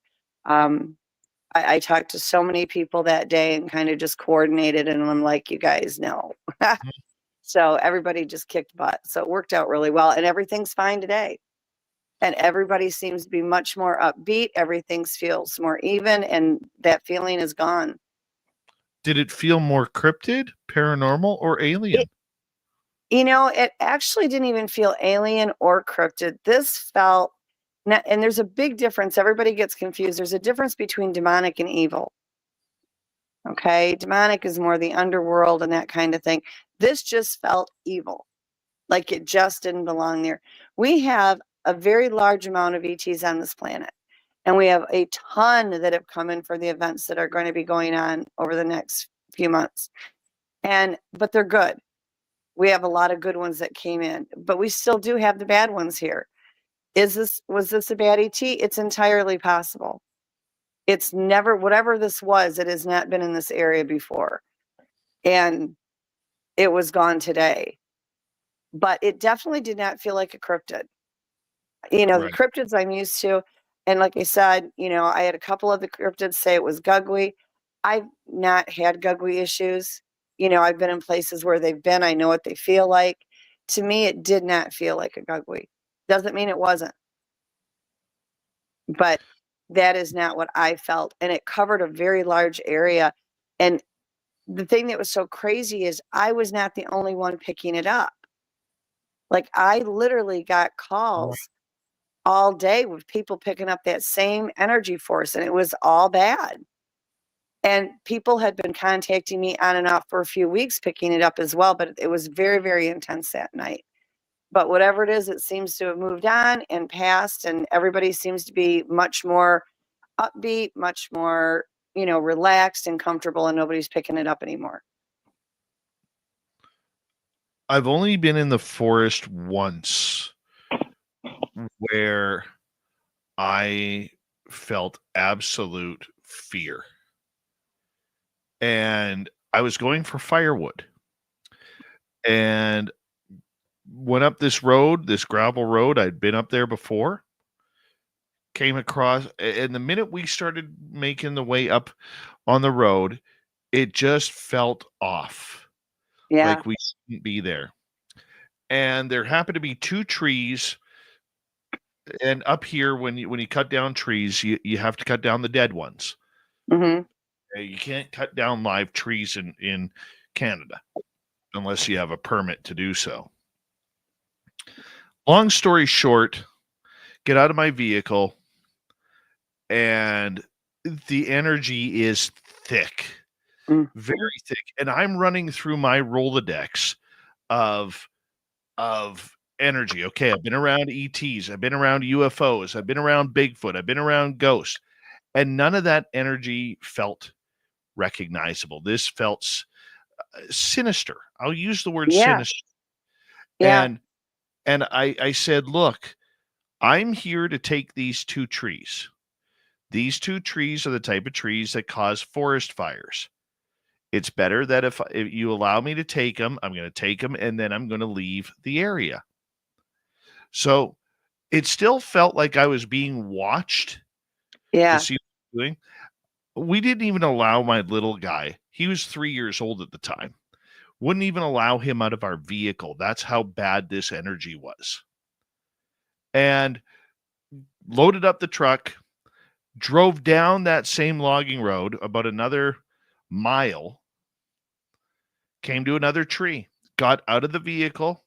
I talked to so many people that day and kind of just coordinated. And I'm like, you guys know. So everybody just kicked butt. So it worked out really well. And everything's fine today. And everybody seems to be much more upbeat. Everything feels more even. And that feeling is gone. Did it feel more cryptid, paranormal, or alien? You know, it actually didn't even feel alien or cryptid. This felt, and there's a big difference. Everybody gets confused. There's a difference between demonic and evil. Okay. Demonic is more the underworld and that kind of thing. This just felt evil. Like it just didn't belong there. We have a very large amount of ETs on this planet. And we have a ton that have come in for the events that are going to be going on over the next few months. But they're good. We have a lot of good ones that came in, but we still do have the bad ones here. Was this a bad ET? It's entirely possible. It's never, whatever this was, it has not been in this area before. And it was gone today. But it definitely did not feel like a cryptid. You know, Right. the cryptids I'm used to, and like I said, you know, I had a couple of the cryptids say it was Gugwe. I've not had Gugwe issues. You know, I've been in places where they've been. I know what they feel like. To me, it did not feel like a Gugwe. Doesn't mean it wasn't. But that is not what I felt. And it covered a very large area. And the thing that was so crazy is I was not the only one picking it up. Like I literally got calls all day with people picking up that same energy force, and it was all bad. And people had been contacting me on and off for a few weeks picking it up as well, but it was very, very intense that night. But whatever it is, it seems to have moved on and passed, and everybody seems to be much more upbeat, much more, you know, relaxed and comfortable, and nobody's picking it up anymore. I've only been in the forest once where I felt absolute fear. And I was going for firewood and went up this road, this gravel road. I'd been up there before, came across, and the minute we started making the way up on the road, it just felt off. Yeah. Like we shouldn't be there. And there happened to be two trees. And up here, when you cut down trees, you have to cut down the dead ones. Mm-hmm. You can't cut down live trees in Canada unless you have a permit to do so. Long story short, get out of my vehicle, and the energy is thick, very thick. And I'm running through my Rolodex of energy. Okay, I've been around ETs, I've been around UFOs, I've been around Bigfoot, I've been around ghosts, and none of that energy felt recognizable. This felt sinister. I'll use the word sinister. Yeah. And I said, look, I'm here to take these two trees. These two trees are the type of trees that cause forest fires. It's better that if you allow me to take them, I'm going to take them, and then I'm going to leave the area. So it still felt like I was being watched. Yeah. To see what I'm doing. We didn't even allow my little guy. He was 3 years old at the time. Wouldn't even allow him out of our vehicle. That's how bad this energy was. And loaded up the truck, drove down that same logging road about another mile, came to another tree, got out of the vehicle,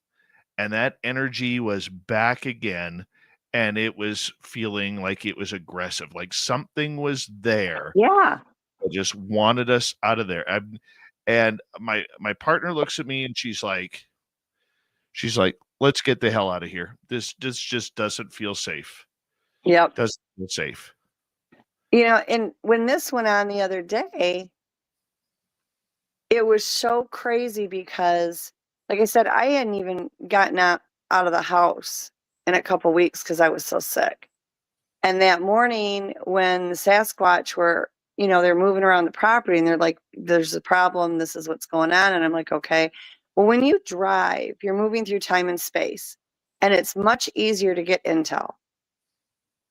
and that energy was back again. And it was feeling like it was aggressive, like something was there. Yeah. I just wanted us out of there. And my partner looks at me and she's like, let's get the hell out of here. This just doesn't feel safe. Yep. Doesn't feel safe. You know, and when this went on the other day, it was so crazy because, like I said, I hadn't even gotten out of the house in a couple weeks because I was so sick. And that morning when the Sasquatch were, they're moving around the property and they're like, there's a problem. This is what's going on. And I'm like, okay. Well, when you drive, you're moving through time and space, and it's much easier to get intel.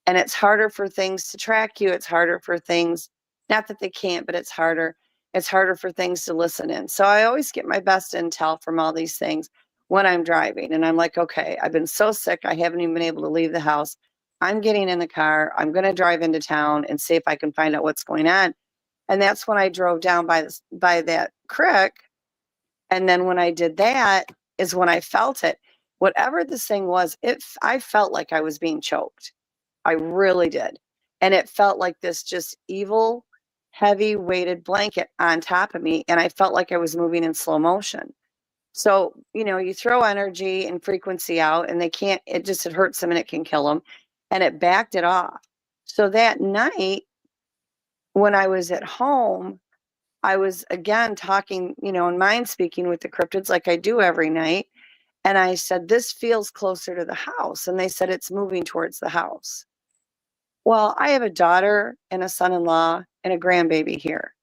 And it's harder for things to track you. It's harder for things, not that they can't, but it's harder. It's harder for things to listen in. So I always get my best intel from all these things when I'm driving. And I'm like, okay, I've been so sick, I haven't even been able to leave the house. I'm getting in the car. I'm going to drive into town and see if I can find out what's going on. And that's when I drove down by that creek. And then when I did that is when I felt it. Whatever this thing was, I felt like I was being choked. I really did. And it felt like this just evil, heavy weighted blanket on top of me. And I felt like I was moving in slow motion. So, you throw energy and frequency out and it hurts them and it can kill them. And it backed it off. So that night when I was at home, I was again talking, in mind speaking with the cryptids like I do every night. And I said, this feels closer to the house. And they said, it's moving towards the house. Well, I have a daughter and a son-in-law and a grandbaby here.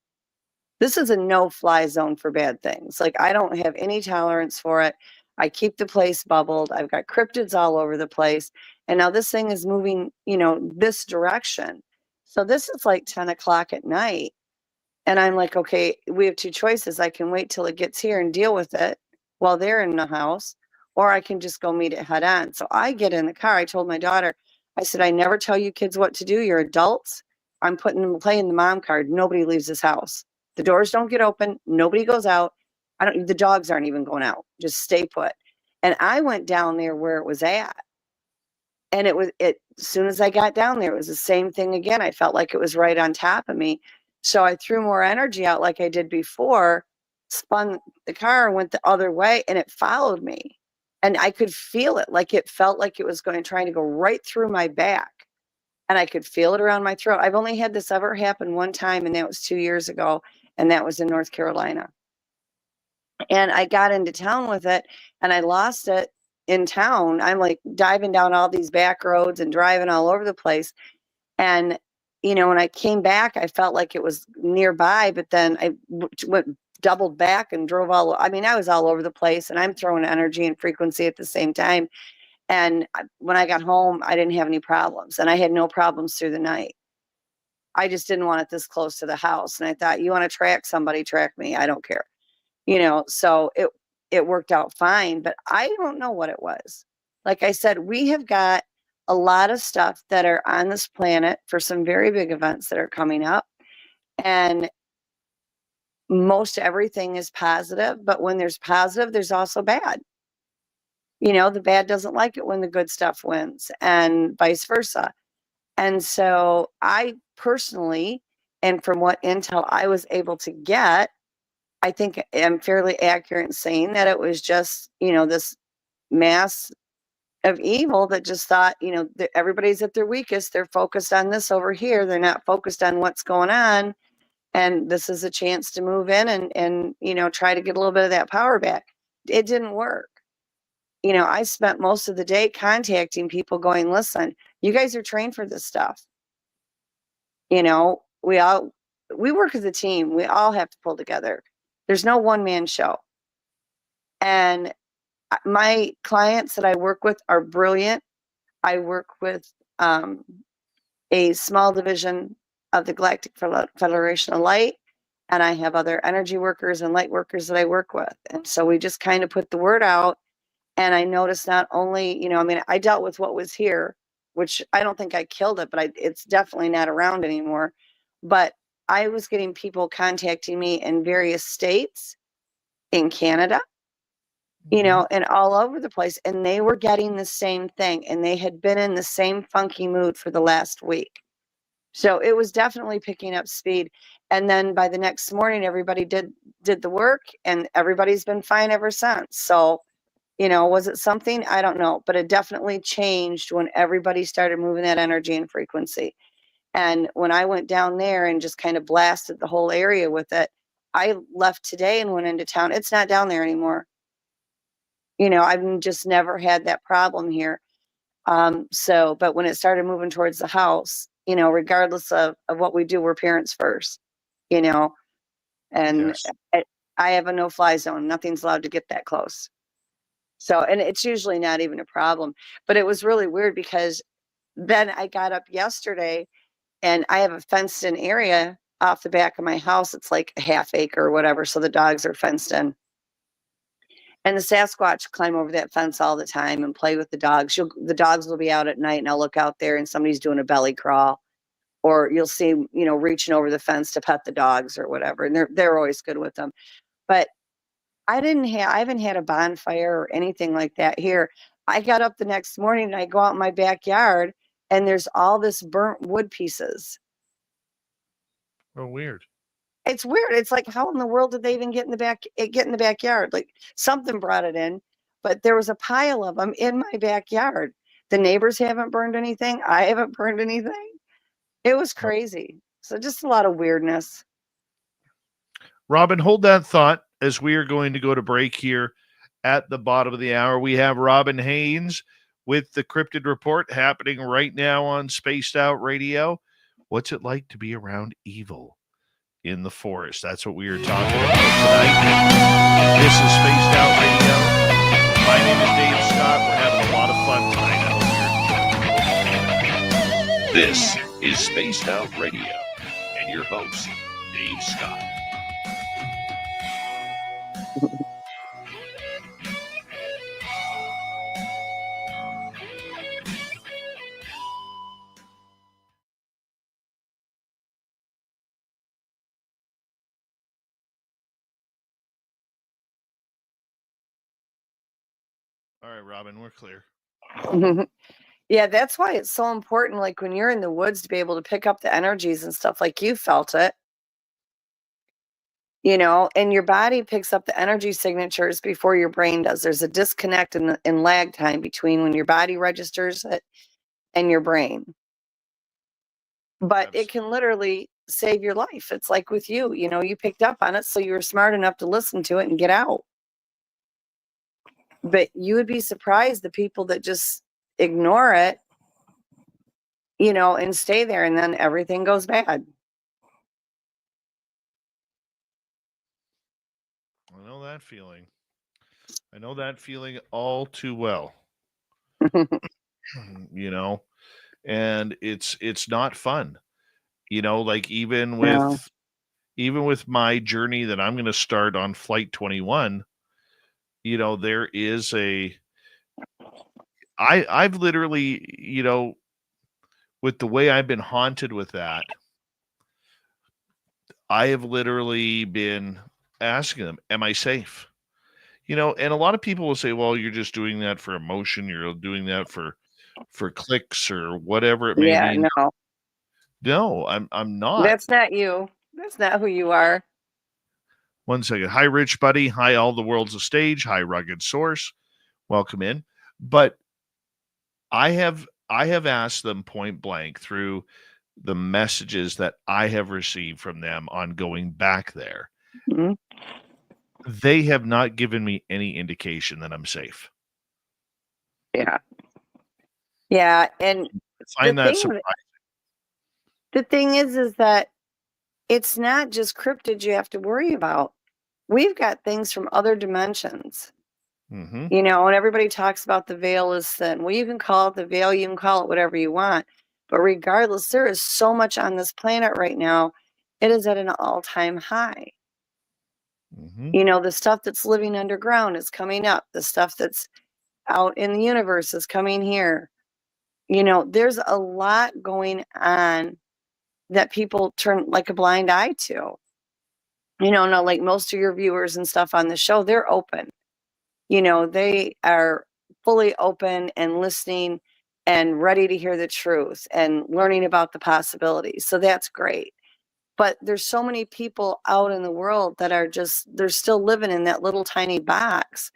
This is a no-fly zone for bad things. Like, I don't have any tolerance for it. I keep the place bubbled. I've got cryptids all over the place. And now this thing is moving, this direction. So this is like 10 o'clock at night. And I'm like, okay, we have two choices. I can wait till it gets here and deal with it while they're in the house, or I can just go meet it head on. So I get in the car. I told my daughter, I said, I never tell you kids what to do. You're adults. I'm playing the mom card. Nobody leaves this house. The doors don't get open. Nobody goes out. The dogs aren't even going out. Just stay put. And I went down there where it was at. And as soon as I got down there, it was the same thing again. I felt like it was right on top of me. So I threw more energy out like I did before, spun the car, went the other way, and it followed me. And I could feel it, like it felt like it was trying to go right through my back. And I could feel it around my throat. I've only had this ever happen one time, and that was 2 years ago. And that was in North Carolina. And I got into town with it and I lost it in town. I'm like diving down all these back roads and driving all over the place. And, you know, when I came back, I felt like it was nearby, but then I went doubled back and drove I mean, I was all over the place and I'm throwing energy and frequency at the same time. And when I got home, I didn't have any problems and I had no problems through the night. I just didn't want it this close to the house. And I thought, you want to track somebody, track me. I don't care. You know, so it worked out fine, but I don't know what it was. Like I said, we have got a lot of stuff that are on this planet for some very big events that are coming up. And most everything is positive, but when there's positive, there's also bad. You know, the bad doesn't like it when the good stuff wins and vice versa. And so I personally, and from what intel I was able to get, I think I'm fairly accurate in saying that it was just, you know, this mass of evil that just thought, you know, everybody's at their weakest. They're focused on this over here. They're not focused on what's going on. And this is a chance to move in and, you know, try to get a little bit of that power back. It didn't work. You know, I spent most of the day contacting people going, listen, you guys are trained for this stuff. You know, we work as a team. We all have to pull together. There's no one-man show. And my clients that I work with are brilliant. I work with a small division of the Galactic Federation of Light, and I have other energy workers and light workers that I work with. And so we just kind of put the word out. And I noticed not only, you know, I mean, I dealt with what was here, which I don't think I killed it, but it's definitely not around anymore. But I was getting people contacting me in various states, in Canada, you know, and all over the place. And they were getting the same thing. And they had been in the same funky mood for the last week. So it was definitely picking up speed. And then by the next morning, everybody did the work and everybody's been fine ever since. So, you know, was it something? I don't know. But it definitely changed when everybody started moving that energy and frequency. And when I went down there and just kind of blasted the whole area with it, I left today and went into town. It's not down there anymore. You know, I've just never had that problem here. So, but when it started moving towards the house, you know, regardless of what we do, we're parents first, you know, and Yes. I have a no-fly zone. Nothing's allowed to get that close. So, and it's usually not even a problem, but it was really weird because then I got up yesterday and I have a fenced in area off the back of my house. It's like a half acre or whatever. So the dogs are fenced in. And the Sasquatch climb over that fence all the time and play with the dogs. The dogs will be out at night and I'll look out there and somebody's doing a belly crawl. Or you'll see, you know, reaching over the fence to pet the dogs or whatever. And they're always good with them. But I haven't had a bonfire or anything like that here. I got up the next morning and I go out in my backyard and there's all this burnt wood pieces. Oh, weird. It's weird. It's like, how in the world did they even get in the backyard? Like something brought it in, but there was a pile of them in my backyard. The neighbors haven't burned anything. I haven't burned anything. It was crazy. So just a lot of weirdness. Robin, hold that thought as we are going to go to break here at the bottom of the hour. We have Robin Haynes with the Crypted Report happening right now on Spaced Out Radio. What's it like to be around evil in the forest? That's what we are talking about tonight. This is Spaced Out Radio. My name is Dave Scott. We're having a lot of fun tonight. I hope you're This is Spaced Out Radio and your host, Dave Scott. all right, Robin, we're clear. Yeah, that's why it's so important, like when you're in the woods, to be able to pick up the energies and stuff like you felt it, you know, and your body picks up the energy signatures before your brain does. There's a disconnect in lag time between when your body registers it and your brain. But it can literally save your life. It's like with you, you picked up on it, so you were smart enough to listen to it and get out. But you would be surprised the people that just ignore it, and stay there, and then everything goes bad. I know that feeling. I know that feeling all too well. And it's not fun. Like even No. with my journey that I'm going to start on Flight 21, there is I've literally, with the way I've been haunted with that, I have literally been asking them, am I safe? And a lot of people will say, well, you're just doing that for emotion. You're doing that for clicks or whatever it may Yeah, be. no. No, I'm not. That's not you. That's not who you are. One second. Hi, Rich Buddy. Hi, All the World's a Stage. Hi, Rugged Source. Welcome in. But I have asked them point blank through the messages that I have received from them on going back there. Mm-hmm. They have not given me any indication that I'm safe. Yeah. Yeah, and I find that surprising. The thing is that it's not just cryptids you have to worry about. We've got things from other dimensions. Mm-hmm. And everybody talks about the veil is thin. Well, you can call it the veil, you can call it whatever you want. But regardless, there is so much on this planet right now. It is at an all-time high. Mm-hmm. The stuff that's living underground is coming up. The stuff that's out in the universe is coming here. There's a lot going on that people turn like a blind eye to. Now, like most of your viewers and stuff on the show, they're open. They are fully open and listening and ready to hear the truth and learning about the possibilities. So that's great. But there's so many people out in the world that are they're still living in that little tiny box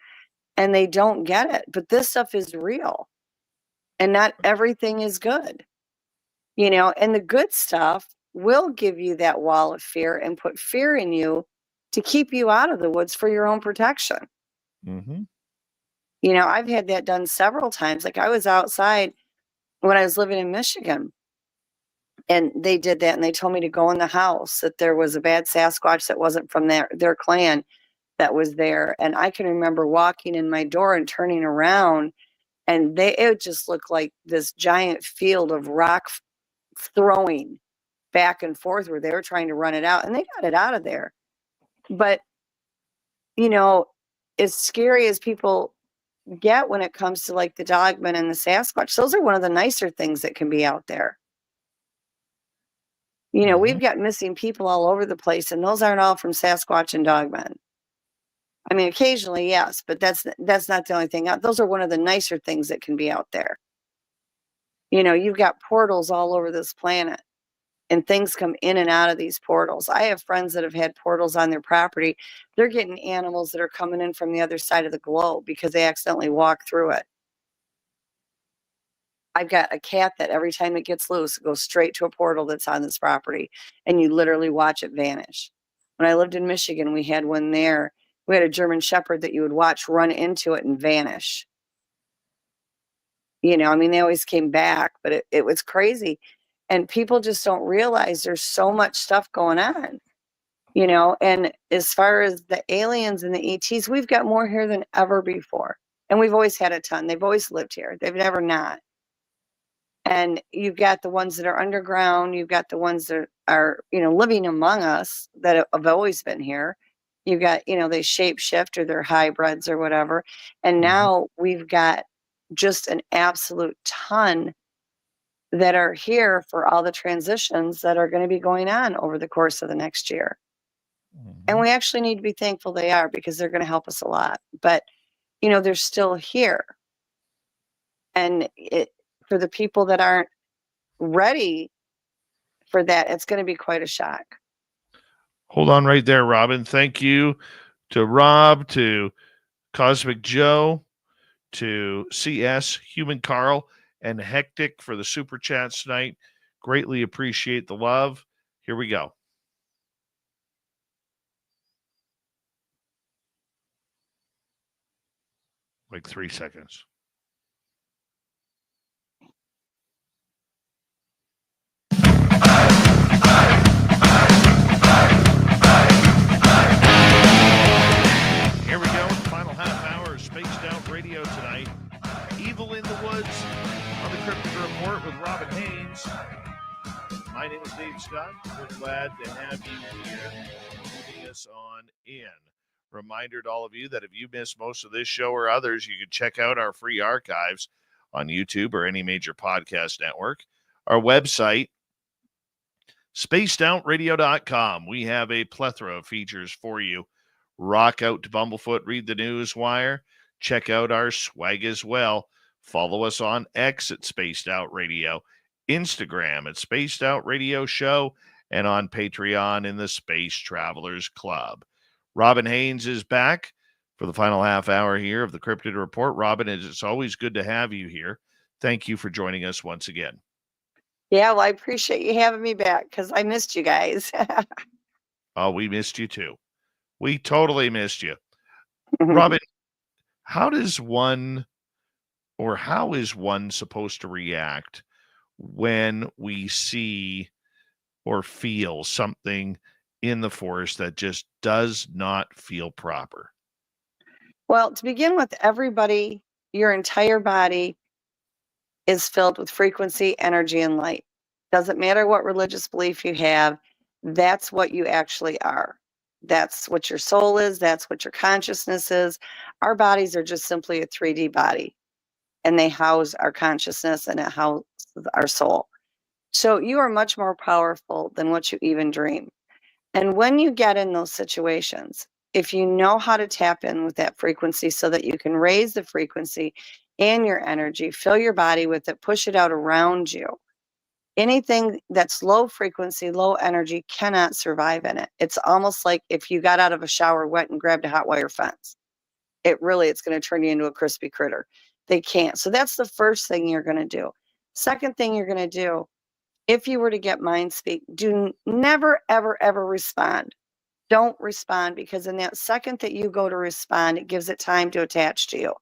and they don't get it. But this stuff is real and not everything is good, and the good stuff will give you that wall of fear and put fear in you to keep you out of the woods for your own protection. Mm-hmm. I've had that done several times. Like I was outside when I was living in Michigan and they did that and they told me to go in the house, that there was a bad Sasquatch that wasn't from their clan that was there. And I can remember walking in my door and turning around and it just looked like this giant field of rock throwing back and forth where they were trying to run it out and they got it out of there. But, as scary as people get when it comes to like the Dogman and the Sasquatch, those are one of the nicer things that can be out there. Mm-hmm. We've got missing people all over the place and those aren't all from Sasquatch and Dogman. I mean, occasionally, yes, but that's not the only thing. Those are one of the nicer things that can be out there. You've got portals all over this planet and things come in and out of these portals. I have friends that have had portals on their property. They're getting animals that are coming in from the other side of the globe because they accidentally walk through it. I've got a cat that every time it gets loose, it goes straight to a portal that's on this property and you literally watch it vanish. When I lived in Michigan, we had one there. We had a German Shepherd that you would watch run into it and vanish. They always came back, but it was crazy. And people just don't realize there's so much stuff going on, and as far as the aliens and the ETs, we've got more here than ever before. And we've always had a ton. They've always lived here. They've never not. And you've got the ones that are underground. You've got the ones that are, living among us that have always been here. You've got, they shape shift or they're hybrids or whatever. And now we've got just an absolute ton that are here for all the transitions that are going to be going on over the course of the next year. And we actually need to be thankful they are because they're going to help us a lot. But, they're still here. And for the people that aren't ready for that, it's going to be quite a shock. Hold on right there, Robin. Thank you to Rob, to Cosmic Joe, to CS, Human Carl, and Hectic for the super chats tonight. Greatly appreciate the love. Here we go. Like 3 seconds. Here we go. The final half hour of Spaced Out Radio tonight. Evil in the Woods on the Crypted Report with Robin Haynes. My name is Dave Scott. We're glad to have you here moving us on in. Reminder to all of you that if you missed most of this show or others, you can check out our free archives on YouTube or any major podcast network. Our website, spacedoutradio.com. We have a plethora of features for you. Rock out to Bumblefoot, read the news wire, check out our swag as well. Follow us on X at Spaced Out Radio, Instagram at Spaced Out Radio Show, and on Patreon in the Space Travelers Club. Robin Haynes is back for the final half hour here of the Cryptid Report. Robin, it's always good to have you here. Thank you for joining us once again. Yeah, well, I appreciate you having me back because I missed you guys. Oh, we missed you too. We totally missed you. Robin, how is one supposed to react when we see or feel something in the forest that just does not feel proper? Well, to begin with, everybody, your entire body is filled with frequency, energy, and light. Doesn't matter what religious belief you have, that's what you actually are. That's what your soul is. That's what your consciousness is. Our bodies are just simply a 3D body, and they house our consciousness and it houses our soul. So you are much more powerful than what you even dream. And when you get in those situations, if you know how to tap in with that frequency so that you can raise the frequency and your energy, fill your body with it, push it out around you. Anything that's low frequency, low energy cannot survive in it. It's almost like if you got out of a shower wet and grabbed a hot wire fence. It's going to turn you into a crispy critter. They can't. So that's the first thing you're going to do. Second thing you're going to do, if you were to get mind speak, do never, ever, ever respond. Don't respond, because in that second that you go to respond, it gives it time to attach to you.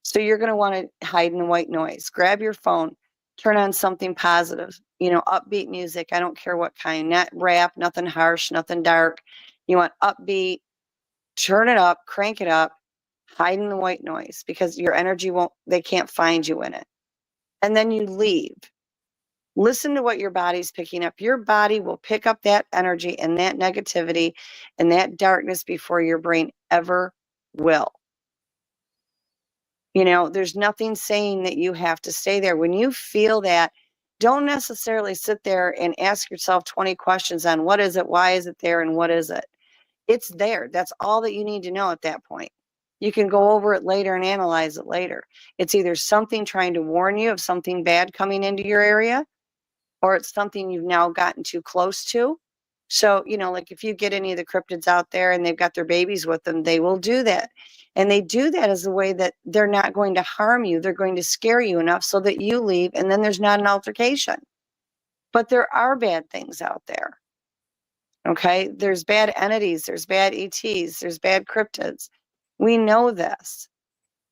So you're going to want to hide in the white noise. Grab your phone, turn on something positive, upbeat music. I don't care what kind, not rap, nothing harsh, nothing dark. You want upbeat, turn it up, crank it up, hide in the white noise, because your energy they can't find you in it. And then you leave. Listen to what your body's picking up. Your body will pick up that energy and that negativity and that darkness before your brain ever will. There's nothing saying that you have to stay there. When you feel that, don't necessarily sit there and ask yourself 20 questions on what is it, why is it there, and what is it. It's there. That's all that you need to know at that point. You can go over it later and analyze it later. It's either something trying to warn you of something bad coming into your area, or it's something you've now gotten too close to. So, like if you get any of the cryptids out there and they've got their babies with them, they will do that. And they do that as a way that they're not going to harm you. They're going to scare you enough so that you leave, and then there's not an altercation. But there are bad things out there. Okay? There's bad entities. There's bad ETs. There's bad cryptids. We know this.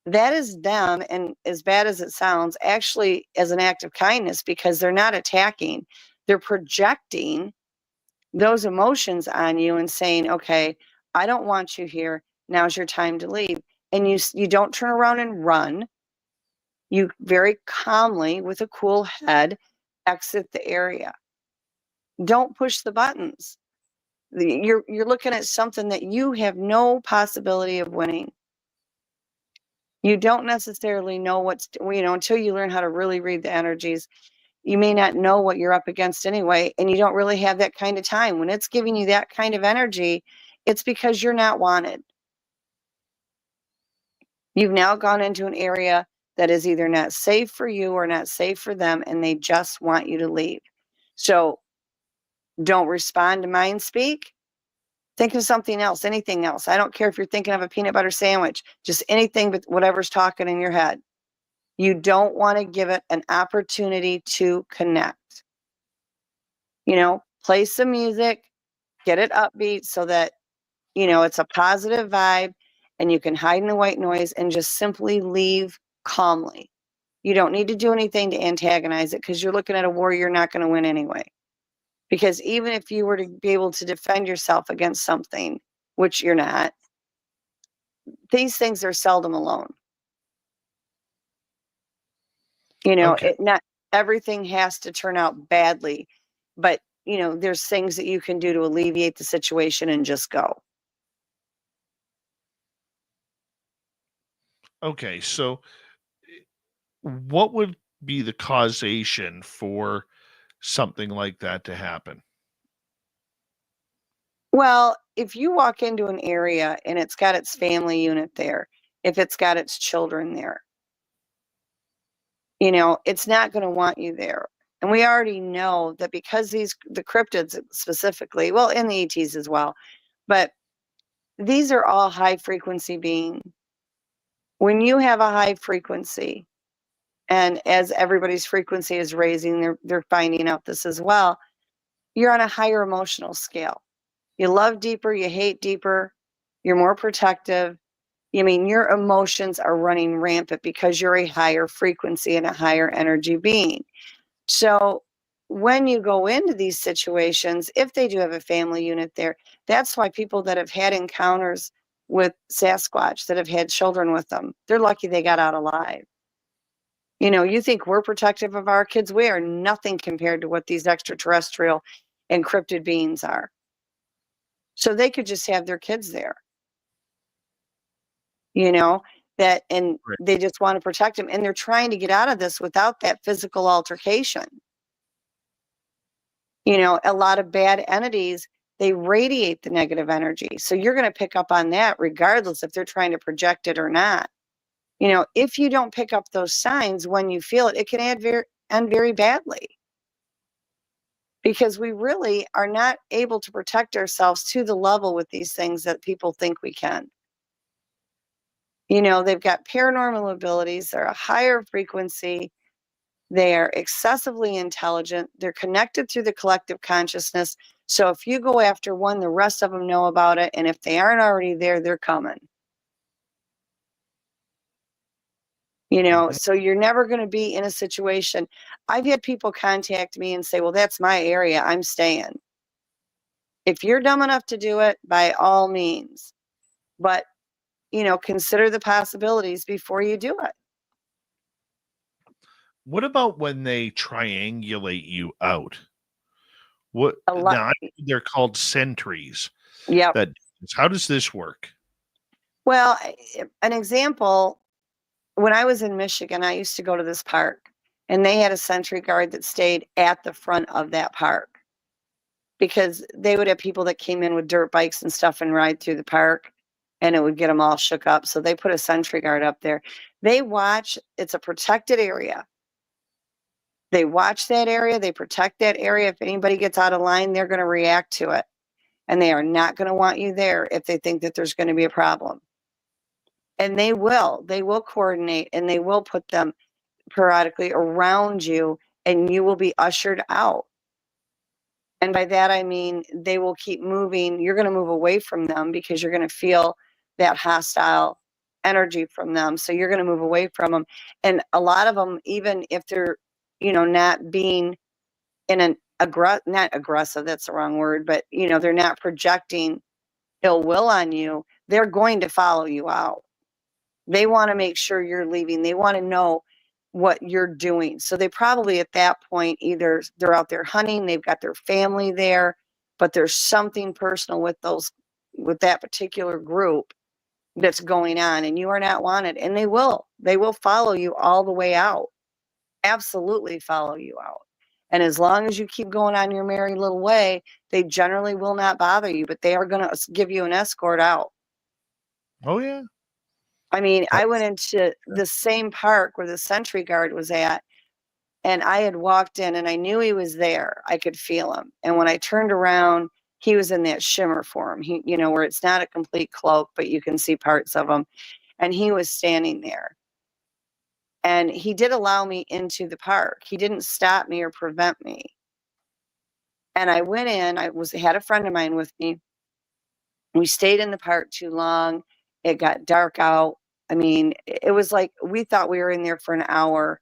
That is them, and as bad as it sounds, actually as an act of kindness, because they're not attacking. They're projecting those emotions on you and saying, okay, I don't want you here. Now's your time to leave. And you don't turn around and run. You very calmly, with a cool head, exit the area. Don't push the buttons. You're looking at something that you have no possibility of winning. You don't necessarily know until you learn how to really read the energies. You may not know what you're up against anyway, and you don't really have that kind of time. When it's giving you that kind of energy, it's because you're not wanted. You've now gone into an area that is either not safe for you or not safe for them, and they just want you to leave. So don't respond to mind speak. Think of something else, anything else. I don't care if you're thinking of a peanut butter sandwich, just anything but whatever's talking in your head. You don't want to give it an opportunity to connect. play some music, get it upbeat so that, it's a positive vibe and you can hide in the white noise and just simply leave calmly. You don't need to do anything to antagonize it because you're looking at a war you're not going to win anyway. Because even if you were to be able to defend yourself against something, which you're not, these things are seldom alone. Okay. Not everything has to turn out badly, but there's things that you can do to alleviate the situation and just go. Okay, so what would be the causation for something like that to happen? Well, if you walk into an area and it's got its family unit there, if it's got its children there, it's not going to want you there. And we already know that because the cryptids specifically, well, and the ETs as well, but these are all high frequency beings. When you have a high frequency, and as everybody's frequency is raising, they're finding out this as well, you're on a higher emotional scale. You love deeper, you hate deeper, you're more protective. Your emotions are running rampant because you're a higher frequency and a higher energy being. So when you go into these situations, if they do have a family unit there, that's why people that have had encounters with Sasquatch, that have had children with them, they're lucky they got out alive. You think we're protective of our kids? We are nothing compared to what these extraterrestrial encrypted beings are. So they could just have their kids there. And Right. they just want to protect them. And they're trying to get out of this without that physical altercation. A lot of bad entities, they radiate the negative energy. So you're going to pick up on that regardless if they're trying to project it or not. If you don't pick up those signs when you feel it, it can end very badly. Because we really are not able to protect ourselves to the level with these things that people think we can. They've got paranormal abilities, they're a higher frequency, they're excessively intelligent, they're connected through the collective consciousness. So if you go after one, the rest of them know about it. And if they aren't already there, they're coming. So you're never going to be in a situation. I've had people contact me and say, well, that's my area, I'm staying. If you're dumb enough to do it, by all means. But, consider the possibilities before you do it. What about when they triangulate you out? What A lot. now? They're called sentries. Yep. How does this work? Well, an example, when I was in Michigan, I used to go to this park and they had a sentry guard that stayed at the front of that park because they would have people that came in with dirt bikes and stuff and ride through the park and it would get them all shook up. So they put a sentry guard up there. They watch, it's a protected area. They watch that area, they protect that area. If anybody gets out of line, they're going to react to it. And they are not going to want you there if they think that there's going to be a problem. And they will coordinate and they will put them periodically around you and you will be ushered out. And by that, I mean, they will keep moving. You're going to move away from them because you're going to feel that hostile energy from them. So you're going to move away from them. And a lot of them, even if they're, not being in an not aggressive, that's the wrong word, but, they're not projecting ill will on you, they're going to follow you out. They want to make sure you're leaving. They want to know what you're doing. So they probably at that point, either they're out there hunting, they've got their family there, but there's something personal with that particular group that's going on and you are not wanted. And they will follow you all the way out. Absolutely follow you out. And as long as you keep going on your merry little way, they generally will not bother you, but they are going to give you an escort out. Oh, yeah. I mean, I went into the same park where the sentry guard was at, and I had walked in and I knew he was there. I could feel him. And when I turned around, he was in that shimmer form, where it's not a complete cloak, but you can see parts of him. And he was standing there. And he did allow me into the park. He didn't stop me or prevent me. And I went in, had a friend of mine with me. We stayed in the park too long. It got dark out. I mean, it was like we thought we were in there for an hour,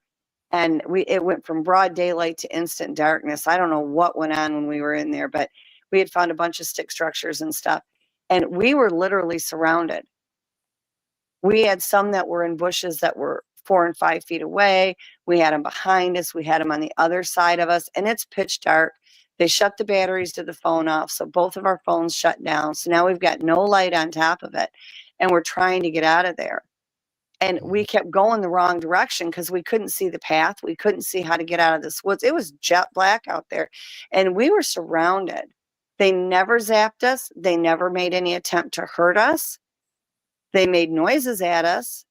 and it went from broad daylight to instant darkness. I don't know what went on when we were in there, but we had found a bunch of stick structures and stuff, and we were literally surrounded. We had some that were in bushes that were 4 and 5 feet away. We had them behind us. We had them on the other side of us, and it's pitch dark. They shut the batteries to the phone off, so both of our phones shut down. So now we've got no light on top of it, and we're trying to get out of there. And we kept going the wrong direction because we couldn't see the path. We couldn't see how to get out of this woods. It was jet black out there, and we were surrounded. They never zapped us. They never made any attempt to hurt us. They made noises at us,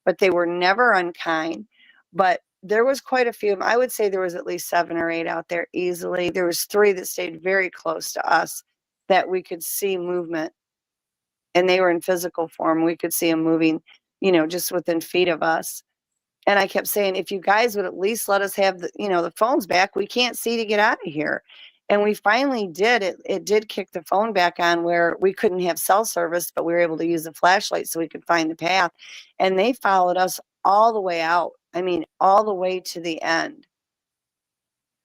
but they were never unkind. But there was quite a few. I would say there was at least 7 or 8 out there easily. There was 3 that stayed very close to us that we could see movement, and they were in physical form. We could see them moving, just within feet of us. And I kept saying, if you guys would at least let us have the phones back, we can't see to get out of here. And we finally did. It did kick the phone back on where we couldn't have cell service, but we were able to use a flashlight so we could find the path. And they followed us all the way out. I mean, all the way to the end.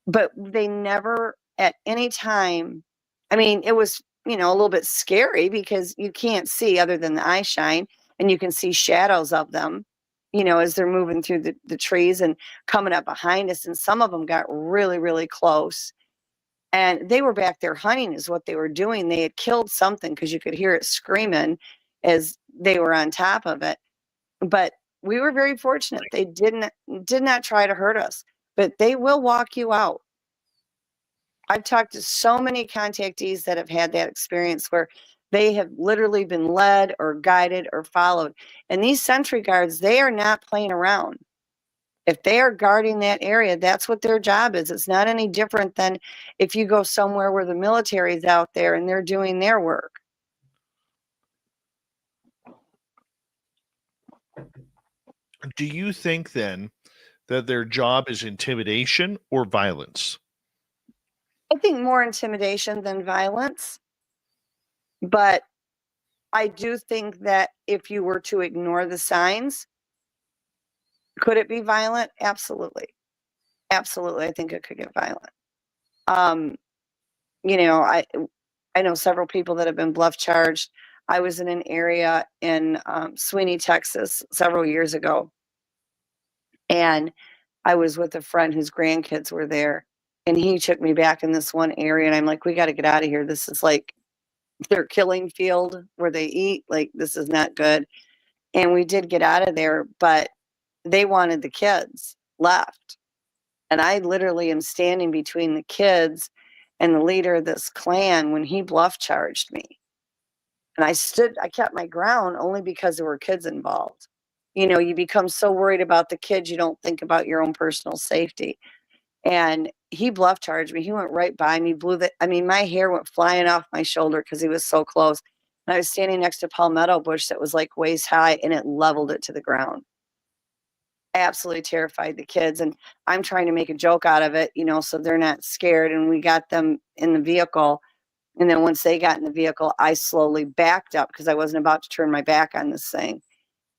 But they never at any time, I mean, it was, a little bit scary because you can't see other than the eye shine, and you can see shadows of them, as they're moving through the trees and coming up behind us. And some of them got really, really close. And they were back there hunting is what they were doing. They had killed something because you could hear it screaming as they were on top of it. But we were very fortunate. They did not try to hurt us, but they will walk you out. I've talked to so many contactees that have had that experience where they have literally been led or guided or followed. And these sentry guards, they are not playing around. If they are guarding that area, that's what their job is. It's not any different than if you go somewhere where the military is out there and they're doing their work. Do you think then that their job is intimidation or violence? I think more intimidation than violence. But I do think that if you were to ignore the signs, could it be violent? Absolutely. Absolutely. I think it could get violent. I know several people that have been bluff charged. I was in an area in Sweeney, Texas several years ago. And I was with a friend whose grandkids were there. And he took me back in this one area. And I'm like, we got to get out of here. This is like their killing field where they eat. Like, this is not good. And we did get out of there, but they wanted the kids left. And I literally am standing between the kids and the leader of this clan when he bluff charged me. And I kept my ground only because there were kids involved. You become so worried about the kids, you don't think about your own personal safety. And he bluff charged me. He went right by me, my hair went flying off my shoulder because he was so close. And I was standing next to a palmetto bush that was like waist high, and it leveled it to the ground. Absolutely terrified the kids. And I'm trying to make a joke out of it, so they're not scared. And we got them in the vehicle. And then once they got in the vehicle, I slowly backed up because I wasn't about to turn my back on this thing.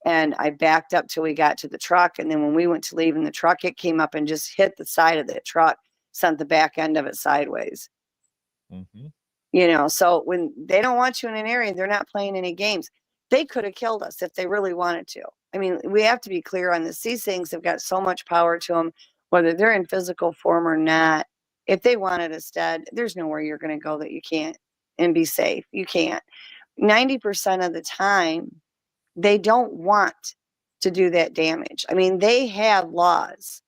And I backed up till we got to the truck. And then when we went to leave in the truck, it came up and just hit the side of the truck, sent the back end of it sideways. Mm-hmm. So when they don't want you in an area, they're not playing any games. They could have killed us if they really wanted to. I mean, we have to be clear on this. These things have got so much power to them, whether they're in physical form or not. If they wanted us dead, there's nowhere you're going to go that you can't and be safe. You can't. 90% of the time, they don't want to do that damage. I mean, they have laws,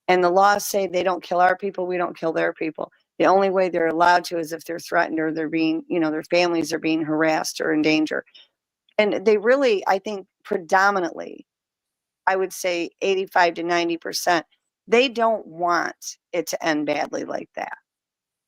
and the laws say they don't kill our people, we don't kill their people. The only way they're allowed to is if they're threatened or they're being, their families are being harassed or in danger. And they really, I think, predominantly, I would say 85 to 90%, they don't want it to end badly like that.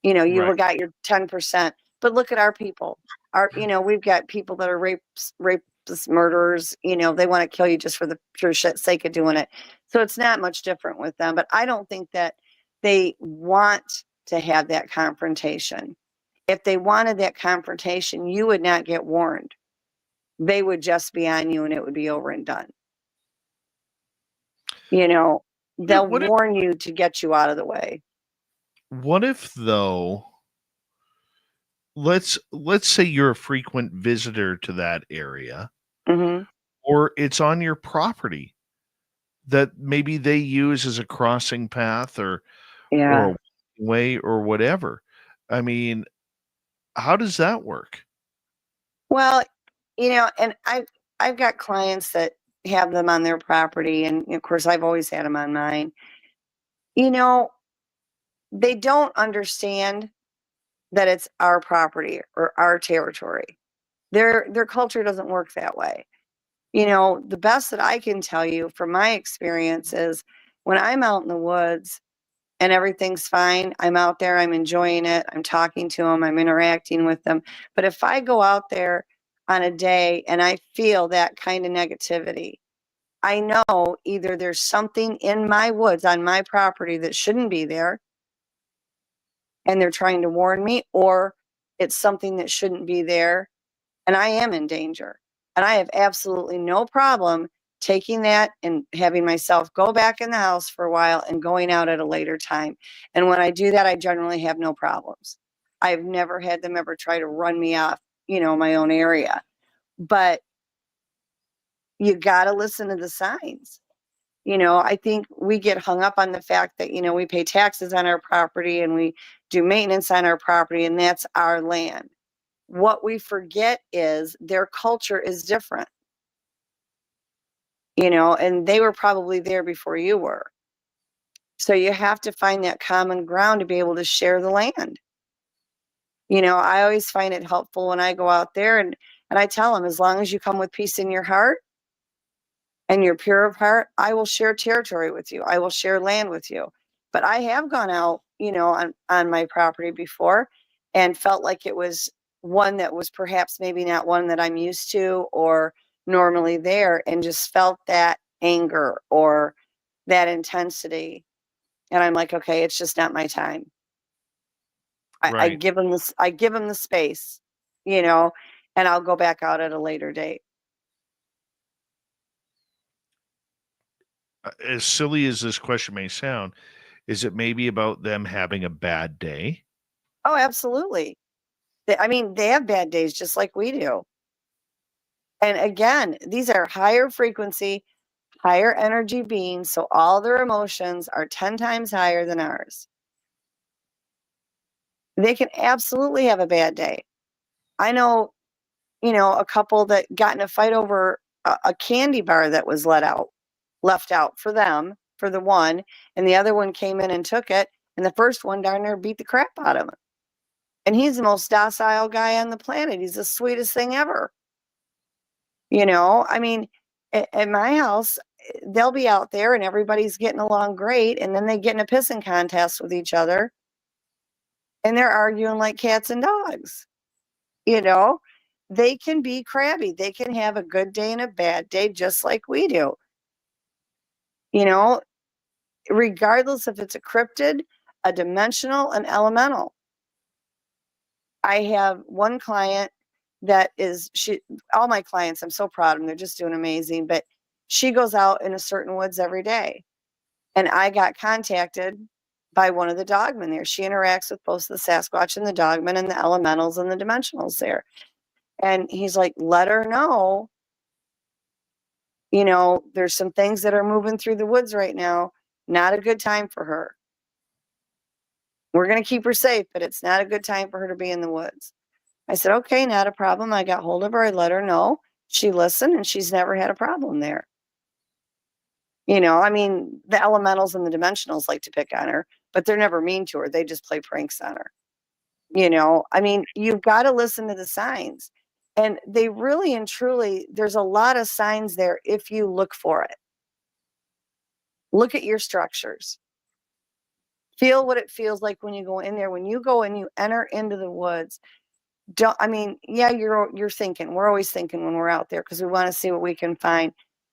You've got your 10%, but look at our people. We've got people that are rapists, murderers. They want to kill you just for the pure sake of doing it. So it's not much different with them. But I don't think that they want to have that confrontation. If they wanted that confrontation, you would not get warned. They would just be on you and it would be over and done. You know, they'll What if, warn you to get you out of the way. what if though, let's say you're a frequent visitor to that area, Mm-hmm. or it's on your property that maybe they use as a crossing path or Yeah. a way or whatever. I mean, how does that work? Well, you know, and I've got clients that have them on their property, and of course I've always had them on mine. You know, they don't understand that it's our property or our territory. Their culture doesn't work that way. You know, the best that I can tell you from my experience is when I'm out in the woods and everything's fine, I'm out there, I'm enjoying it, I'm talking to them, I'm interacting with them. But if I go out there on a day and I feel that kind of negativity, I know either there's something in my woods on my property that shouldn't be there and they're trying to warn me, or it's something that shouldn't be there and I am in danger. And I have absolutely no problem taking that and having myself go back in the house for a while and going out at a later time. And when I do that, I generally have no problems. I've never had them ever try to run me off, you know, my own area. But you got to listen to the signs. You know, I think we get hung up on the fact that, you know, we pay taxes on our property and we do maintenance on our property and that's our land. What we forget is their culture is different, you know, and they were probably there before you were. So you have to find that common ground to be able to share the land. You know, I always find it helpful when I go out there and I tell them, as long as you come with peace in your heart and you're pure of heart, I will share territory with you. I will share land with you. But I have gone out, you know, on my property before and felt like it was one that was perhaps maybe not one that I'm used to or normally there, and just felt that anger or that intensity. And I'm like, okay, it's just not my time. I Right. give them this, I give them the space, you know, and I'll go back out at a later date. As silly as this question may sound, is it maybe about them having a bad day? Oh, absolutely. I mean, they have bad days just like we do. And again, these are higher frequency, higher energy beings. So all their emotions are 10 times higher than ours. They can absolutely have a bad day. I know, you know, a couple that got in a fight over a candy bar that was left out for them, for the one, and the other one came in and took it. And the first one darn near beat the crap out of him. And he's the most docile guy on the planet. He's the sweetest thing ever. You know, I mean, at my house, they'll be out there and everybody's getting along great. And then they get in a pissing contest with each other and they're arguing like cats and dogs. You know, they can be crabby. They can have a good day and a bad day, just like we do. You know, regardless if it's a cryptid, a dimensional, an elemental. I have one client that is, all my clients, I'm so proud of them. They're just doing amazing. But she goes out in a certain woods every day. And I got contacted by one of the dogmen there. She interacts with both the Sasquatch and the dogmen and the elementals and the dimensionals there. And he's like, let her know, you know, there's some things that are moving through the woods right now. Not a good time for her. We're going to keep her safe, but it's not a good time for her to be in the woods. I said, okay, not a problem. I got hold of her. I let her know. She listened and she's never had a problem there. You know, I mean, the elementals and the dimensionals like to pick on her, but they're never mean to her. They just play pranks on her. You know, I mean, you've got to listen to the signs. And they really and truly, there's a lot of signs there if you look for it. Look at your structures. Feel what it feels like when you go in there. When you go and you enter into the woods, you're thinking. We're always thinking when we're out there because we want to see what we can find.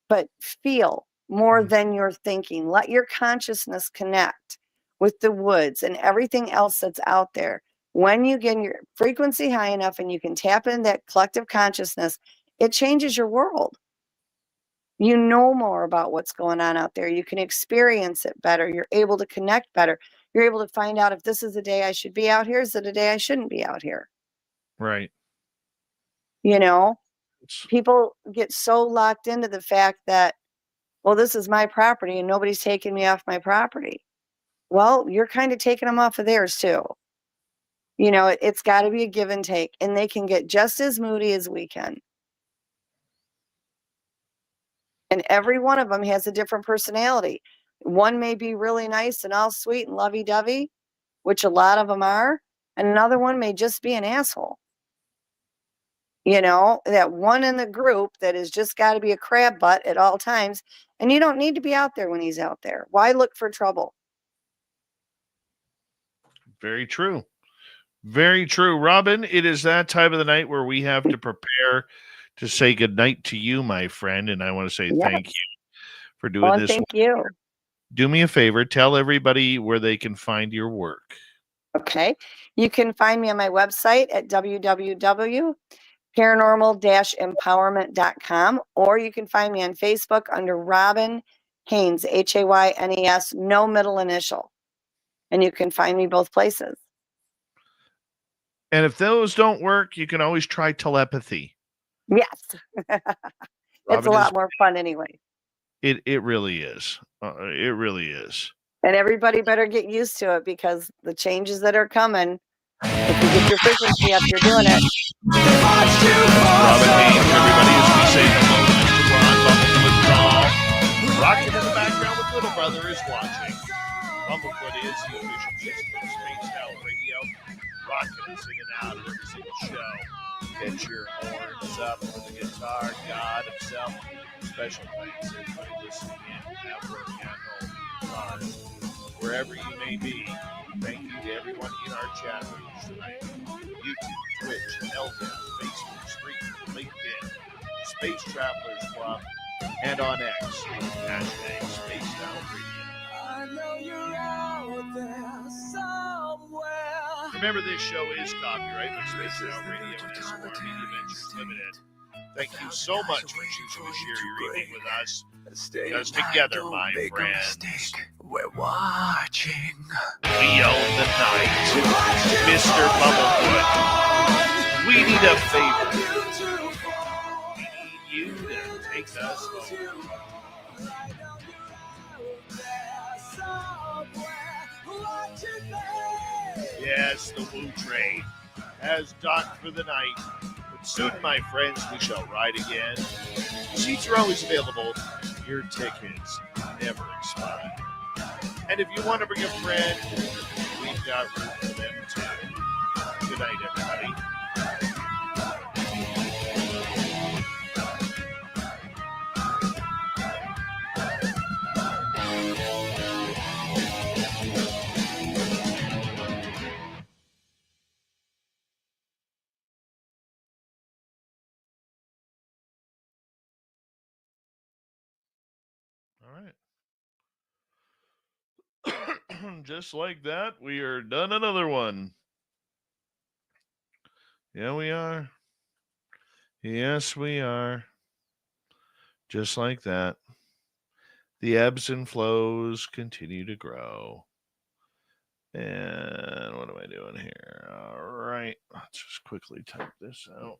But feel more than you're thinking. Let your consciousness connect with the woods and everything else that's out there. When you get your frequency high enough and you can tap into that collective consciousness, it changes your world. You know more about what's going on out there. You can experience it better. You're able to connect better. You're able to find out if this is the day I should be out here, is it a day I shouldn't be out here? Right. You know, people get so locked into the fact that, well, this is my property and nobody's taking me off my property. Well, you're kind of taking them off of theirs too. You know, it's got to be a give and take, and they can get just as moody as we can. And every one of them has a different personality. One may be really nice and all sweet and lovey-dovey, which a lot of them are, and another one may just be an asshole. You know, that one in the group that has just got to be a crab butt at all times, and you don't need to be out there when he's out there. Why look for trouble? Very true. Very true. Robin, it is that time of the night where we have to prepare to say goodnight to you, my friend. And I want to say thank you for doing this. Thank you. Do me a favor. Tell everybody where they can find your work. Okay. You can find me on my website at www.paranormal-empowerment.com, or you can find me on Facebook under Robin Haynes, Haynes, no middle initial. And you can find me both places. And if those don't work, you can always try telepathy. Yes. It's a lot more fun anyway. It really is. It really is. And everybody better get used to it, because the changes that are coming, if you get your frequency up, you're doing it. Robin Haynes, everybody, as we say hello to Mr. Ron, Bumblefoot Doll. Rocking in the background with Little Brother is watching. Bumblefoot is the official system of Spaced Out Radio. Rocking and singing out at every single show. Get your horns up for the guitar god himself. Special thanks to everybody listening in at work, at home, wherever you may be. Thank you to everyone in our chat rooms tonight. YouTube, Twitch, LDAP, Facebook, Street, LinkedIn, Space Travelers Club, and on X, hashtag Spaced Out Radio. I know you're out there somewhere. Remember, this show is copyright by Spaced Out Radio and Escorted Media Ventures Limited. Thank you so much for choosing to share your evening with us. Because together, my friends, we're watching. we own the night. Mr. Bumblefoot, we need a favor. We need you to take us home. Yes, the Woo Train has docked for the night. But soon, my friends, we shall ride again. Seats are always available. Your tickets never expire. And if you want to bring a friend, we've got room for them too. Good night, everybody. All right. Just like that, we are done another one. Yeah, we are. Yes, we are. Just like that. The ebbs and flows continue to grow. And what am I doing here? All right. Let's just quickly type this out.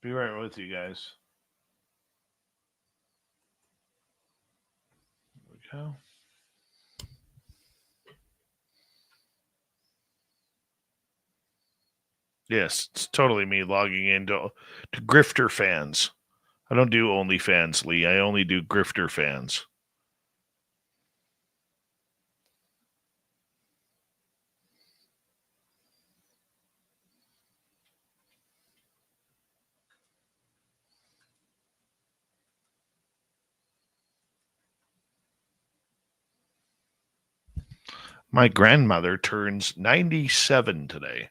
Be right with you guys. There we go. Yes, it's totally me logging into to Grifter fans. I don't do OnlyFans, Lee. I only do Grifter fans. My grandmother turns 97 today.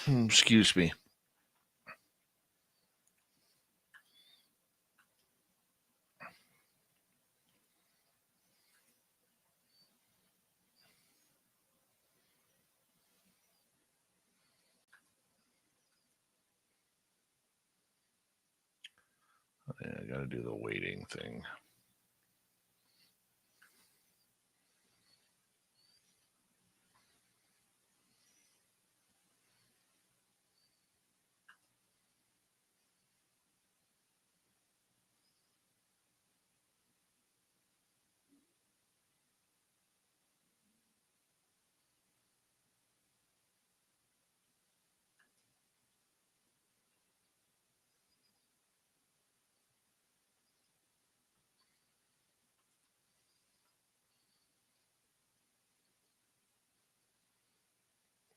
Excuse me. Yeah, I got to do the waiting thing.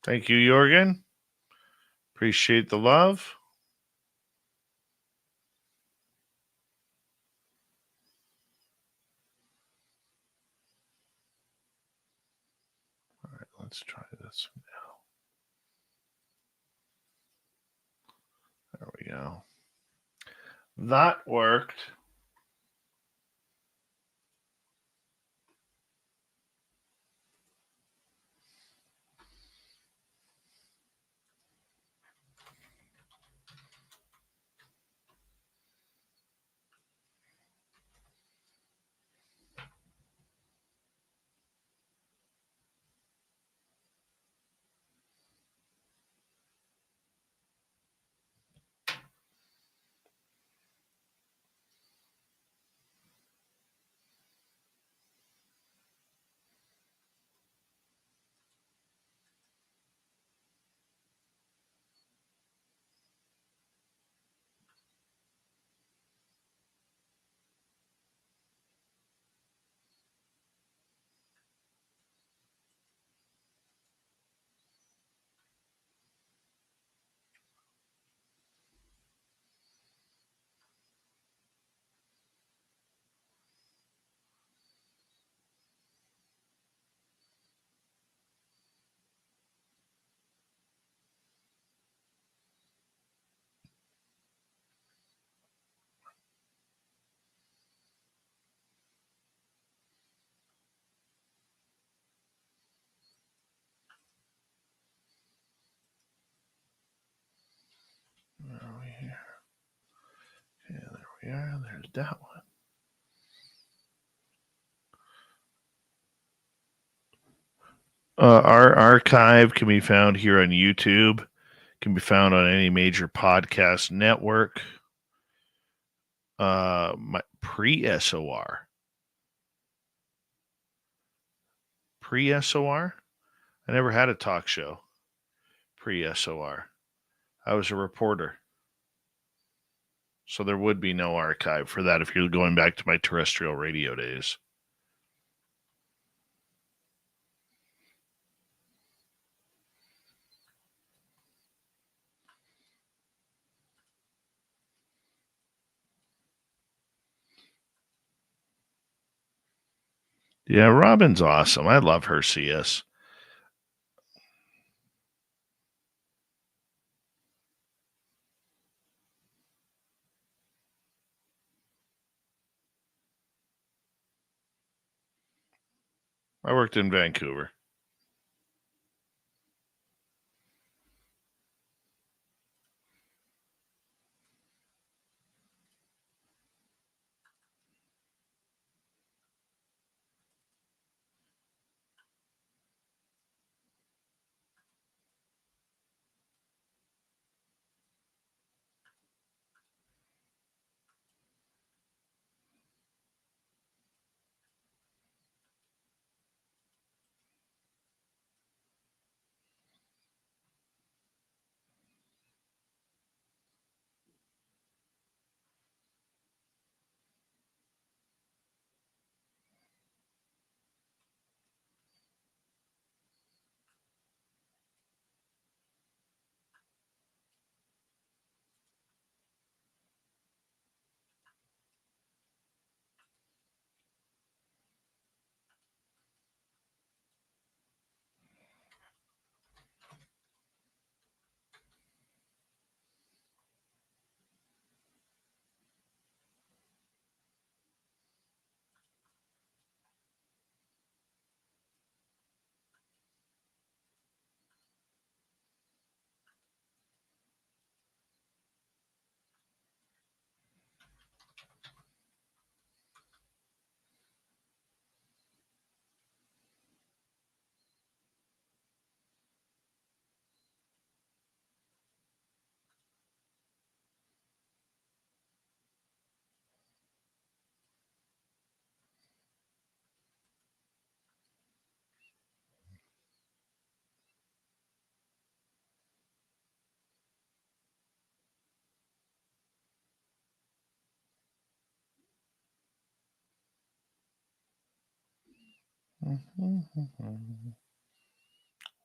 Thank you, Jorgen. Appreciate the love. All right, let's try this now. There we go. That worked. Where are we here? Okay, there we are. There's that one. Our archive can be found here on YouTube. Can be found on any major podcast network. My pre-SOR. Pre-SOR? I never had a talk show. Pre-SOR. I was a reporter. So there would be no archive for that if you're going back to my terrestrial radio days. Yeah, Robin's awesome. I love her CS. I worked in Vancouver.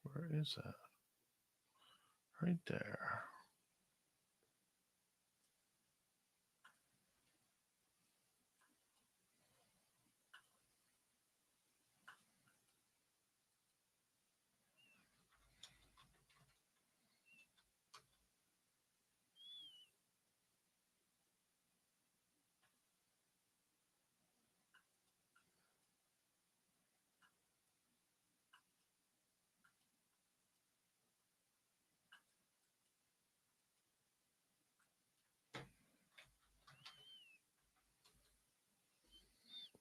Where is that? Right there.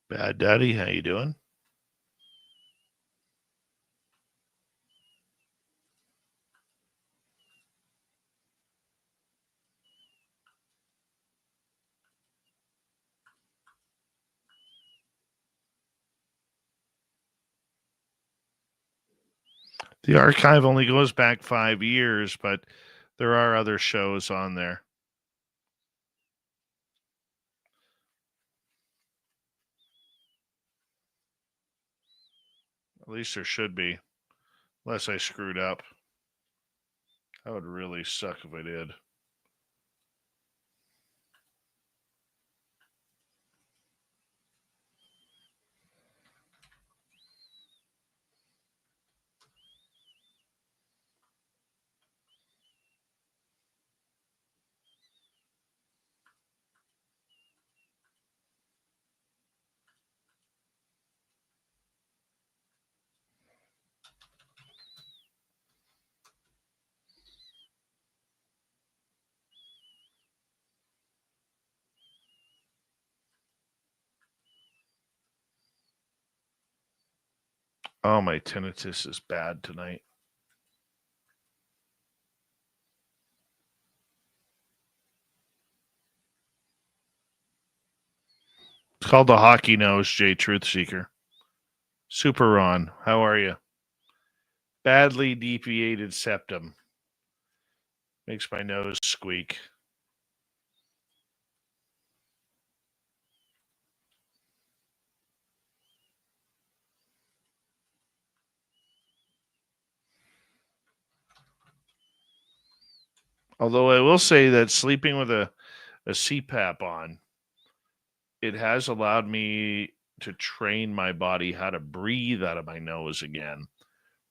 Bad Daddy, how you doing? The archive only goes back 5 years, but there are other shows on there. At least there should be, unless I screwed up. That would really suck if I did. Oh, my tinnitus is bad tonight. It's called the hockey nose, Jay Truth Seeker. Super Ron, how are you? Badly deviated septum. Makes my nose squeak. Although I will say that sleeping with a CPAP on, it has allowed me to train my body how to breathe out of my nose again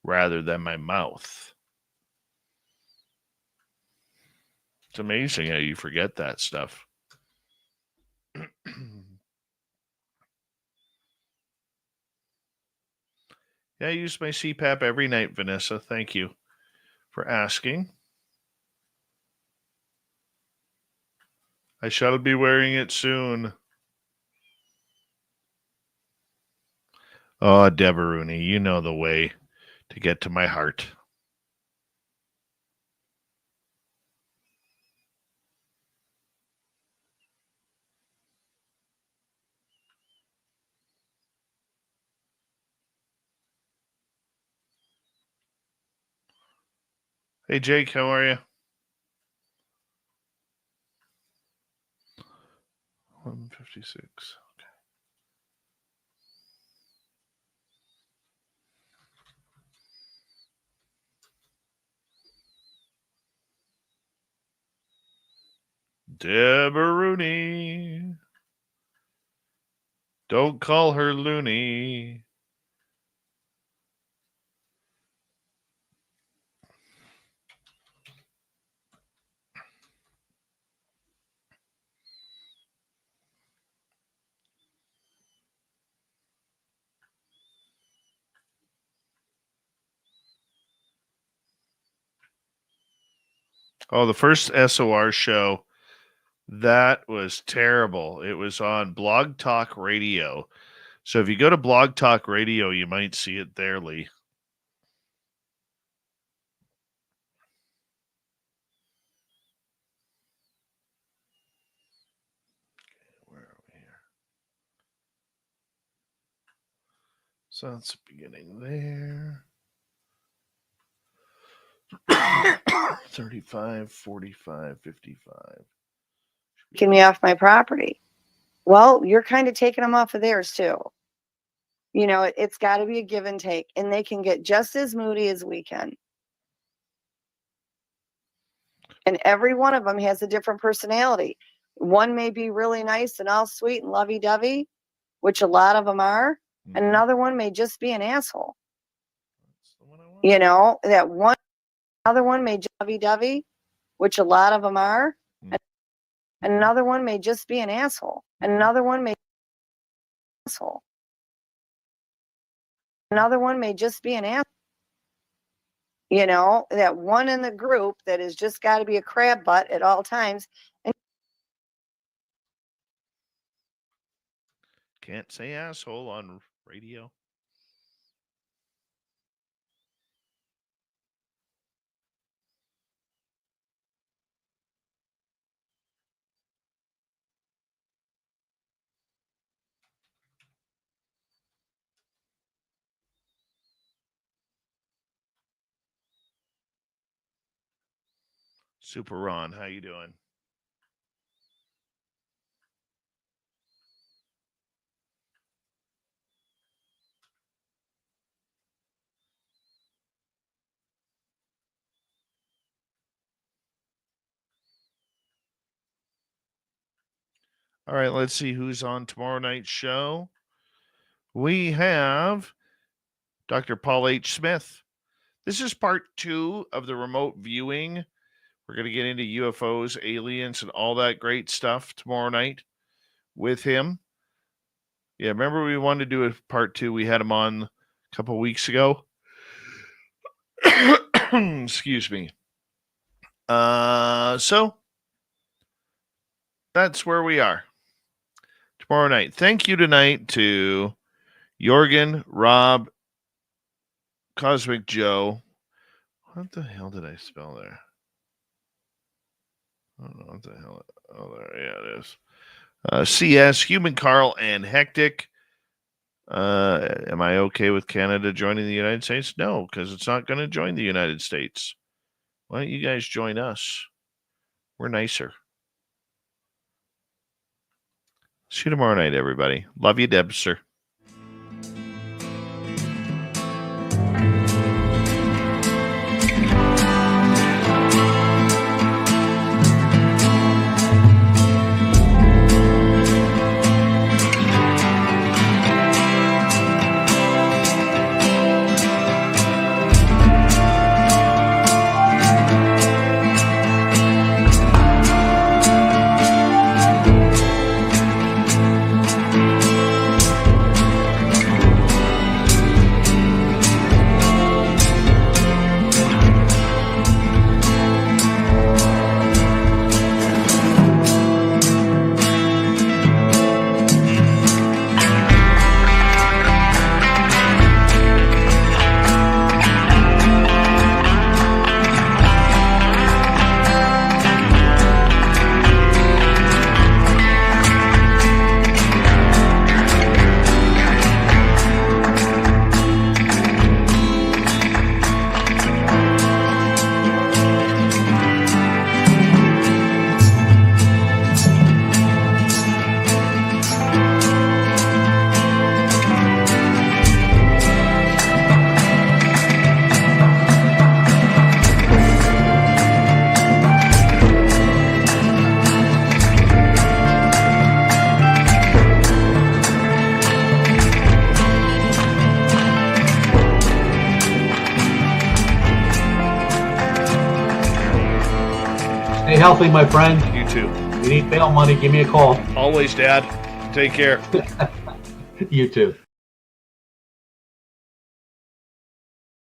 rather than my mouth. It's amazing how you forget that stuff. Yeah, I use my CPAP every night, Vanessa. Thank you for asking. I shall be wearing it soon. Oh, Deboruni, you know the way to get to my heart. Hey, Jake, how are you? 156. Deboruni. Don't call her loony. Oh, the first SOR show, that was terrible. It was on Blog Talk Radio. So if you go to Blog Talk Radio, you might see it there, Lee. Where are we here? So that's the beginning there. 35, 45, 55. Taking me off my property. Well, you're kind of taking them off of theirs too. You know, it's got to be a give and take, and they can get just as moody as we can. And every one of them has a different personality. One may be really nice and all sweet and lovey-dovey, which a lot of them are, and another one may just be an asshole. That's the one I want. You know, that one, another one may just be lovey-dovey, which a lot of them are, and another one may just be an asshole. And another one may be an asshole. Another one may just be an asshole. You know, that one in the group that has just got to be a crab butt at all times. And Can't say asshole on radio. Super Ron, how you doing? All right, let's see who's on tomorrow night's show. We have Dr. Paul H. Smith. This is part 2 of the remote viewing. We're going to get into UFOs, aliens, and all that great stuff tomorrow night with him. Yeah, remember we wanted to do a part 2. We had him on a couple weeks ago. Excuse me. So that's where we are tomorrow night. Thank you tonight to Jorgen, Rob, Cosmic Joe. What the hell did I spell there? I don't know what the hell. Oh, there. Yeah, it is. CS, Human Carl, and Hectic. Am I okay with Canada joining the United States? No, because it's not going to join the United States. Why don't you guys join us? We're nicer. See you tomorrow night, everybody. Love you, Debster. Stay healthy, my friend. You too. If you need bail money, give me a call. Always, Dad. Take care. You too.